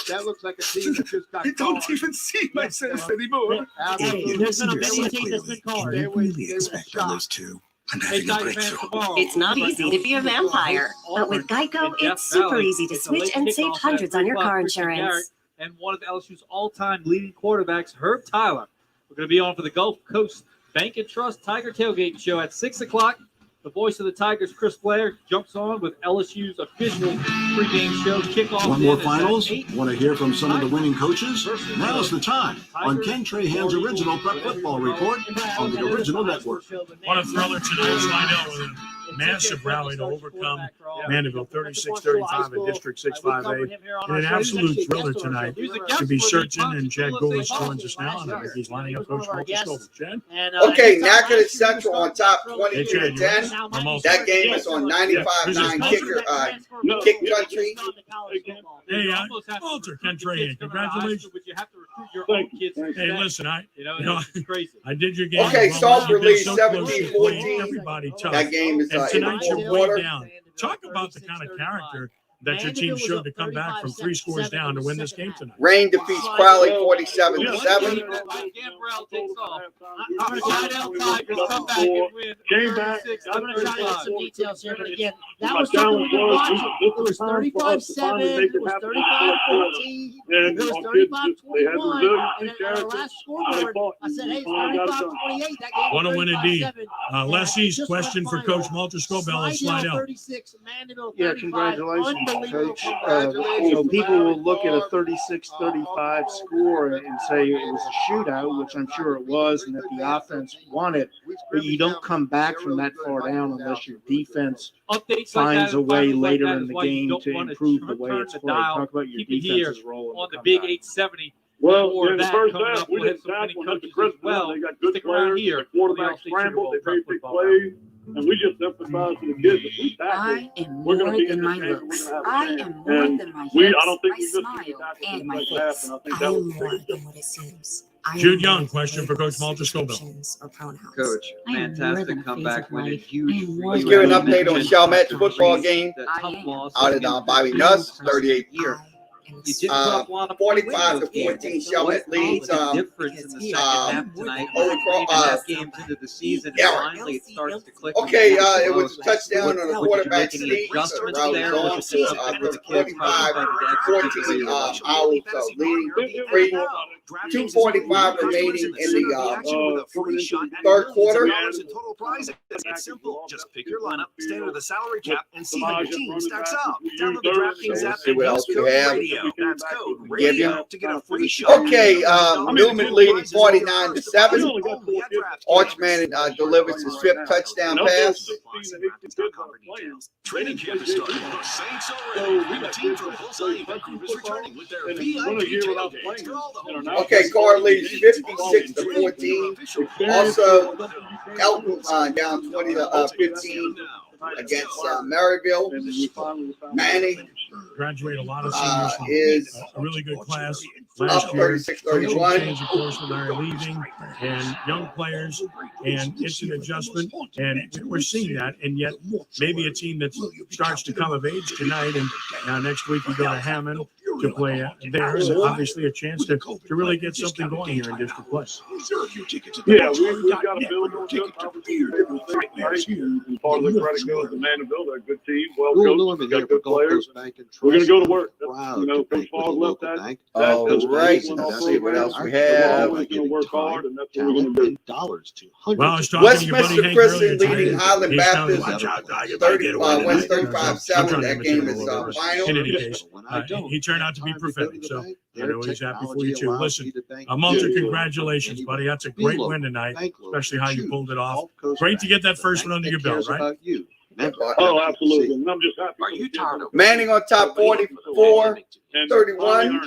That looks like a team that just got I don't even see myself anymore. There's been a many team that's been called. Can you really expect those two? I'm having a breakthrough. It's not easy to be a vampire, but with Geico, it's super easy to switch and save hundreds on your car insurance. And one of LSU's all-time leading quarterbacks, Herb Tyler. We're going to be on for the Gulf Coast Bank and Trust Tiger Tailgate Show at 6 o'clock. The voice of the Tigers, Chris Blair, jumps on with LSU's official pregame show kickoff. Want more finals? Want to hear from some of the winning coaches? Now's the time on Ken Trahan's original Prep Football Report on the original network. What a thriller tonight. Slidell with a massive rally to overcome Mandeville 36-35 in District 6-5A. And an absolute thriller tonight to be searching, and Chad Goulas joins us now. And I think he's lining up Coach Walter Scoble. Chad? Okay, Natchitoches Central on top 22-10. That game is on 95.9 Kick Country. Hey, Walter, Ken Trahan, congratulations. Hey, listen, I did your game. Okay, Salford leads 17-14. Everybody tough. That game is and in the tonight fourth you're quarter. way down. Talk about the kind of character that your team showed to come back from 3 scores down to win this game tonight. Rain defeats Crowley 47-7. I'm going to try to get some details here, but again, that was something we could watch. It was 35-7. It was 35-14. It was 35-21. And at our last scoreboard, I said, hey, it's 35-28. That game What a win indeed. Les East, just question for Coach Walter Scoble and Slidell. 36, Mandeville 35. Yeah, congratulations, Coach. People will look at a 36-35 score and say it was a shootout, which I'm sure it was, and that the offense won it. But you don't come back from that far down unless your defense finds a way later in the game to improve the way it's played. Talk about your defense's role on the Big 870. Well, in the first half, we didn't tackle them to Chris well. They got good players. The quarterback scrambled. They made big plays. And we just emphasize to the kids that we tackle, we're going to be in this game. I am more than my hips, I don't think my we just smile, and my face. I think that was more than what it seems. Jude Young, question for Coach Walter Scobell. Coach, fantastic comeback win, a huge. Let's give an update on Chalmette's football game out at Bobby Nuss, 38 year. 45 to 14. Chalmette leads. Difference in the second half tonight. Games into the season, and finally it starts to click. Okay, it was a touchdown on the quarterback sneak. Adjustments Around there. zone to 45 14 Owls leading 2:45 remaining in the third quarter. It's simple. Just pick your lineup, stay under the salary cap, and see how your team stacks up. Download the DraftKings app and use code radio. That's code radio to get a free shot. Okay, Newman leading 49-7. Archman delivers his 5th touchdown pass. Training camp is starting. The Saints are ready. The team from Bullseye Vancouver is returning with their VIP tailgate. Okay, Carr leads 56 to 14. Also, Elton down 20 to 15 against Maryville. Manning graduate a lot of seniors from is a really good class up last year. 36-31. Change, of course, with our leaving and young players, and it's an adjustment, and we're seeing that. And yet, maybe a team that starts to come of age tonight, and now next week we go to Hammond to play there. Is obviously a chance to really get something going here in district play. Yeah, we've got to build on them. And part of the credit goes to Mandeville. They're a good team, well coached, got good players. We're going to go to work. You know, Coach Paul left that. All right, let's see what else we have. We're going to work hard, and that's what we're going to do. Well, I was talking to your buddy Westminster Hank Christian earlier today. leading Highland He's telling Baptist me- 30, West 35-7. That game is In final. any case, he turned out to be prophetic, so I know he's happy for you too. Listen, Mulcher, congratulations, buddy. That's a great win tonight, especially how you pulled it off. Great to get that first one under your belt, right? Oh, absolutely. And I'm just happy. Are you tired of Manning on top 44, 31. They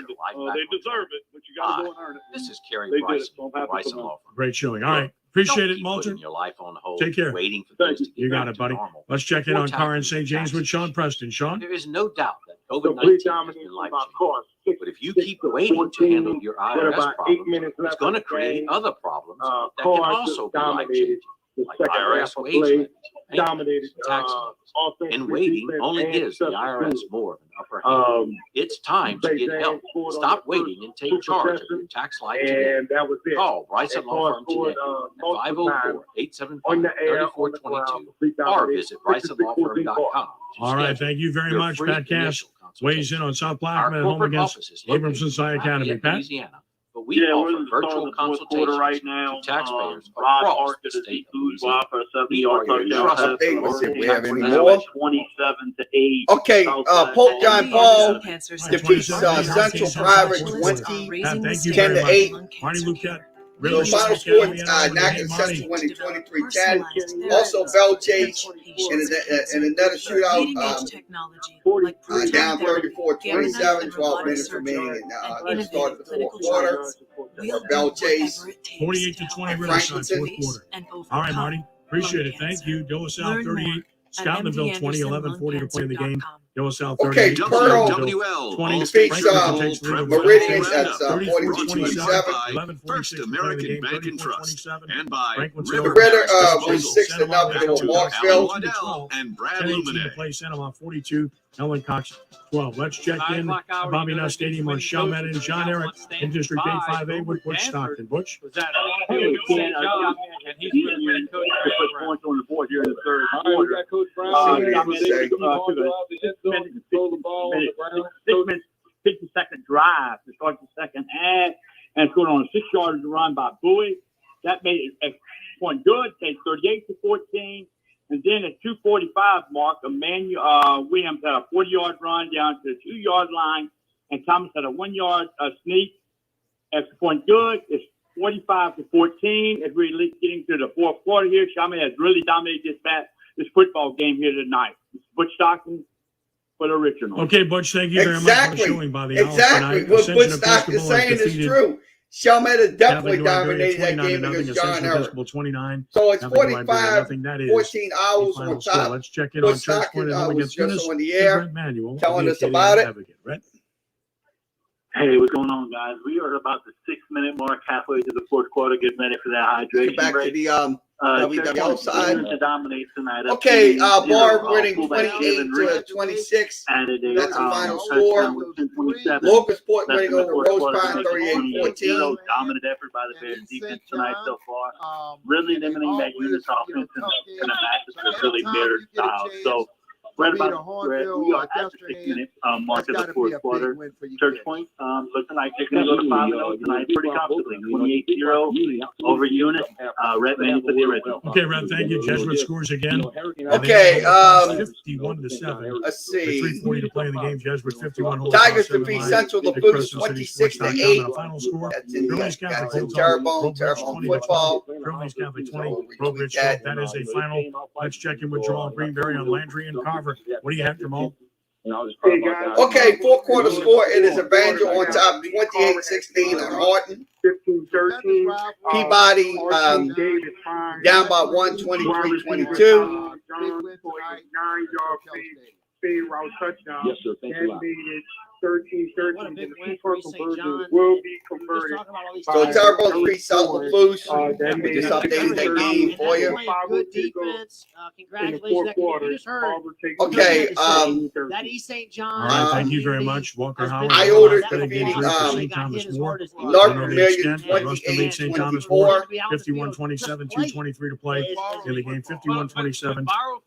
deserve it, but you got to go and earn it. This is Kerry They did Bryson, it, so I'm happy Bryson for them. Law Firm. Great showing. All right. Appreciate it, Don't keep Mulcher. putting your life on hold, Take care. waiting for things to get You got back it, to buddy. normal. Let's check in More on time Car and to St. James with Sean Preston. Sean? There is no doubt that Complete COVID-19 has dominance been of life my changing. course. But if you keep waiting to handle your IRS about 8 problems, minutes it's left going to in the create game. other problems that can Cards also be life dominated changing, the like second IRS half of wage play. limits, Dominated tax offense, and waiting defense, only and gives the special IRS teams. more of an upper hand. It's time to get James help. scored on Stop the first waiting and take two charge of possessions, your tax life today. And that was it. Call Bryson And Law Firm scored, today at on the air, on the 504-875-3422 ground, or visit BrysonLawFirm.com. All right. Thank you very much, Pat Cass. Weighs in on South Our Blackman at home corporate against office is Abramson Sci Academy. Lafayette, Pat? Louisiana, but we Yeah, offer we're in the start virtual of the fourth consultations quarter right now. to taxpayers Rod across Parker the to state of Food Louisiana. for a We 70-yard are your touchdown pass. Hey, let's see if we have any That more. was 27-8. Okay, Pope John Paul defeats 27, Central Private 20, Pat, thank you 10 very to much. 8. Marty Luquette. So Really final nice score, Academy and Nathan Marty. Central winning 23-10. Also, Bell Chase in another shootout, down 34-27, 12 minutes remaining in the start of the fourth quarter. Bell Chase 48-20 Riverside, fourth quarter. All right, Marty. Appreciate it. Thank you. Doa South 38. Stoutenville 20, 11:40 to play the game. Doa South 38. Okay, Pearl 20 defeats takes the lead over Meridians at Franklin. 42-27. 11:46 to play the game. 34-27. And by Franklin River Ritter Disposal. wins 6-0 over Marksville. Waddell and Brad 10-18 to Luminate. play Centermont 42. Ellen Cox 12. Let's check in Bobby Nuss Stadium on Chalmette and John Eric in District 8-5A with Butch Stockton. Butch? Hey, Ken, and he's been winning coach put points on the board here in the third quarter. Coach Brown. 6 minutes, 50-second drive to start the second half, and scored on a 6-yard run by Bowie. That made it a point good. They 38-14. And then at 2:45 mark, Williams had a 40-yard run down to the 2-yard line, and Thomas had a 1-yard sneak. Extra point good. It's 45-14 as we're getting to the fourth quarter here. Chalmette has really dominated this football game here tonight. It's Butch Stockton for the original. Okay, Butch, thank you very much for showing by the Owls Exactly. tonight. What Ascension Butch Stockton is Episcopal has saying is defeated true. Chalmette has definitely Catholic dominated that 29 game to against nothing, John Ascension Eric. Episcopal 29. So it's Catholic Library 45, nothing. That is 14 the Owls final on score. top. Let's check in Butch on Church Point Stockton at home was against just Eunice. on the air Brent Manuel, telling the us Acadian about it. Advocate. Brett? Hey, what's going on, guys? We are about the 6-minute mark, halfway to the fourth quarter, getting ready for that hydration Get back break. to the WWL side. To dominate tonight. Okay, Bar winning 28-26. That's the final score. Locasport winning over Rose Pine 38-14. Dominant effort by the Bears defense tonight so far. Really limiting that unit's offense and the matches to really Bears style. So right about we are at the 6-minute mark of the fourth quarter. Church Point looking like they're going to go to 5-0 tonight pretty comfortably. 28-0 over unit. Red Man for the original. Okay, Red, thank you. Jesuit scores again. Okay, 51-7. Let's see. 3:40 to play in the game. Jesuit 51. Tigers defeat Central Lafourche 26-8. Final score. That's in Curly's Catholic the Bulldog, Terrebonne 20 football. Curly's Catholic 20. Robridge 12. That is a final. Let's check in with Joel Greenberry on Landry and Carver. What do you have, Jamal? Okay, fourth quarter score. It is Evangel on top, 28-16 on Horton. 15-13. Peabody down by 1, 23-22. 9-yard fade route touchdown. Yes, sir. Thank you. 13-13. And the two-point conversions will be converted. So Terrebonne defeat South Lafourche. That We just updated that game for you. Good defense. Congratulations. You just heard. Okay, that East St. John. All right, thank you very much, Walker Howard. I ordered defeating defeating St. Thomas More. North Million St. Thomas More. 28-24. 51-27, 2:23 to play in the game. 51-27.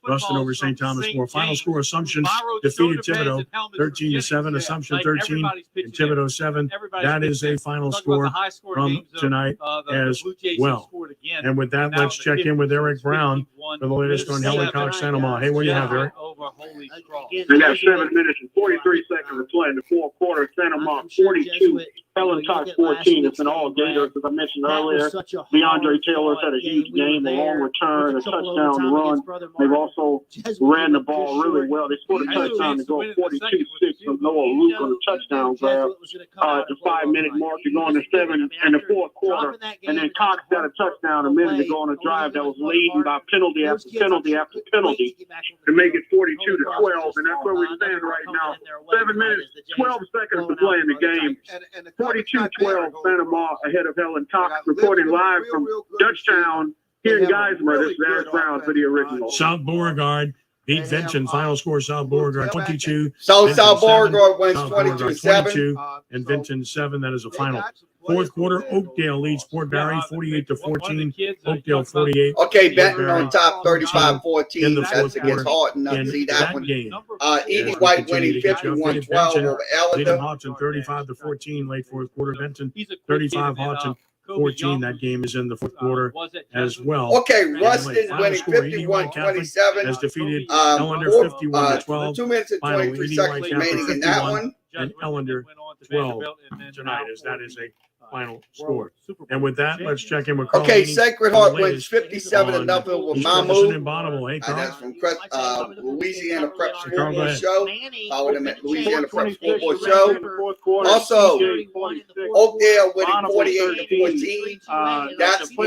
Ruston over St. Thomas More. Final score: Assumption defeated Thibodeau 13-7. Assumption 13 and Thibodeau 7. That is a final score from tonight as well. And with that, let's check in with Eric Brown for the latest on Helen Cox Sanoma. Hey, what do you have, Eric? They got 7 minutes and 43 seconds to play in the fourth quarter. Santa Monica 42, Helen Cox 14. It's an all Gators, as I mentioned earlier. DeAndre Taylor's had a huge game, a long return, a touchdown run. They've also ran the ball really well. They scored a touchdown to go 42-6 from Noah Luke on a touchdown grab. At the 5-minute mark to go into 7 in the fourth quarter. And then Cox got a touchdown a minute to go on a drive that was laden by penalty after penalty after penalty to make it 42-12. And that's where we stand right now. 7 minutes, 12 seconds to play in the game. 42-12, Santa Mar ahead of Helen Cox, reporting live from Dutchtown here in Geismar. This is Eric Brown for the original. South Beauregard beat Vincent. Final score: South Beauregard 22. South Beauregard wins 22, and Vincent 7. That is a final. Fourth quarter, Oakdale leads Port Barry 48-14. Oakdale 48. Okay, Benton on top 35-14. In the That's fourth against quarter. Horton. In See that one. game. Edie White winning 51-12 over Leading Elida. Houghton 35-14 late fourth quarter. Benton 35, Houghton 14. That game is in the fourth quarter as well. Okay, Ruston Final winning score, Edie White Catholic 51-27. has defeated Ellender 51-12. 2 minutes and Final, 23 Edie seconds White remaining Catholic in that 51 one. and Ellender 12 tonight, as that is a final score. And with that, let's check in with Carl. Okay, Meany Sacred for the Heart wins latest 57-0 with Wisconsin Mahmoud. and Bonneville. Hey, And Carl. that's from Louisiana Prep School Carl, go Board ahead. Show. Follow them at Louisiana Prep School Board Show. Also, Oakdale winning 48-14. That's in the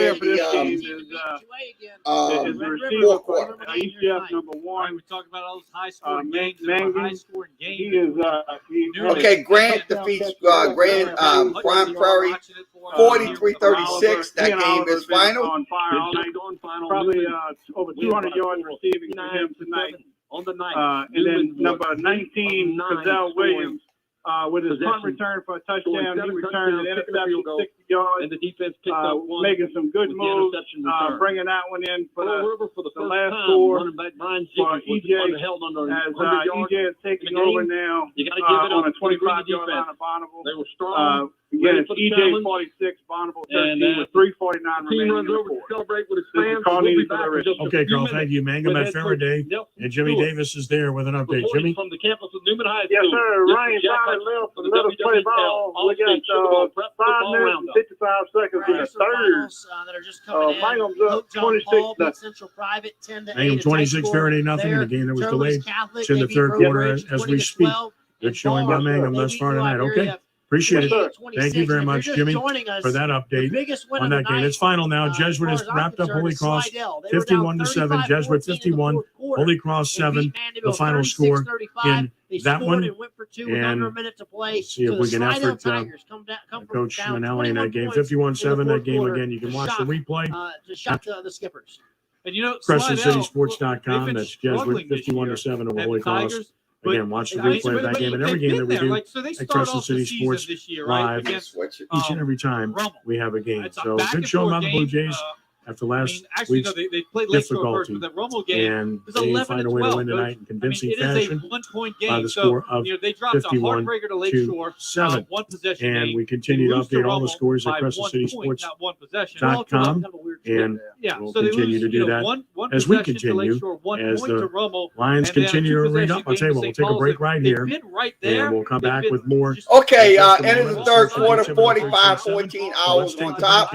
fourth quarter. ECF number 1. We talk about all those high scoring games. High scoring games. Okay, Grant defeats Grand Prime Prairie 43-36. That game is final. On fire all night. Probably over 200 yards receiving for him tonight. On the night. And then number 19, Cazell Williams. With his punt return for a touchdown, he returned an interception 60 yards. And the defense picked up one, making some good moves, bringing that one in for the last score for EJ. As EJ is taking over now on a 25-yard line of Bonneville. They were strong. Again, it's EJ 46, Bonneville 13 with 3:49 remaining in the fourth. Okay, Carl, thank you. Mangum at Faraday, and Jimmy Davis is there with an update. Jimmy? From the campus of Newman High School. Yes, sir. Ryan finally left and let us play ball. We got 5 minutes and 55 seconds in the third. Mangum's up 26. Mangum 26, Faraday nothing in the game that was delayed. It's in the third quarter as we speak. Good showing by Mangum thus far tonight. Okay. Appreciate it. Thank you very much, Jimmy, for that update on that game. It's final now. Jesuit has wrapped up Holy Cross 51-7. Jesuit 51, Holy Cross 7. The final score in that one. 2 with under a minute to play. See if we can effort Coach Manelli in that game. 51-7, that game again. You can watch the replay. To shut the Skippers. And you know, CrescentCitySports.com. That's Jesuit 51-7 over Holy Cross. Again, watch the replay of that game and every game that we do at Crescent City Sports Live each and every time we have a game. So good show about the Blue Jays after last week's difficulty, and they find a way to win tonight in convincing fashion by the score of 51-7. And we continue to update all the scores at CrescentCitySports.com, and we'll continue to do that as we continue, as the Lions continue to read up. I'll tell you what, we'll take a break right here, and we'll come back with more. Okay, end of the third quarter, 45-14 Owls on top.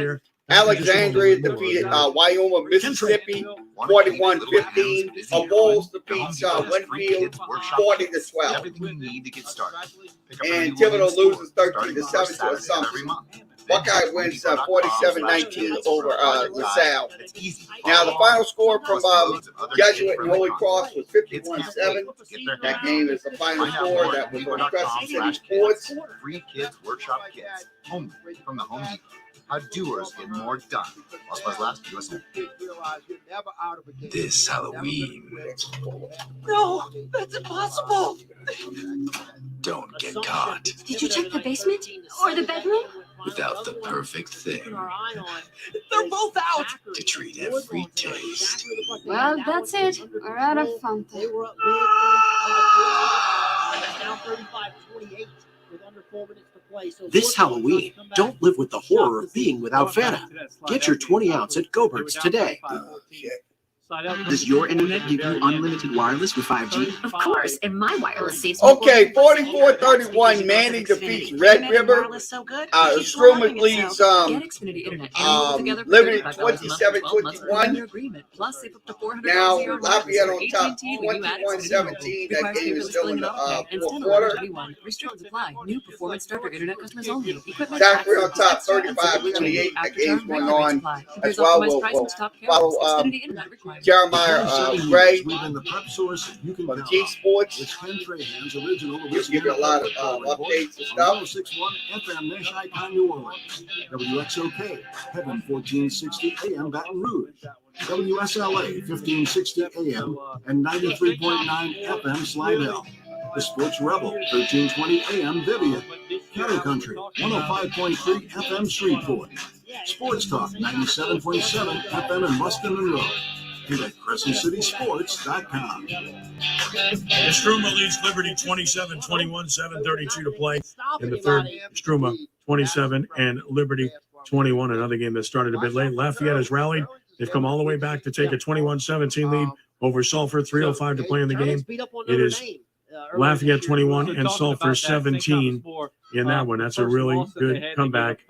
Alexandria defeated Wyoming, Mississippi, 41-15. Wolves defeats Winfield, 40-12. Everything you need to get started. And Thibodeau loses 13-7 to Assumption. Buckeye wins 47-19 over LaSalle. Now the final score from Jesuit and Holy Cross was 51-7. That game is the final score. That was on Crescent City Sports. Free Kids Workshop Kits, home from the Home Depot. How doers get more done. Last USA. This Halloween. No, that's impossible. Don't get caught Did you check the basement or the bedroom? without the perfect thing They're both out. to treat every taste. Well, that's it. We're out of Fanta. They were up down 35-28 with under 4 minutes to play. So This Halloween, don't live with the horror of being without Fanta. Get your 20-ounce at Go-Birds today. Does your internet give you unlimited wireless with 5G? Of course, and my wireless saves. Okay, 44-31, Manning defeats Red River. Strumming leads Liberty 27-21. Now Lafayette on top, 21-17. That game is still in the fourth quarter. Restrictions apply. New performance starter internet customers only. Equipment Zachary on top, 35-28. That game's going on as well. We'll follow Jeremiah Gray Within the prep source, you can from G Sports. It's Ken Trahan's original. He'll give you a lot of updates and stuff. 106.1 FM Nashai, New Orleans. WXOK, Heaven 1460 AM Baton Rouge. WSLA 1560 AM and 93.9 FM Slidell. The Sports Rebel 1320 AM Vivian. County Country 105.3 FM Shreveport. Sports Talk 97.7 FM in Ruston Monroe. And at CrescentCitySports.com. Struma leads Liberty 27-21, 7:32 to play in the third. Struma 27 and Liberty 21. Another game that started a bit late. Lafayette has rallied. They've come all the way back to take a 21-17 lead over Sulphur. 3:05 to play in the game. It is Lafayette 21 and Sulphur 17 in that one. That's a really good comeback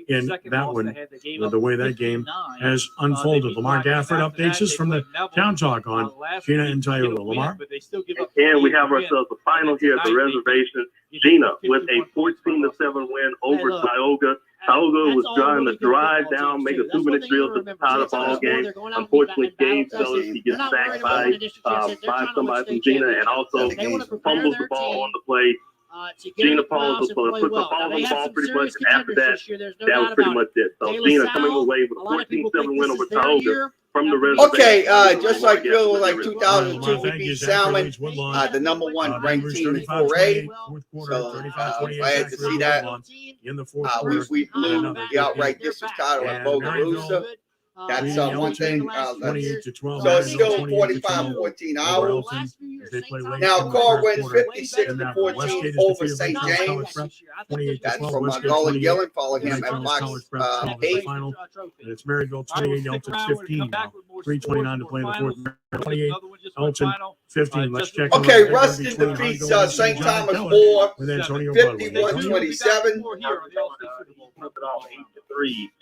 in that one, the way that game has unfolded. Lamar Gafford updates us from the Town Talk on Gina and Tioga. Lamar? And we have ourselves a final here at the reservation. Gina with a 14-7 win over Tioga. Tioga was trying to drive down, make a 2-minute drill to tie the ball game. Unfortunately, Gabe Sellers, he gets sacked by somebody from Gina, and also fumbles the ball on the play. Gina put the ball on the ball pretty much, and after that, that was pretty much it. So Gina coming away with a 14-7 win over Tioga from the reservation. Okay, just like Bill, like 2002, we beat Salmon, the number one ranked team in 4A. So glad to see that. We blew the outright district title at Bogalusa. That's one thing. So it's still 45-14 Owls. Now Carr wins 56-14 over St. James. That's from Gullen Gillen. Follow him at Fox 8. It's Maryville 28, Elton 15 now. 3:29 to play in the fourth. 28, Elton 15. Let's check. Okay, Ruston defeats St. Thomas 4, 51-27.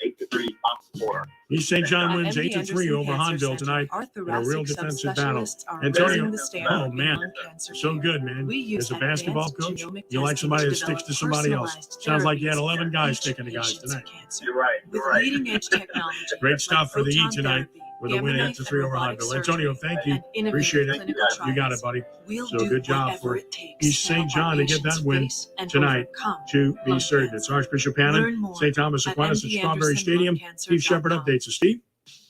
8-3 top score. East St. John wins 8-3 over Hanville tonight in a real defensive battle. Antonio, oh man, so good, man. As a basketball coach, you like somebody that sticks to somebody else. Sounds like you had 11 guys sticking to guys tonight. You're right. Leading edge technology. Great stuff for the E tonight. with a win at the 3 over Highville. Antonio, thank you. Appreciate it. You got it, buddy. So good job for East St. John to get that win tonight to be surgeons. Archbishop Hannon, St. Thomas Aquinas at Strawberry Stadium. Steve Shepard updates us. Steve?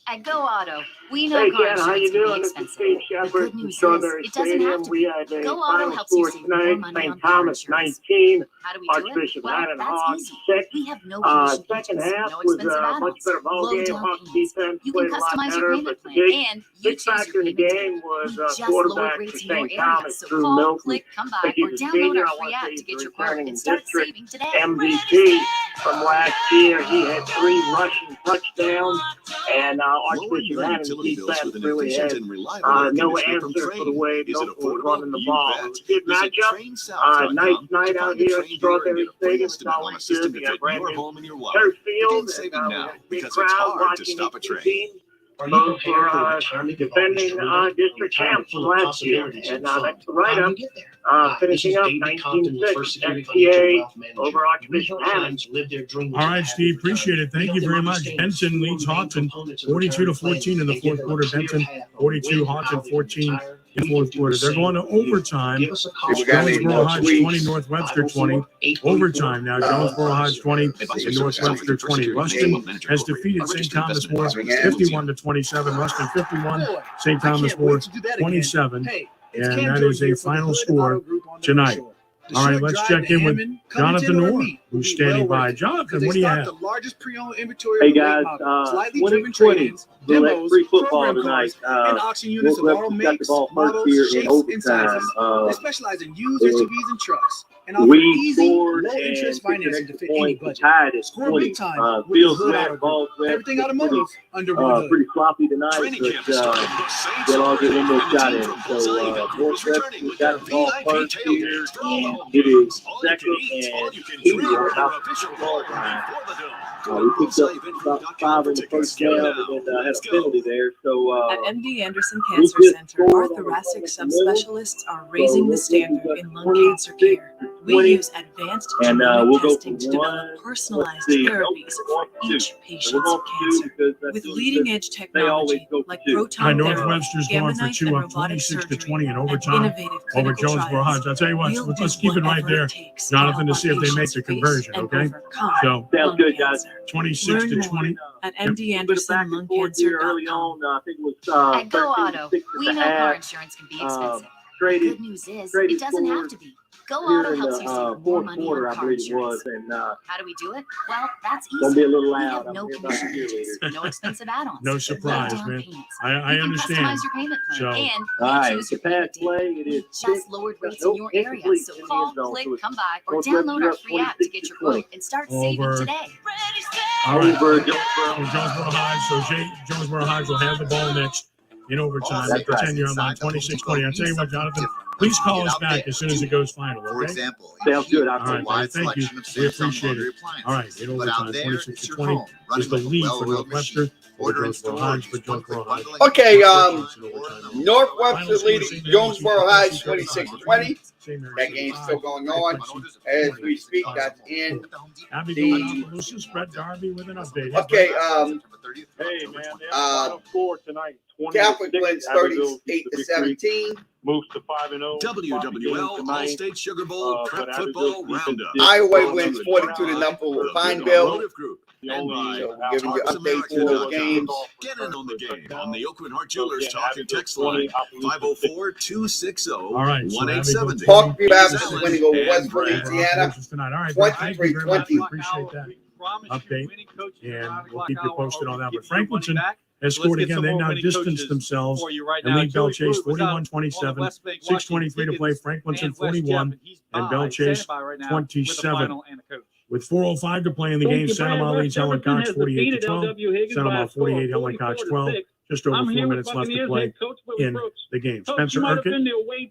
At Go Auto, we know car insurance can be expensive. The good news is, it doesn't have to be. Go Auto helps you save more money on car insurance. 19. How do we do it? Well, that's easy. We have no commission Second agents, half no was expensive a much add-ons, better ball low game. down Hawks payments. defense You played can a lot customize your better, payment but plan, the and you big choose your factor in the payment game date. was We just lowered quarterback for rates in your St. area, Thomas so through call, Milton. click, come by, I think or he's a download senior. our I free want to app say to he's get your returning quote and start district saving today. MVP from last year. He had 3 rushing touchdowns, and Archbishop Hannon's defense really had no answer for the way Milton was running the ball. It was a good matchup. Nice night out here at Strawberry Stadium. It's always good. We got brand new turf field, and big crowd watching the two teams. Both were defending district champs last year, and that's the write-up. Finishing up 19-6 FTA over Archbishop Hannon. All right, Steve, appreciate it. Thank you very much. Benton leads Houghton 42-14 in the fourth quarter. Benton 42, Houghton 14 in the fourth quarter. They're going to overtime. Jonesboro Hodge 20, North Webster 20. Overtime now. Jonesboro Hodge 20 and North Webster 20. Ruston has defeated St. Thomas More 51-27. Ruston 51, St. Thomas More 27. And that is a final score tonight. All right, let's check in with Jonathan Orr, who's standing by. Jonathan, what do you have? Hey guys, 2020 Select Free Football tonight. North Webster got the ball first here in overtime. They specialize in used SUVs and trucks and offer We easy, scored low-interest and financing to fit any budget. tied at Score 20. big time with Field the Hood smash, Auto ball Group. smash. Everything automotive under one hood. Pretty sloppy tonight, but they'll all get one more shot at it. So North Webster got the ball first here, and it is second and 2 about the score line. We picked up about 5 on the first down and then had a penalty there. So At MD Anderson Cancer Center, our thoracic subspecialists are raising the standard in lung cancer care. We use advanced And, genetic we'll go testing to from develop personalized see. therapies for each patient's cancer. With leading-edge They always technology go for like 2. Hi, proton North therapy, Webster's gamma going for knife, 2 and up robotic 26-20 in and overtime innovative over clinical Jonesboro trials. Hodge. I'll tell you what, We'll let's do keep it right whatever there, it takes to Jonathan, to help see if our they make patients the face conversion, and okay? overcome So, Sounds lung good, guys. cancer. 26-20. At mdandersonlungcancer.com. I think it was At Go Auto, we know car insurance can be expensive. The good news is, it doesn't have to be. Go Auto helps you save more money on car insurance. How do we do it? Well, that's easy. Gonna be a little We loud. have no I'm commission here about agents, no expensive add-ons, No low surprise, down man. payments. I You can understand. customize your payment plan, So, and All you right, choose the your payment pass play, it is just lowered rates in your area, so call, click, come by, or download our free app to get your quote and start saving Over. today. all right. Over So Jonesboro Hodge. Jonesboro Hodge will have the ball next in overtime at the 10-yard line, 26-20. I'll tell you what, Jonathan, please call us back as soon as it goes final, For okay? example, Sounds good. a All right, wide thank you. selection of We Samsung appreciate laundry it. appliances. All right, in But out overtime, there, it's 26-20 your home, is running the with a lead for well-oiled North Webster. machine. Order in store, Hodge for use one-click Jonesboro Hodge. bundling. Okay, North Webster leading Jonesboro Hodge 26-20. That game's still going on as we speak. That's in Abby the. going out to Lucas, Brett Darby with an update. Okay, Hey man, the final score tonight. Catholic wins 38-17. Moves to 5-0. WWL All-State Sugar Bowl Prep Football Roundup. Iowa wins 42-0 with Pineville. Automotive Group. And by So we're giving you Talks updates for those America.com. games. Get in on the game on the Oakland Heart Jewelers Talk and Text line 504-260-1870. All right, so Abby goes Parkview Baptist Salad winning over and West bread. Louisiana. Tonight. All right, Brett, thank you very much. 23-20. We appreciate that update, and we'll keep you posted on that. But Franklinton has scored again. They now distanced themselves and lead Bell Chase 41-27, 6:23 to play. Franklinton 41 and Bell Chase 27. With 4:05 to play in the game, Sanama leads Helen Cox 48-12. Sanama 48, Helen Cox 12. Just over 4 minutes left to play in the game. Spencer Urquhart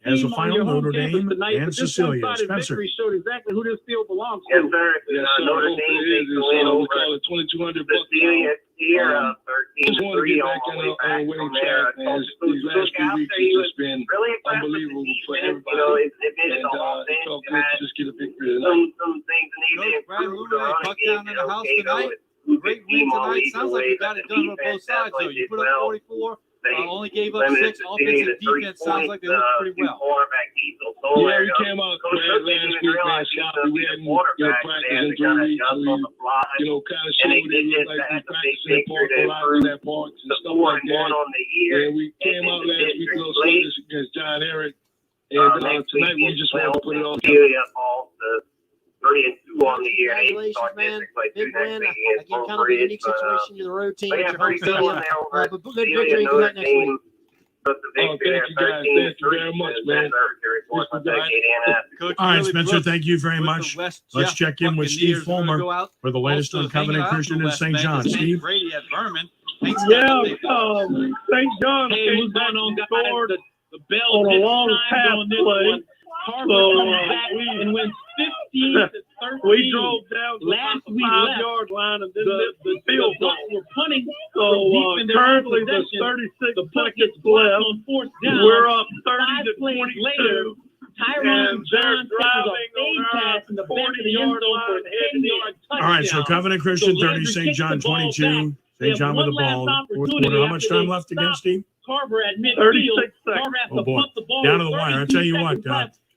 has a final, Notre Dame and Cecilia. Spencer. Showed exactly who this field belongs Yes, to. sir. Notre Dame takes the win over Cecilia Sierra 13-3 all the way back from there. These last few weeks have just been really unbelievable for everybody. You know, it missed the whole thing. Felt good to just get a victory some things that need to improve. Tuck down in the house tonight. great win tonight. Sounds like you got it done on both sides, though. You put up 44, only gave up 6. Offensive defense sounds like they looked pretty well. Yeah, we came out last week, man, sloppy. We hadn't, practiced in 3 weeks. We, kind of showed it looked like we practiced in Park a lot in that park and stuff like that. And we came out last week, sluggish against John Eric. And tonight we just wanted to put it all together. 3-2 on the year. Congratulations, man. Big win. Again, kind of a unique situation. You're the road team. It's your home stadium. But good victory. Good night next week. Oh, thank you, guys. Thank you very much, man. All right, Spencer, thank you very much. Let's check in with Steve Fulmer for the latest on Covenant Christian in St. John. Steve? Yeah, St. John came back and scored on a long pass play. And went 15 to 13. We drove down to the 5-yard line and then the field goal. We're punting. So currently there's 36 seconds left. We're up 30 to 22. And they're driving on our 40-yard line heading in. All right, so Covenant Christian 30, St. John 22. St. John with the ball. Fourth quarter. How much time left again, Steve? Carver at midfield. 36 seconds. Oh, boy. Down to the wire. I'll tell you what,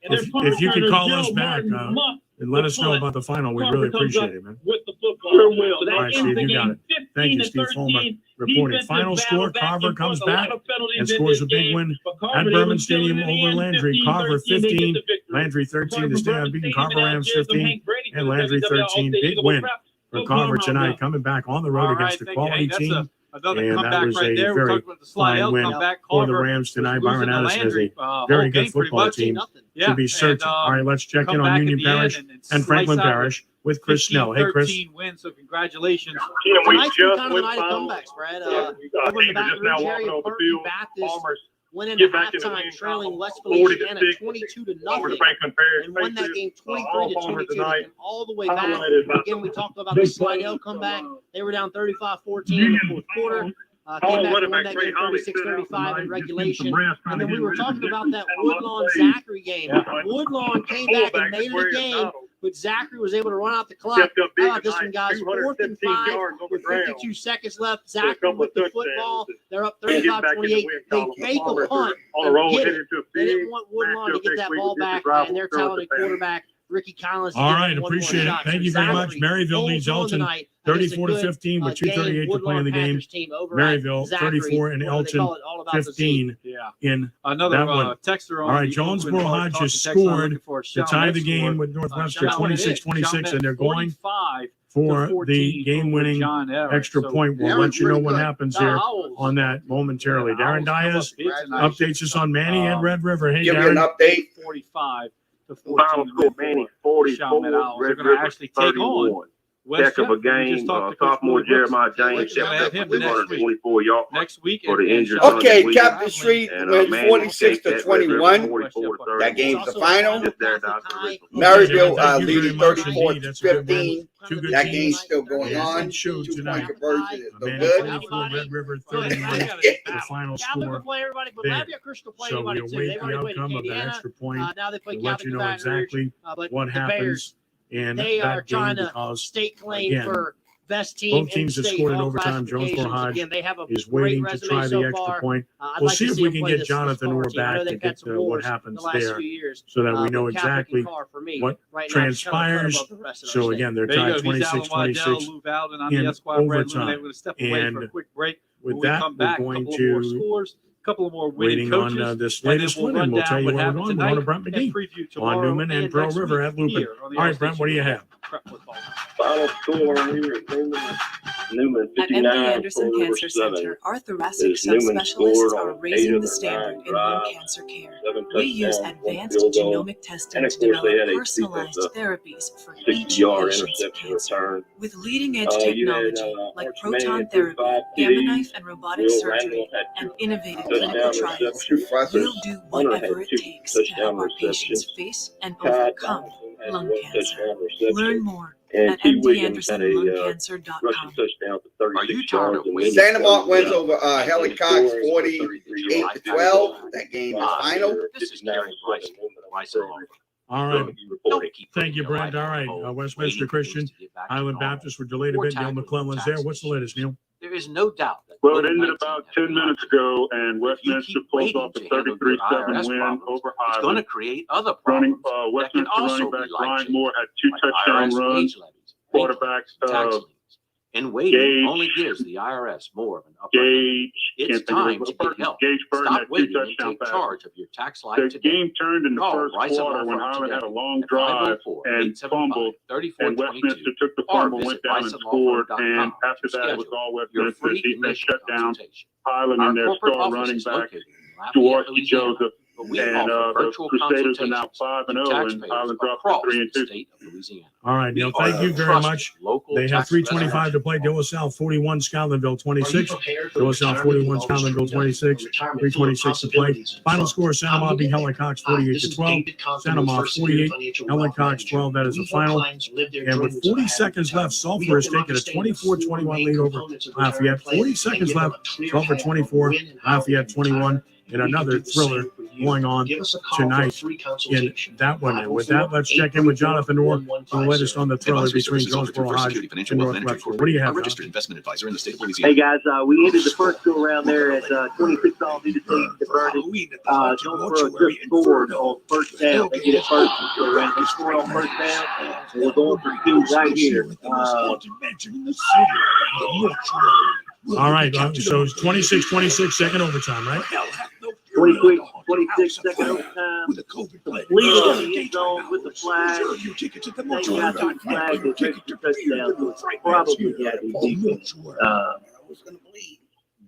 if you could call us back and let us know about the final, we'd really appreciate it, man. Sure will. All right, Steve, you got it. Thank you, Steve Fulmer, reporting. Final score, Carver comes back and scores a big win at Berman Stadium over Landry. Carver 15, Landry 13 to stay unbeaten. Carver Rams 15 and Landry 13. Big win for Carver tonight, coming back on the road against a quality team. Another and comeback that was right a there. very fine win for the Rams tonight. Byron Addison is a very good football team to be certain. All right, let's check in on Union Parish and Franklin Parish with Chris Snell. Hey, Chris. 13 wins, so congratulations. We just kind of a night of comebacks, Brad. Over in the Baton Rouge area, Parkview Baptist went into halftime trailing West Feliciana 22 to nothing, and won that game 23 to 22, and all the way back. Again, we talked about the Slidell comeback. They were down 35-14 in the fourth quarter. Came back and won that game 36-35 in regulation. And then we were talking about that Woodlawn-Zachary game. Woodlawn came back and made it a game, but Zachary was able to run out the clock. How about this one, guys? 4th and 5 with 52 seconds left. Zachary with the football. They're up 35-28. They fake a punt and get it. They didn't want Woodlawn to get that ball back, and their talented quarterback, Ricky Collins. All right, appreciate it. Thank you very much. Maryville leads Elton 34-15 with 2:38 to play in the game. Maryville 34 and Elton 15 in another that one. Texter. All right, Jonesboro Hodge has scored to tie the game with Northwestern 26-26, and they're going for the game-winning extra point. We'll let you know what happens here on that momentarily. Darren Diaz updates us on Manny and Red River. Hey, give Darren. you an update. 45 to 14. Final score, Manny 44, Red River actually take 31. Heck of a game. Sophomore Jeremiah James set 224 yards next week for the injured. Okay, Captain Street went 46 to 21. That game's the final. Maryville leading 34 to 15. That game's still going on. 2-point conversion is no good. Red River 31, the final score there. So we'll wait the outcome of that extra point. We'll let you know exactly what happens in that game because, state claim again, for best team. both teams have scored in overtime. Jonesboro Hodge is waiting to try the extra point. We'll see if we can get Jonathan Orr back to get to what happens there so that we know exactly what transpires. So, again, they're tied 26-26 in overtime. And with that, we're going to couple of more waiting on this latest one, and we'll tell you where we're going. We're going to Brent McGee on Newman and Pearl River at Lupin. All right, Brent, what do you have? Final score, Newman At 59, MD Anderson Pearl River Cancer 7. Center, our thoracic Newman subspecialists scored are on raising 8 of the the standard 9 in lung drives, cancer care. 7 We use touchdowns, 1 advanced field goal. genomic testing And of to course, they develop had a personalized sequence of therapies for each 60-yard patient's interception cancer. return. With leading-edge You had technology like Arch proton Manning therapy, 35 gamma TDs. knife and robotic Will surgery, Randall had and 2 innovative touchdown clinical trials, receptions. we'll do Hunter whatever had it 2 takes to help touchdown our patients receptions. face and Todd overcome Donaldson had lung 1 cancer. touchdown reception. Learn more And at T. Williams had a mdandersonlungcancer.com. rushing touchdown for 36 yards. And Santa Mark wins over Helly Cox 48 to 12. That game is final. This is Gary Bryson. All right. Thank you, Brent. All right. Westminster Christian, Highland Baptist were delayed a bit. Neil McClellan's there. What's the latest, Neil? There is no doubt that Well, it ended about 10 minutes ago, and Westminster pulled off a 33-7 win over it's going to Highland. create other problems. Westminster running back Ryan Moore had 2 touchdown runs. Quarterbacks And waiting Gage, only gives the IRS more of an upper Gage, hand. It's can't think of time his to first get help. Gage Burton Stop had 2 waiting and touchdown take passes. charge of your tax life The today. game turned in the Call first Bryson quarter Law when Firm Highland had a today long at drive 504 and fumbled, and 875 Westminster took the or fumble, visit went down and BrysonLawFirm.com scored, and after to that it was schedule all your Westminster. free Defense initial shut down consultation. Highland Our and their corporate star office running is back located in Lafayette, Jaworski Louisiana, Joseph, but we and offer the virtual Crusaders are now consultations 5-0, to and taxpayers Highland dropped to across 3-2. the state of Louisiana. All right, Neil. We Thank you are very trusted much. local They have tax 3:25 to play. De La Salle 41, Scotlandville 26. De La Salle 41, Scotlandville 26. 3:26 to play. Final score: Santa Maria beat Helen Cox 48-12. Santa Maria 48, Helen Cox 12. That is the final. And with 40 seconds left, Sulphur has taken a 24-21 lead over Lafayette. 40 seconds left. Sulphur 24, Lafayette 21. And another thriller going on tonight in that one. And with that, let's check in with Jonathan Orr, who will let us on the thriller between Jonesboro High and Northwestern. What do you have, registered investment advisor in the state of Hey Louisiana. guys, we ended the first go around there at 26 all needed teams converted. Jonesboro just scored on first down. They get it first and go around. They scored on first down, and we're going for 2 right here. All right, so it's 26-26, second overtime, right? 26 second overtime. Leading in the end zone with the flag. They got the flag that makes the touchdown, so it's probably got to be.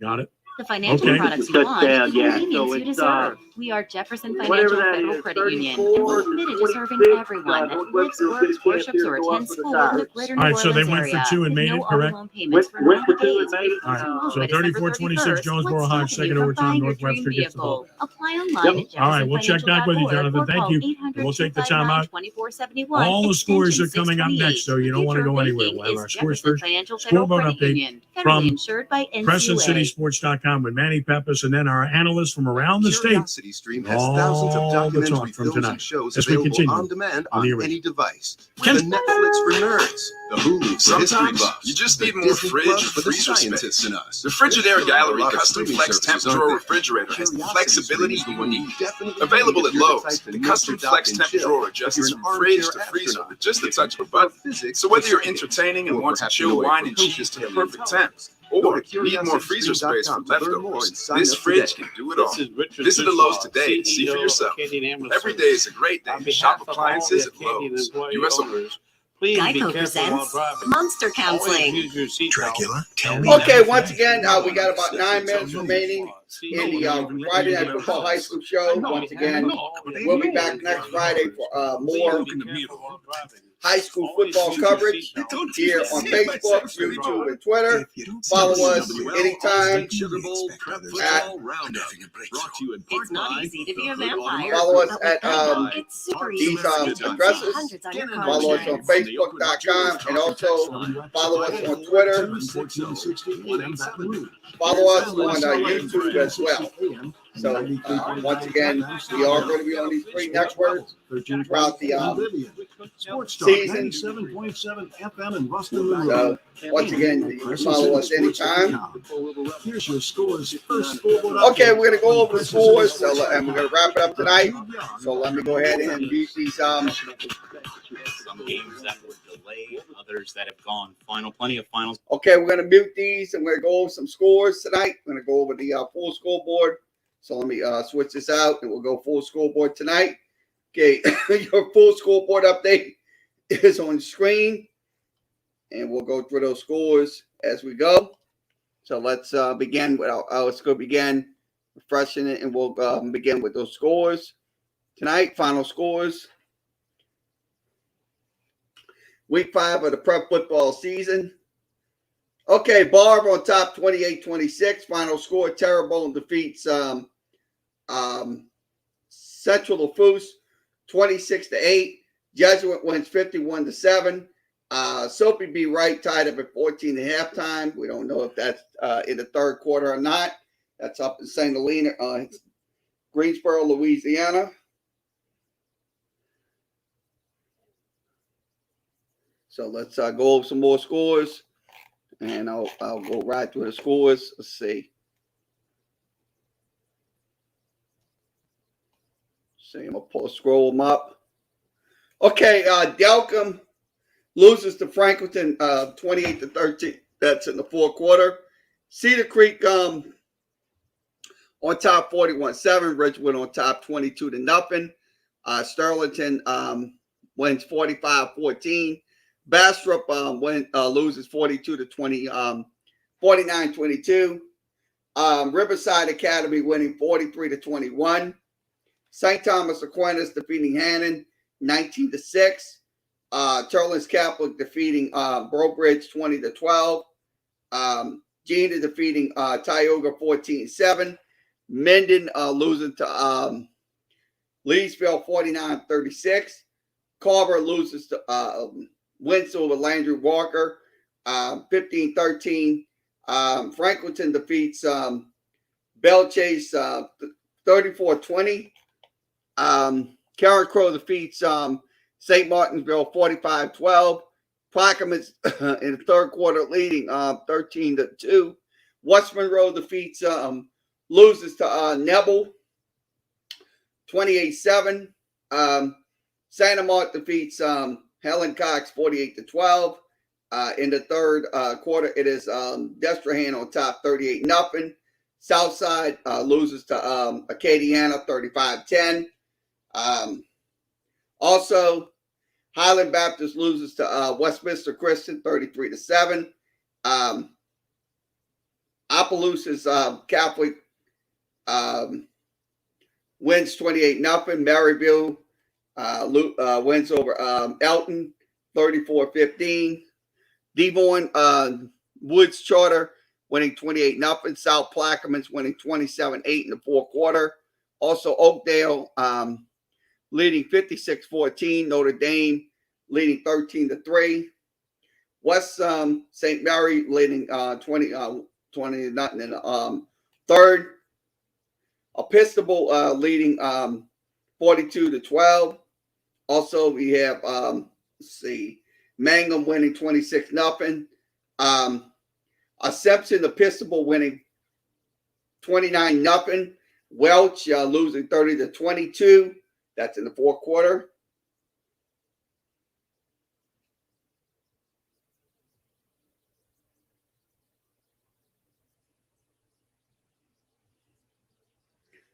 Got it. The financial Okay. products you want, Touchdown, the yeah. convenience So you it's, deserve. We are Jefferson whatever Financial that Federal is, Credit Union, and 34 we're committed to serving 26, everyone that lives, Northwestern works, City worships, Champions or go up attends for the school in the Tigers. greater All New right, so they Orleans went for area. 2 and made No it, auto correct? loan payments for Went for 2 90 and made it. All right, so by December 34-26, 31st. Jonesboro What's High, stopping second you from overtime, buying your Northwestern dream gets the ball. vehicle? Apply online at All right, we'll check back with you, Jonathan. Thank you. And we'll take the time out. All the scores are coming up next, so you don't want to go anywhere. We'll have our scores first. Scoreboard update from PrestonCitySports.com with Manny Peppas, and then our analysts from around the state. Curiosity Stream has thousands of All the talk documentary from films tonight and shows as we available continue on demand on the on original. any device. Ken- The Netflix for nerds, the Hulu for history Sometimes buffs, you just the need more Disney fridge Plus for the freezer scientists space. in us. The Frigidaire A Gallery lot of Custom streaming Flex services, Temp aren't Drawer there? Refrigerator has the Curiosity flexibility Stream you will need. definitely Available need at if you're the Lowe's, type that the needs Custom to dock Flex and Temp chill. Drawer If adjusts you're from an fridge armchair to freezer astronaut, with just the if touch of a you prefer button. physics So whether to you're second, entertaining and or want to perhaps chill you're away wine from and Coach's cheese to the alien perfect talk. temp, Go or to need more freezer space for curiositystream.com to learn more leftovers, and sign this up fridge today. can do it all. Visit a Lowe's today and see for yourself. Every day is a great day to shop appliances at Lowe's. U.S. owners. Geico presents Monster Counseling. Dracula, tell Okay, once again, we got about 9 minutes remaining in the Friday Night Football High School show. Once again, we'll be back next Friday for more high school football coverage here on Facebook, YouTube, and Twitter. Follow us anytime at It's not easy to be a vampire. follow us at It's super these easy. addresses. Hundreds on your car Follow us on insurance. Facebook.com and also follow us on Twitter. Follow us on YouTube as well. So once again, we are going to be on these 3 networks throughout the season. 97.7 FM in Ruston. So once again, you can follow us anytime. Here's your scores. First scoreboard Okay, update. we're going to go over the scores, and we're going to wrap it up tonight. So let me go ahead and beat these. Some games that were delayed, others that have gone final, plenty of finals. Okay, we're going to mute these, and we're going to go over some scores tonight. We're going to go over the full scoreboard. So let me switch this out, and we'll go full scoreboard tonight. Okay, your full scoreboard update is on screen, and we'll go through those scores as we go. So let's begin with let's go begin refreshing it, and we'll begin with those scores tonight. Final scores. Week 5 of the prep football season. Okay, Barb on top 28-26. Final score, Terrebonne defeats Central Lafourche 26-8. Jesuit wins 51-7. Soapy B. Wright tied up at 14 at halftime. We don't know if that's in the third quarter or not. That's up in St. Helena, Greensboro, Louisiana. So let's go over some more scores, and I'll go right through the scores. Let's see. I'm gonna scroll them up. Okay, Delcom loses to Franklinton 28-13. That's in the fourth quarter. Cedar Creek on top 41-7. Ridgewood on top 22-0. Sterlington wins 45-14. Bastrop loses 42-20, 49-22. Riverside Academy winning 43-21. St. Thomas Aquinas defeating Hannon 19-6. Turles Catholic defeating Brobridge 20-12. Gina defeating Tioga 14-7. Minden losing to Leesville 49-36. Carver loses to wins over Landry Walker 15-13. Franklinton defeats Bell Chase 34-20. Karen Crow defeats St. Martinsville 45-12. Plaquemines in the third quarter leading 13-2. West Monroe defeats loses to Nebel 28-7. Santa Marta defeats Helen Cox 48-12. In the third quarter, it is Destrehan on top 38-0. Southside loses to Acadiana 35-10. Also, Highland Baptist loses to Westminster Christian 33-7. Opelousas Catholic wins 28-0. Maryville wins over Elton 34-15. Devon Woods Charter winning 28-0. South Plaquemines winning 27-8 in the fourth quarter. Also, Oakdale leading 56-14. Notre Dame leading 13-3. West St. Mary leading 20-0 in the third. Episcopal leading 42-12. Also, we have let's see, Mangum winning 26-0. Assumption Episcopal winning 29-0. Welch losing 30-22. That's in the fourth quarter.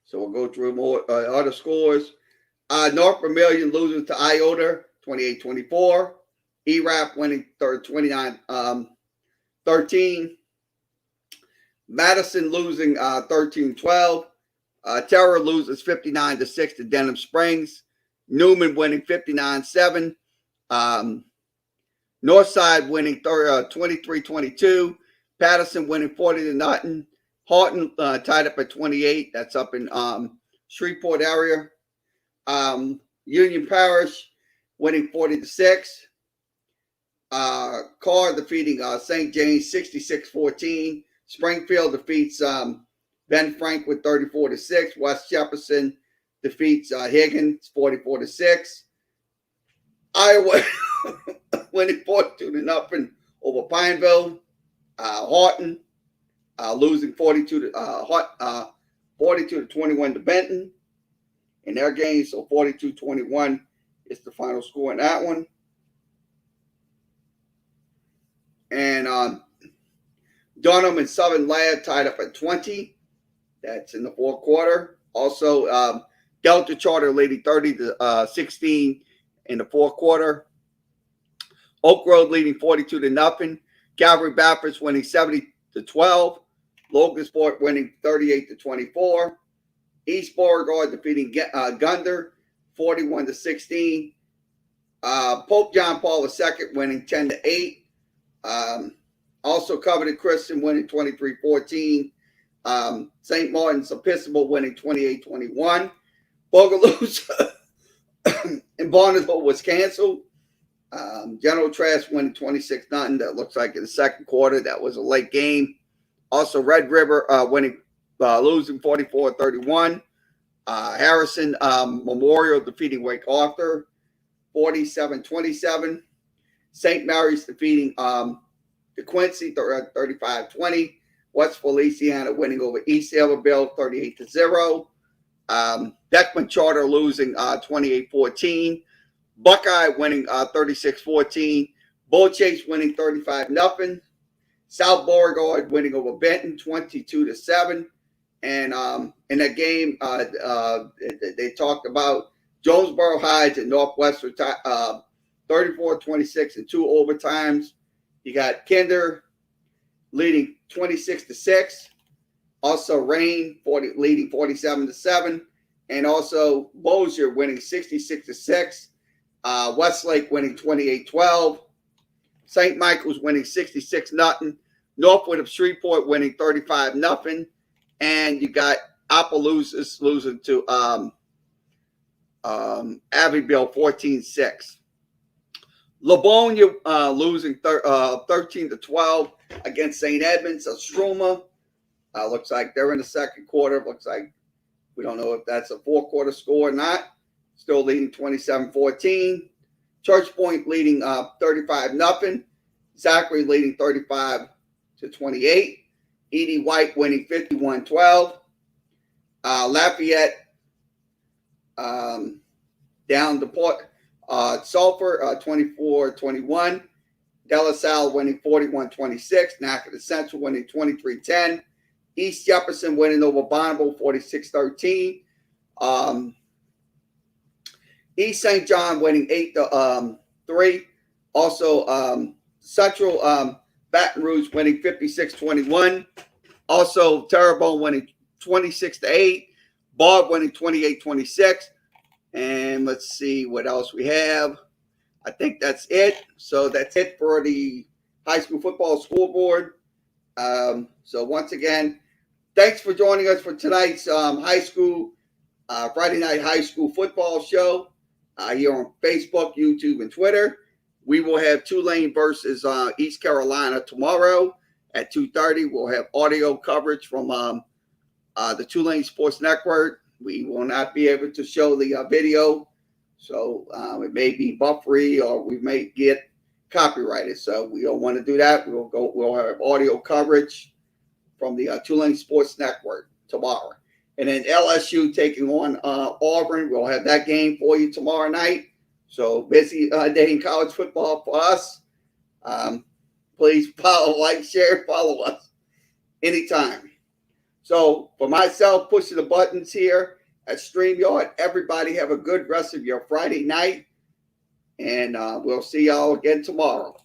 So we'll go through more other scores. North Vermilion losing to Iota 28-24. ERAP winning 29-13. Madison losing 13-12. Terror loses 59-6 to Denham Springs. Newman winning 59-7. Northside winning 23-22. Patterson winning 40-0. Houghton tied up at 28. That's up in Shreveport area. Union Parish winning 40-6. Carr defeating St. James 66-14. Springfield defeats Ben Frank with 34-6. West Jefferson defeats Higgins 44-6. Iowa winning 42-0 over Pineville. Houghton losing 42-21 to Benton in their game. So 42-21 is the final score in that one. And Dunham and Southern Lad tied up at 20. That's in the fourth quarter. Also, Delta Charter leading 30-16 in the fourth quarter. Oak Road leading 42-0. Calvary Baptist winning 70-12. Logansport winning 38-24. East Beauregard defeating Gunder 41-16. Pope John Paul II winning 10-8. Also Covenant Christian winning 23-14. St. Martin's Episcopal winning 28-21. Boogaloo's in Barnesville was canceled. General Trask winning 26-0. That looks like in the second quarter. That was a late game. Also, Red River losing 44-31. Harrison Memorial defeating Wake Arthur 47-27. St. Mary's defeating the Quincy 35-20. West Feliciana winning over East Ellerville 38-0. Beckman Charter losing 28-14. Buckeye winning 36-14. Bull Chase winning 35-0. South Beauregard winning over Benton 22-7. And in that game, they talked about Jonesboro Heights and Northwestern 34-26 and 2 overtimes. You got Kinder leading 26-6. Also Rain leading 47-7. And also Bossier winning 66-6. Westlake winning 28-12. St. Michael's winning 66-0. Northwood of Shreveport winning 35-0. And you got Opelousas losing to Abbeville 14-6. Livonia losing 13-12 against St. Edmunds. Struma looks like they're in the second quarter. Looks like we don't know if that's a four-quarter score or not. Still leading 27-14. Church Point leading 35-0. Zachary leading 35-28. Edie White winning 51-12. Lafayette down to Port Sulphur 24-21. De La Salle winning 41-26. Natchitoches Central winning 23-10. East Jefferson winning over Bonneville 46-13. East St. John winning 8-3. Also Central Baton Rouge winning 56-21. Also Terrebonne winning 26-8. Bob winning 28-26. And let's see what else we have. I think that's it. So that's it for the high school football school board. So once again, thanks for joining us for tonight's high school Friday night high school football show here on Facebook, YouTube, and Twitter. We will have Tulane versus East Carolina tomorrow at 2:30. We'll have audio coverage from the Tulane Sports Network. We will not be able to show the video, so it may be buffery or we may get copyrighted. So we don't want to do that. We'll have audio coverage from the Tulane Sports Network tomorrow. And then LSU taking on Auburn. We'll have that game for you tomorrow night. So busy day in college football for us. Please follow, like, share, follow us anytime. So for myself, pushing the buttons here at StreamYard, everybody have a good rest of your Friday night. And we'll see y'all again tomorrow.